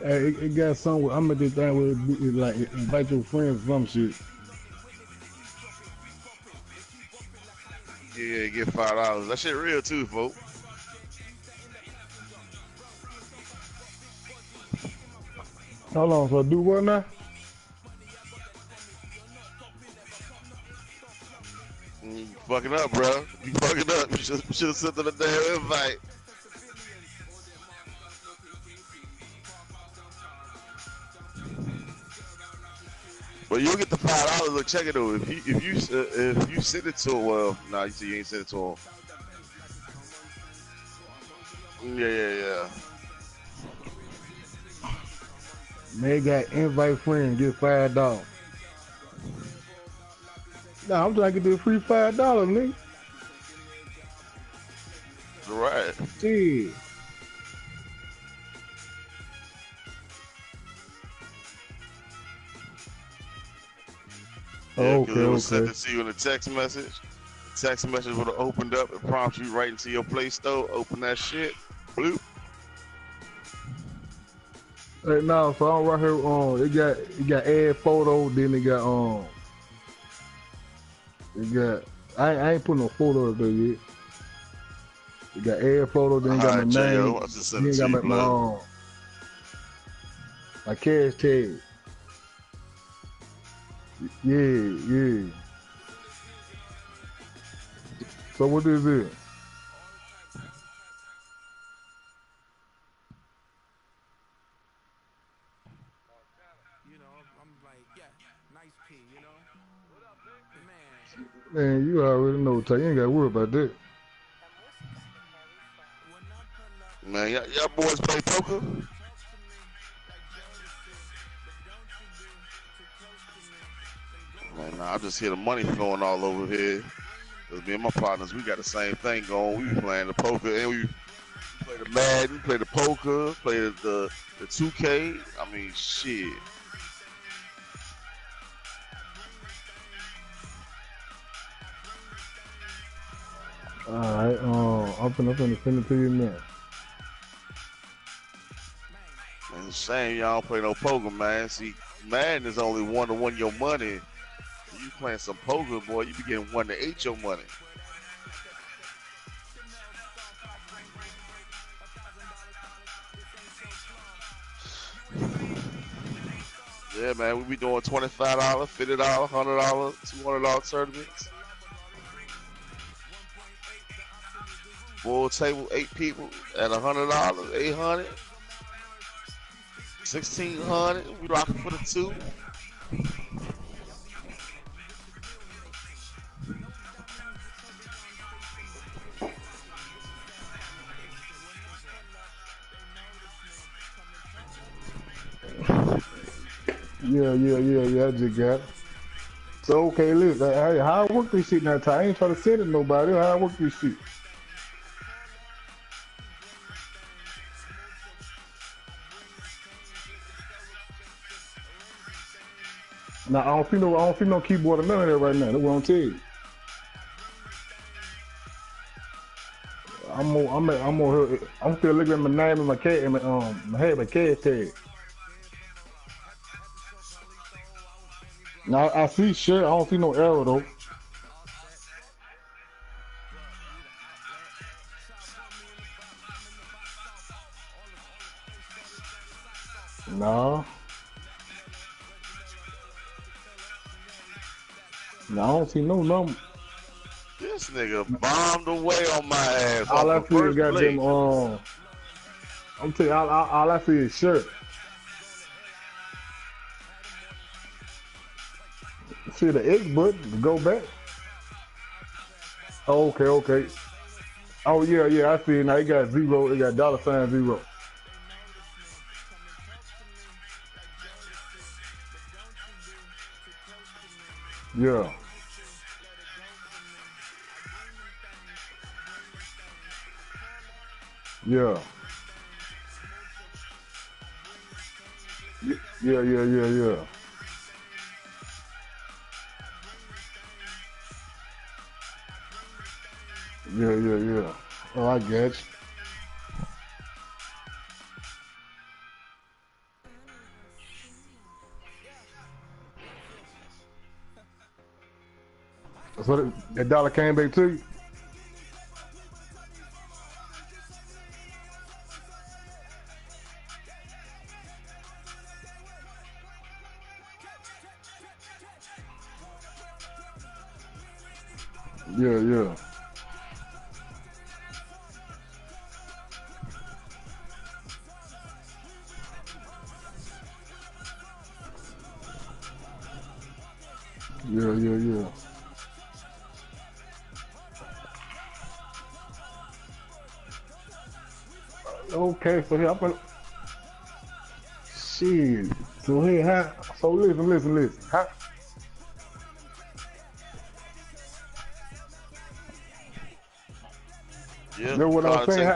It got somewhere. I'm at this thing where it like invite your friends or some shit. Yeah, get $5. That shit real too, folks. Hold on, so do what now? You fucking up, bro. You fucking up. You should have sent them a damn invite. Well, you'll get the $5. Look, check it out. If you send it to him, well, nah, you see, you ain't sent it to him. Yeah. Man got invite friends, get $5. Nah, I'm trying to get this free $5, nigga. Right. Shit. Yeah, Okay, it was sent okay. it to you in a text message. The text message would have opened up and prompted you right into your Play Store. Open that shit. Bloop. Hey, now, so I'm right here. It got add photo. Then it got. I ain't put no photo up there yet. It got add photo. Then it got my Alright, J.O., name. I just sent Then it it to got you, my blood. my cash tag. Yeah. So what is it? You know, I'm like, yeah, nice P, you know? Man. Man, you already know, Ty. You ain't got to worry about that. Man, y'all boys play poker? Man, nah, I just hear the money flowing all over here. Cause me and my partners, we got the same thing going. We be playing the poker and we play the Madden, play the poker, play the 2K. I mean, shit. Alright, I'm finna send it to you now. Man, it's a shame y'all don't play no poker, man. See, Madden is only 1 to 1 your money. You playing some poker, boy, you be getting 1 to 8 your money. Yeah, man, we be doing $25, $50, $100, $200 tournaments. Full table, 8 people at $100, $800, $1,600. We rocking for the 2. Yeah, I just got it. So, okay, listen, hey, how I work this shit now, Ty? I ain't trying to send it to nobody. How I work this shit? Now, I don't see no keyboard or none of that right now. That's what I'm telling you. I'm still looking at my name and my cat and my cash tag. Now I see shirt, I don't see no arrow though. No. No, I don't see no number. This nigga bombed away on my ass. All I off see the is first place. goddamn I'm telling you, all I see is shirt. see the X button to go back. Oh, okay, okay. Oh yeah, yeah, I see it now. It got zero. It got $0. Yeah. Yeah. Yeah, yeah, yeah, yeah. Yeah, yeah, yeah. Oh, I get you. So that dollar came back to you? Yeah, yeah. Yeah, yeah, yeah. Okay, so here I'm gonna shit. So here, so listen. Yeah, Know what I'm call it saying? take.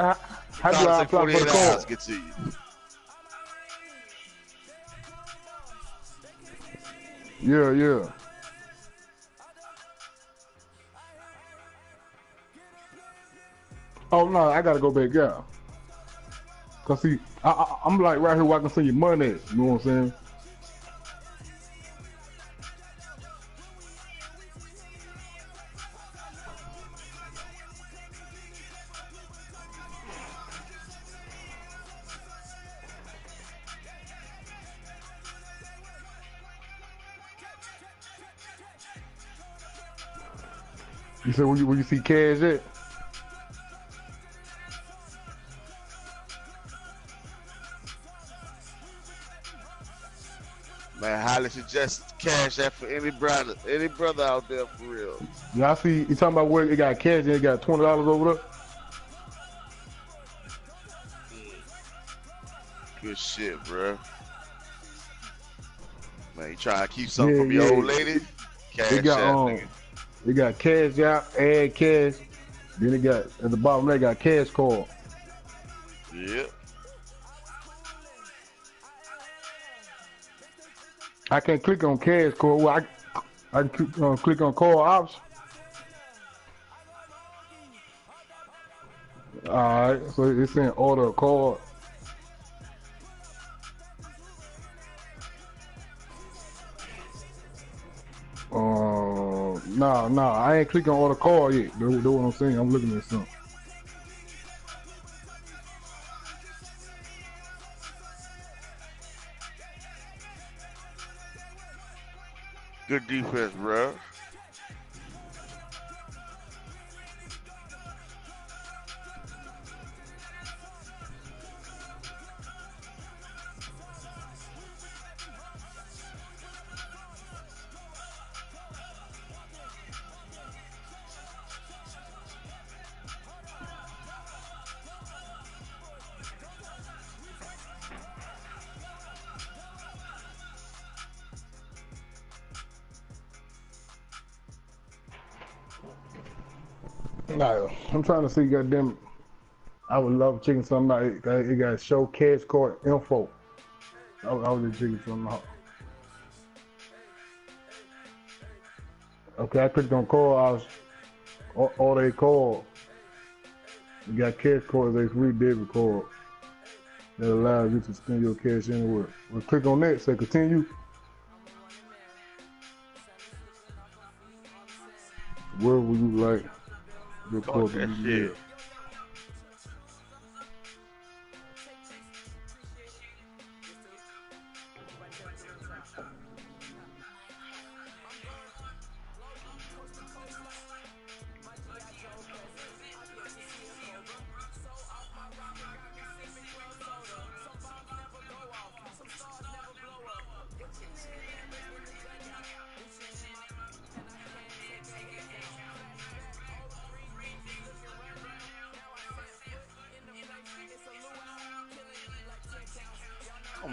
How do Call it I take apply for the 48 hours card? to get to you. Yeah, yeah. Oh no, I gotta go back out. Cause see, I'm like right here where I can send you money at. You know what I'm saying? You said where you see cash at? Man, highly suggest cash app for any brother out there for real. Yeah, I see. You talking about where it got cash and it got $20 over there? Good shit, bro. Man, you trying to keep Yeah, something from your yeah. old lady? Cash It got app, nigga. it got cash out, add cash. Then it got at the bottom they got cash card. Yep. I can't click on cash card. Well, I can click on call option. Alright, so it's saying order a card. No, I ain't clicking on order card yet. That's what I'm saying. I'm looking at something. Good defense, bro. No, I'm trying to see, goddamn. I would love checking something out. It got show cash card info. I was just checking something out. Okay, I clicked on call. I was order a call. You got cash cards, a free debit card that allows you to spend your cash anywhere. Well, click on that, say continue. Where would you like your Talk card to that be shit. made?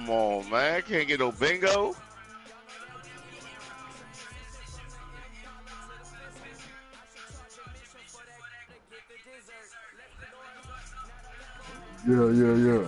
Come on, man. Can't get no bingo. Yeah.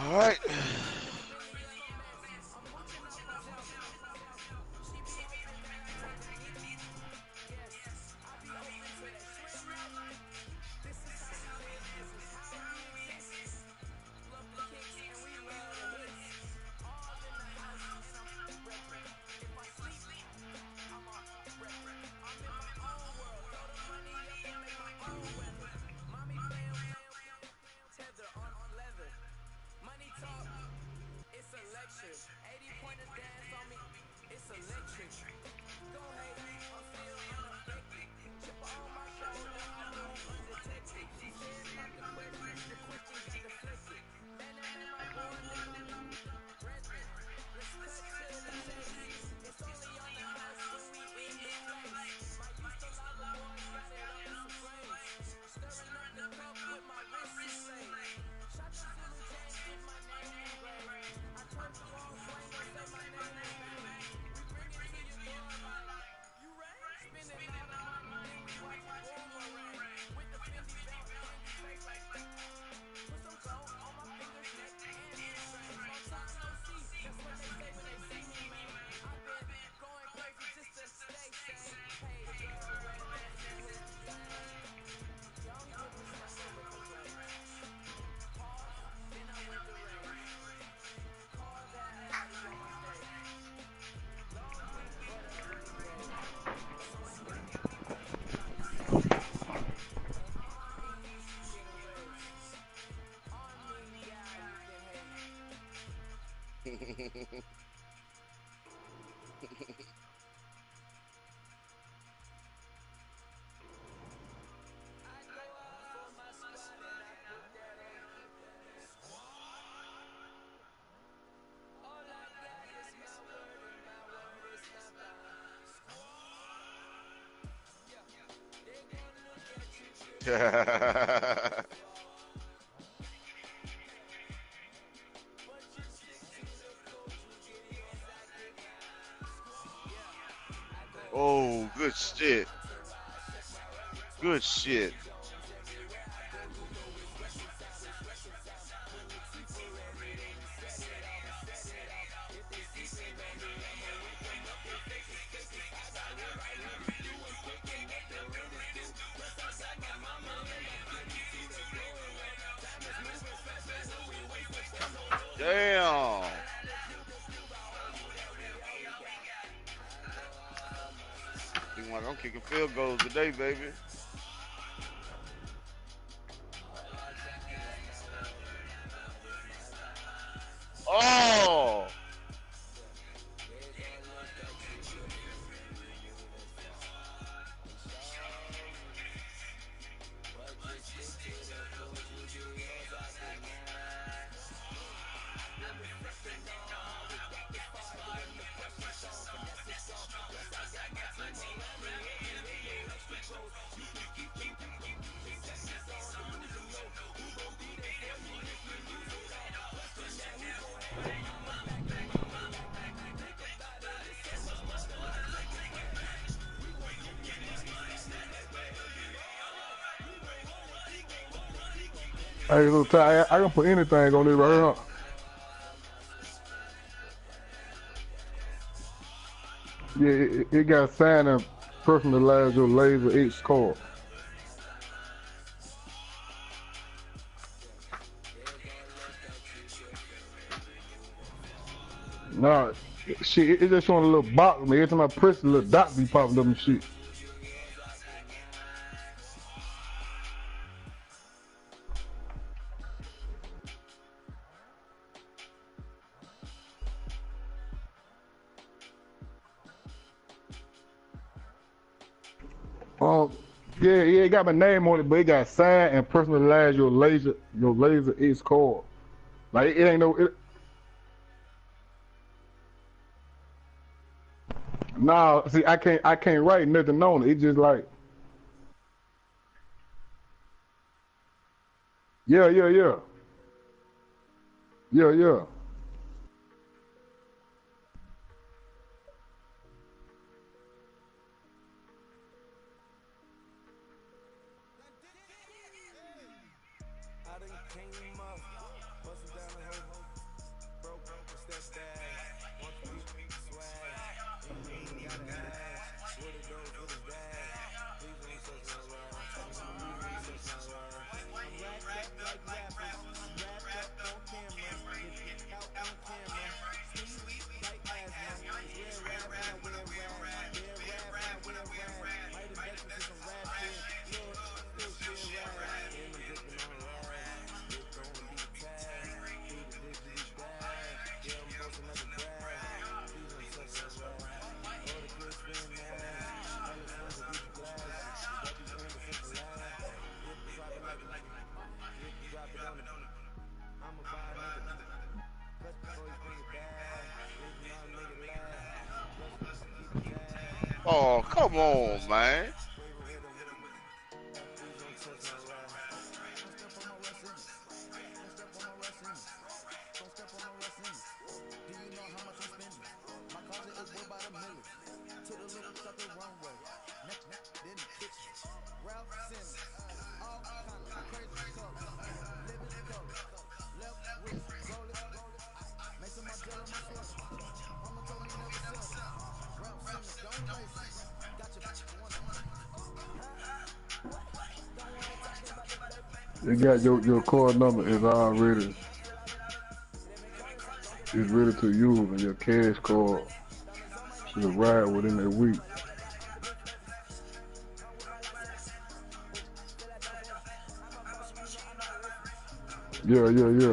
All right. Oh, good shit. Good shit. Damn. Seem like I'm kicking field goals today, baby. Oh. Hey, little Ty, I can put anything on this right here. Yeah, it got signed and personalized your Laser X card. Nah, shit, it just showing a little box, man. Every time I press it, a little dot be popping up and shit. Um, yeah, it got my name on it, but it got signed and personalized your Laser X card. Like it ain't no, nah. See, I can't write nothing on it. It just like, yeah. Yeah, yeah. I done came up, bustin' down the whole broke, step back, want to be swag, and you ain't gotta ask, what it goes, what is that? Please don't touch my love, please don't touch my love. I'm racked up like rappers, wrapped up on camera, get out on camera, sweet like asthma, wear rap, I wear rap, wear rap, I wear rap, might invest into some rap shit, look, still shit rap, and I'm drippin' on rap. Oh, come on, man. It got your card number is already is ready to use, and your cash card should arrive within a week. Yeah. Yeah.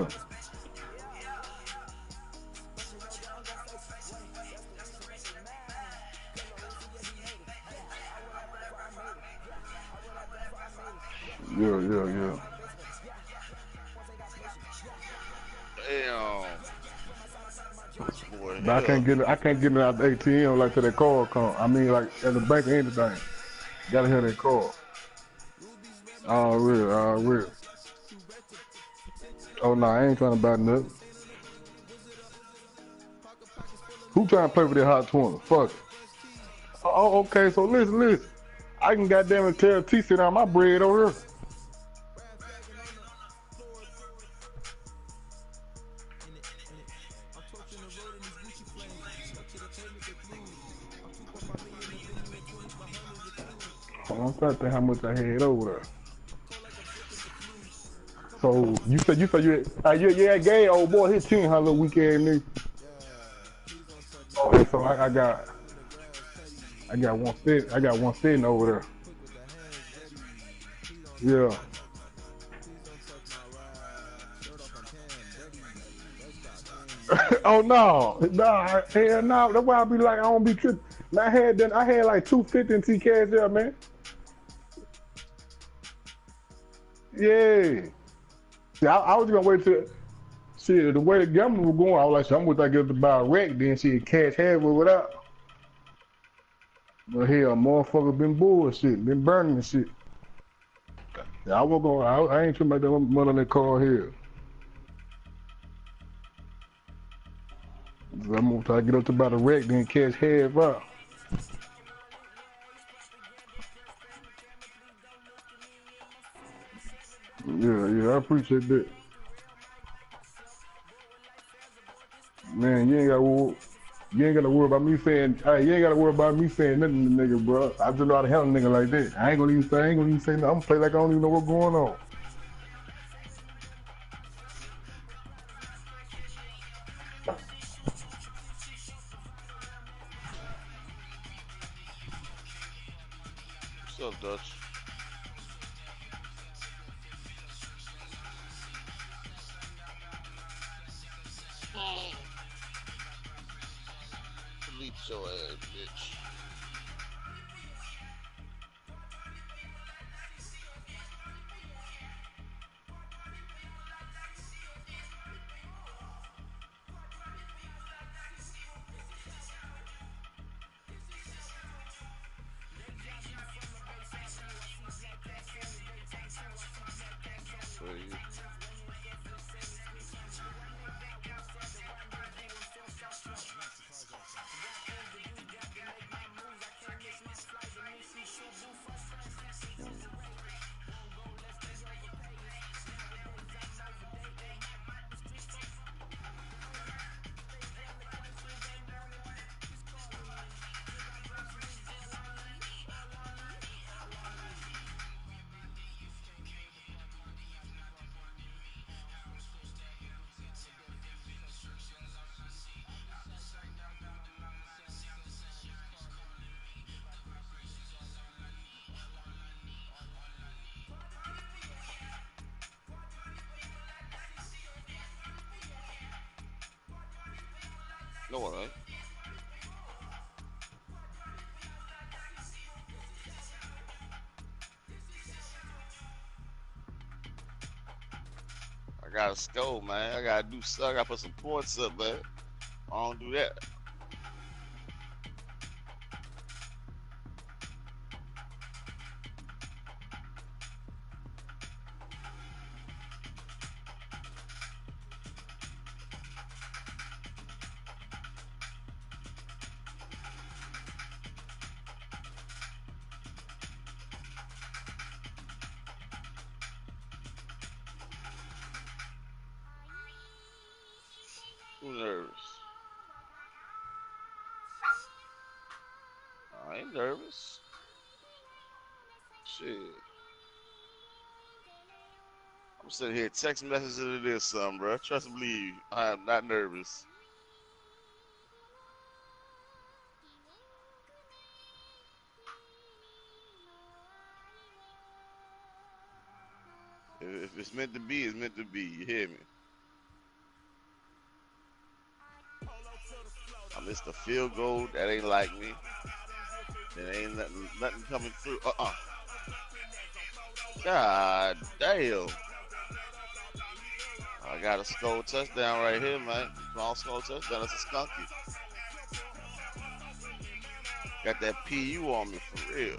Damn. Boy, But I can't get it out the ATM like till that card come. I mean, like at the bank or anything. Gotta have that card. All real. Oh no, I ain't trying to buy nothing. Who trying to play with that hot 20? Fuck it. Oh, okay, so listen. I can goddamn it tell T sit on my bread over here. I'm trying to think how much I had over there. So you said you gay old boy hit 10, huh, little weak ass nigga. Okay, so I got one sitting over there. Yeah. Oh no, hell no. That's why I be like I don't be tripping. Man, I had like 250 in T cash there, man. Yeah. See, I was gonna wait till see the way the gambling was going. I was like, so I'm gonna get to buy a wreck, then see cash half with without. But hell, motherfuckers been bullshit, been burning and shit. Yeah, I ain't tripping about that money on that car here. I'm gonna try to get up to about a wreck, then cash half out. Yeah, I appreciate that. Man, you ain't gotta worry about me saying, hey, you ain't gotta worry about me saying nothing to the nigga, bro. I just know how to handle a nigga like that. I ain't gonna even say nothing. I'm gonna play like I don't even know what's going on. What's up, Dutch? Delete your ass, bitch. For you. No one, right? I gotta score, man. I gotta do something. I gotta put some points up, man. I don't do that. Too nervous. I ain't nervous. Shit. I'm sitting here text messages to this something, bro. Trust and believe. I am not nervous. If it's meant to be, it's meant to be. You hear me? I missed a field goal. That ain't like me. There ain't nothing coming through. God damn. I got a score touchdown right here, man. Long score touchdown. That's a skunky. Got that PU on me for real.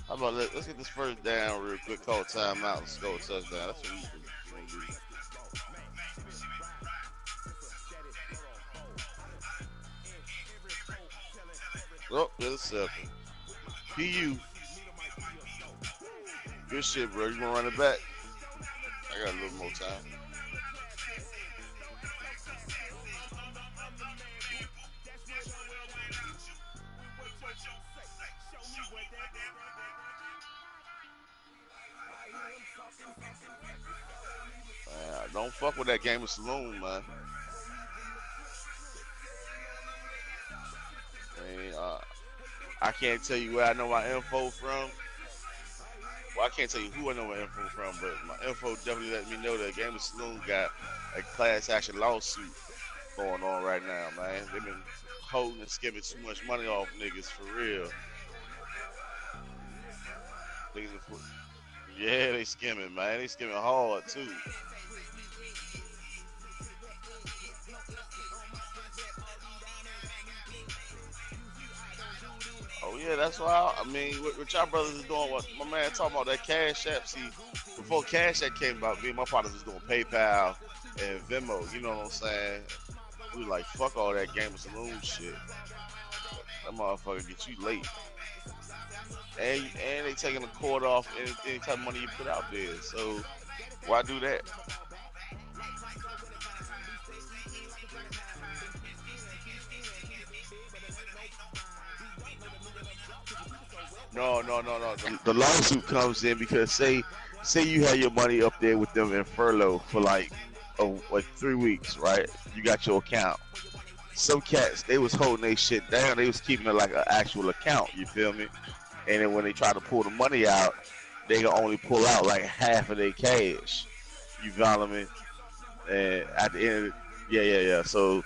How about let's get this first down real quick. Call timeout and score touchdown. That's what we can do. Oh, there's a second. PU. Good shit, bro. You gonna run it back? I got a little more time. Man, don't fuck with that game of saloon, man. I can't tell you where I know my info from. Well, I can't tell you who I know my info from, but my info definitely let me know that Game of Saloon got a class action lawsuit going on right now, man. They've been holding and skimming too much money off niggas for real. Yeah, they skimming, man. They skimming hard too. Oh yeah, that's why. I mean, what y'all brothers is doing? What my man talking about that Cash App? See, before Cash App came about, me and my partners was doing PayPal and Venmo. You know what I'm saying? We was like, fuck all that Game of Saloon shit. That motherfucker get you late. and they taking a quarter off any type of money you put out there. So why do that? No, no, no, no. The lawsuit comes in because say you had your money up there with them in furlough for like 3 weeks, right? You got your account. Some cats they was holding their shit down. They was keeping it like an actual account. You feel me? And then when they try to pull the money out, they can only pull out like half of their cash. You follow me? And at the end, yeah, yeah, yeah. So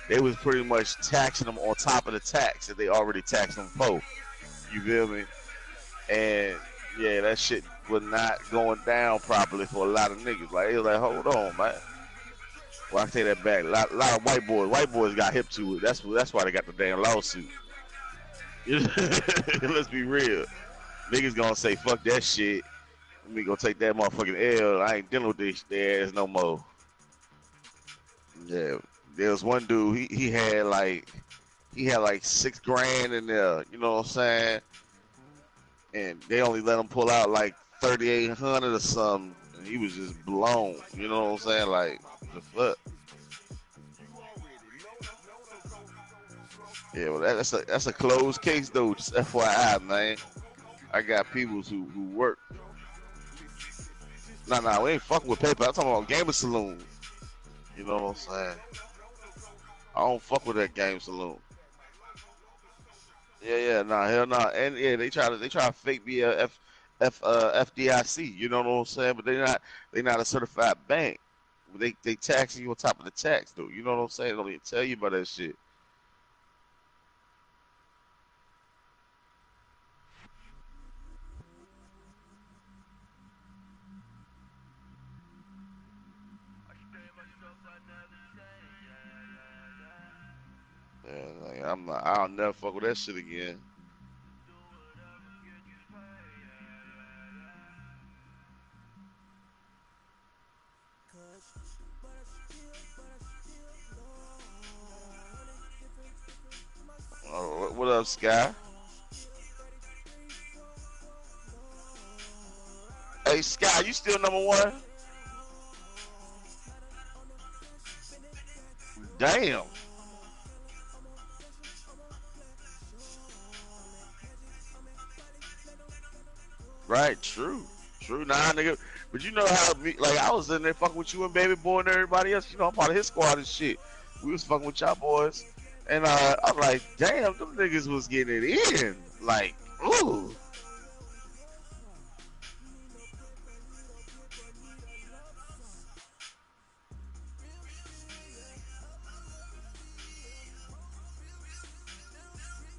they was pretty much taxing them on top of the tax that they already taxed them for. You feel me? And yeah, that shit was not going down properly for a lot of niggas. Like, they was like, hold on, man. Well, I take that back. A lot of white boys got hip to it. That's why they got the damn lawsuit. Let's be real. Niggas gonna say, fuck that shit. Let me go take that motherfucking L. I ain't dealing with this ass no more. Yeah. There was one dude, he had like 6 grand in there, you know what I'm saying? And they only let him pull out like 3,800 or something. And he was just blown, you know what I'm saying? Like, the fuck? Yeah, well, that's a closed case though. Just FYI, man. I got people who work. Nah, we ain't fucking with paper. I'm talking about gaming saloon. You know what I'm saying? I don't fuck with that game saloon. Yeah, nah, hell nah. And yeah, they try to fake be a FDIC. You know what I'm saying? But they not a certified bank. They taxing you on top of the tax though. You know what I'm saying? They don't even tell you about that shit. Yeah, like, I'll never fuck with that shit again. Oh, what up, Sky? Hey, Sky, you still #1? Damn. Right, true. Nah, nigga. But you know how like I was in there fucking with you and Baby Boy and everybody else. You know, I'm part of his squad and shit. We was fucking with y'all boys. And I'm like, damn, them niggas was getting it in. Like, ooh.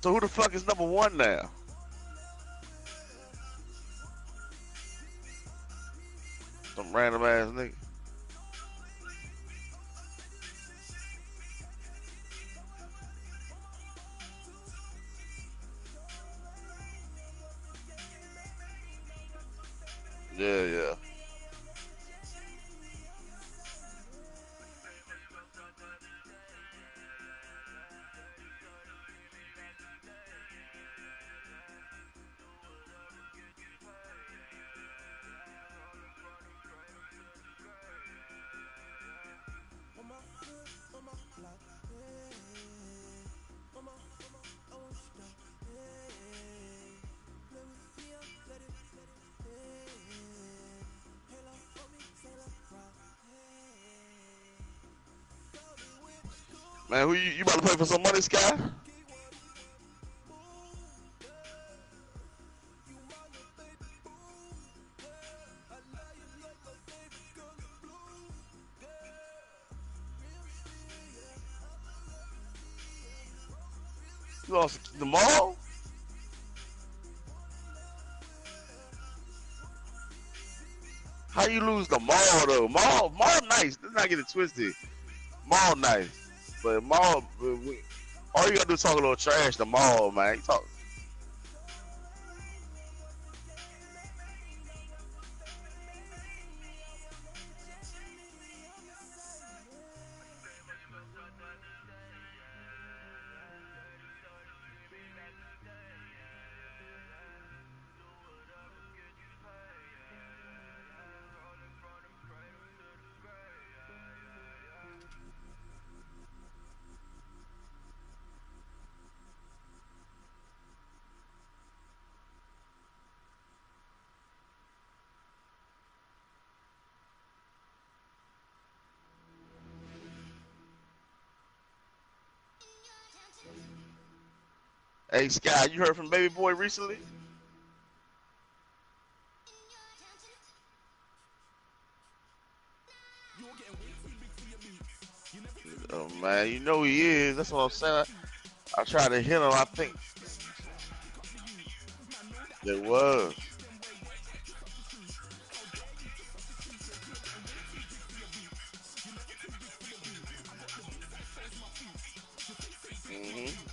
So who the fuck is #1 now? Some random ass nigga. Yeah. Man, who you about to play for some money, Sky? You lost the mall? How you lose the mall though? Mall nice. Let's not get it twisted. Mall nice, but mall. All you gotta do is talk a little trash. The mall, man. You talk. Hey, Sky, you heard from Baby Boy recently? Oh, man, you know he is. That's what I'm saying. I tried to hit him. I think it was. Mm-hmm.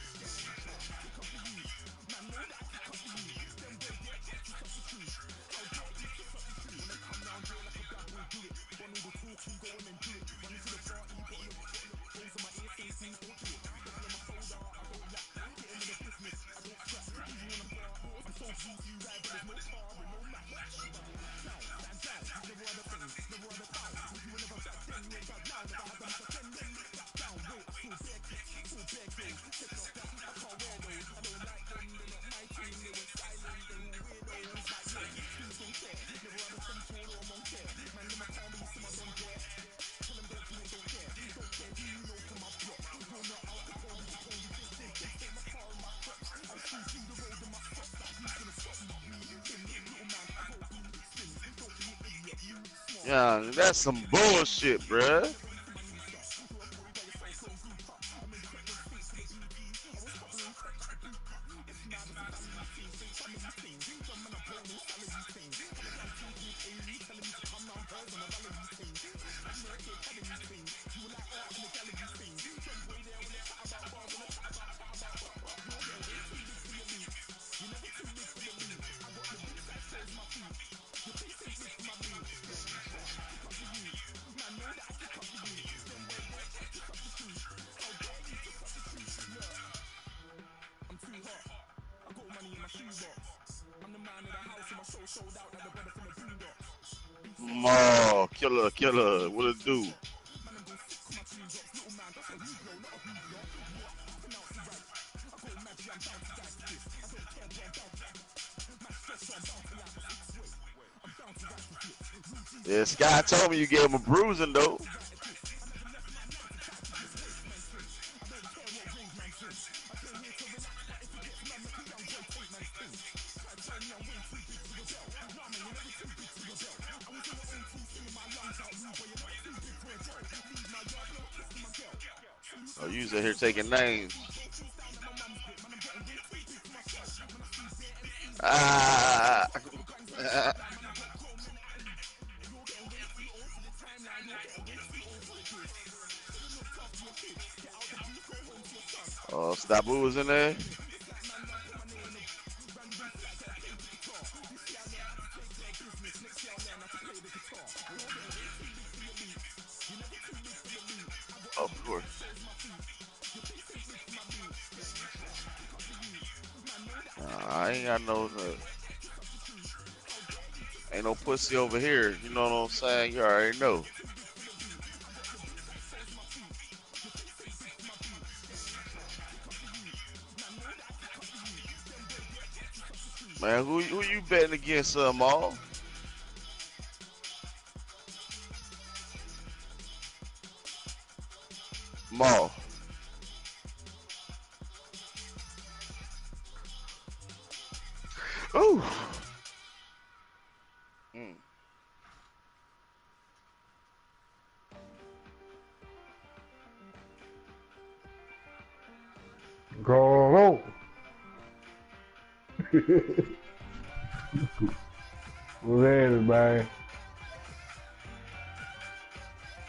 Yeah, that's some bullshit, bruh. Oh, killer, what it do? Yeah, Sky told me you gave him a bruising though. Oh, you was here taking names. Ah. Oh, Stabu was in there. Of course. I ain't got no, ain't no pussy over here. You know what I'm saying? You already know. Man, who you betting against, Maul? Maul. Ooh. Mm. Go. What's happening, man?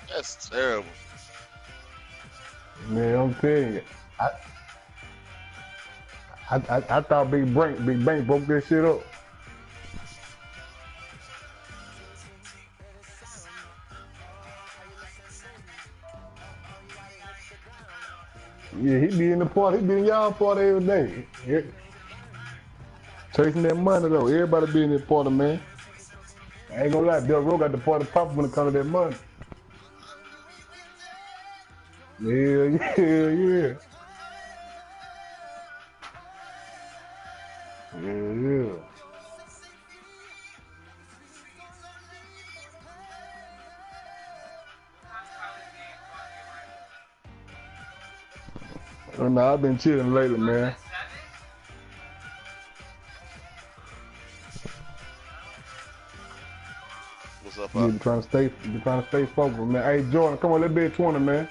That's terrible. Man, I'm telling you, I thought Big Bank broke this shit up. Yeah, he be in the party. He be in y'all party every day. Yeah. Chasing that money though. Everybody be in that party, man. I ain't gonna lie, Del Ro got the party popping when it comes to that money. Yeah. Yeah. Oh, no, I've been chilling lately, man. What's up, You be trying to stay focused, man. Hey, Jordan, come on, let's be at 20, man.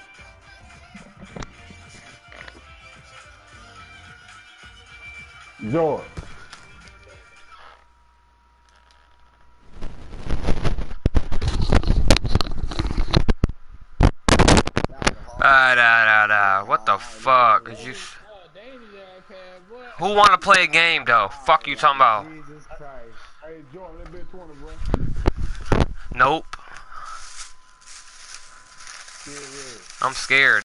Jordan. What the fuck? Did you? Who want to play a game though? Fuck you talking about? Jesus Christ. Hey, Jordan, let's be at 20, bro. Nope. I'm scared.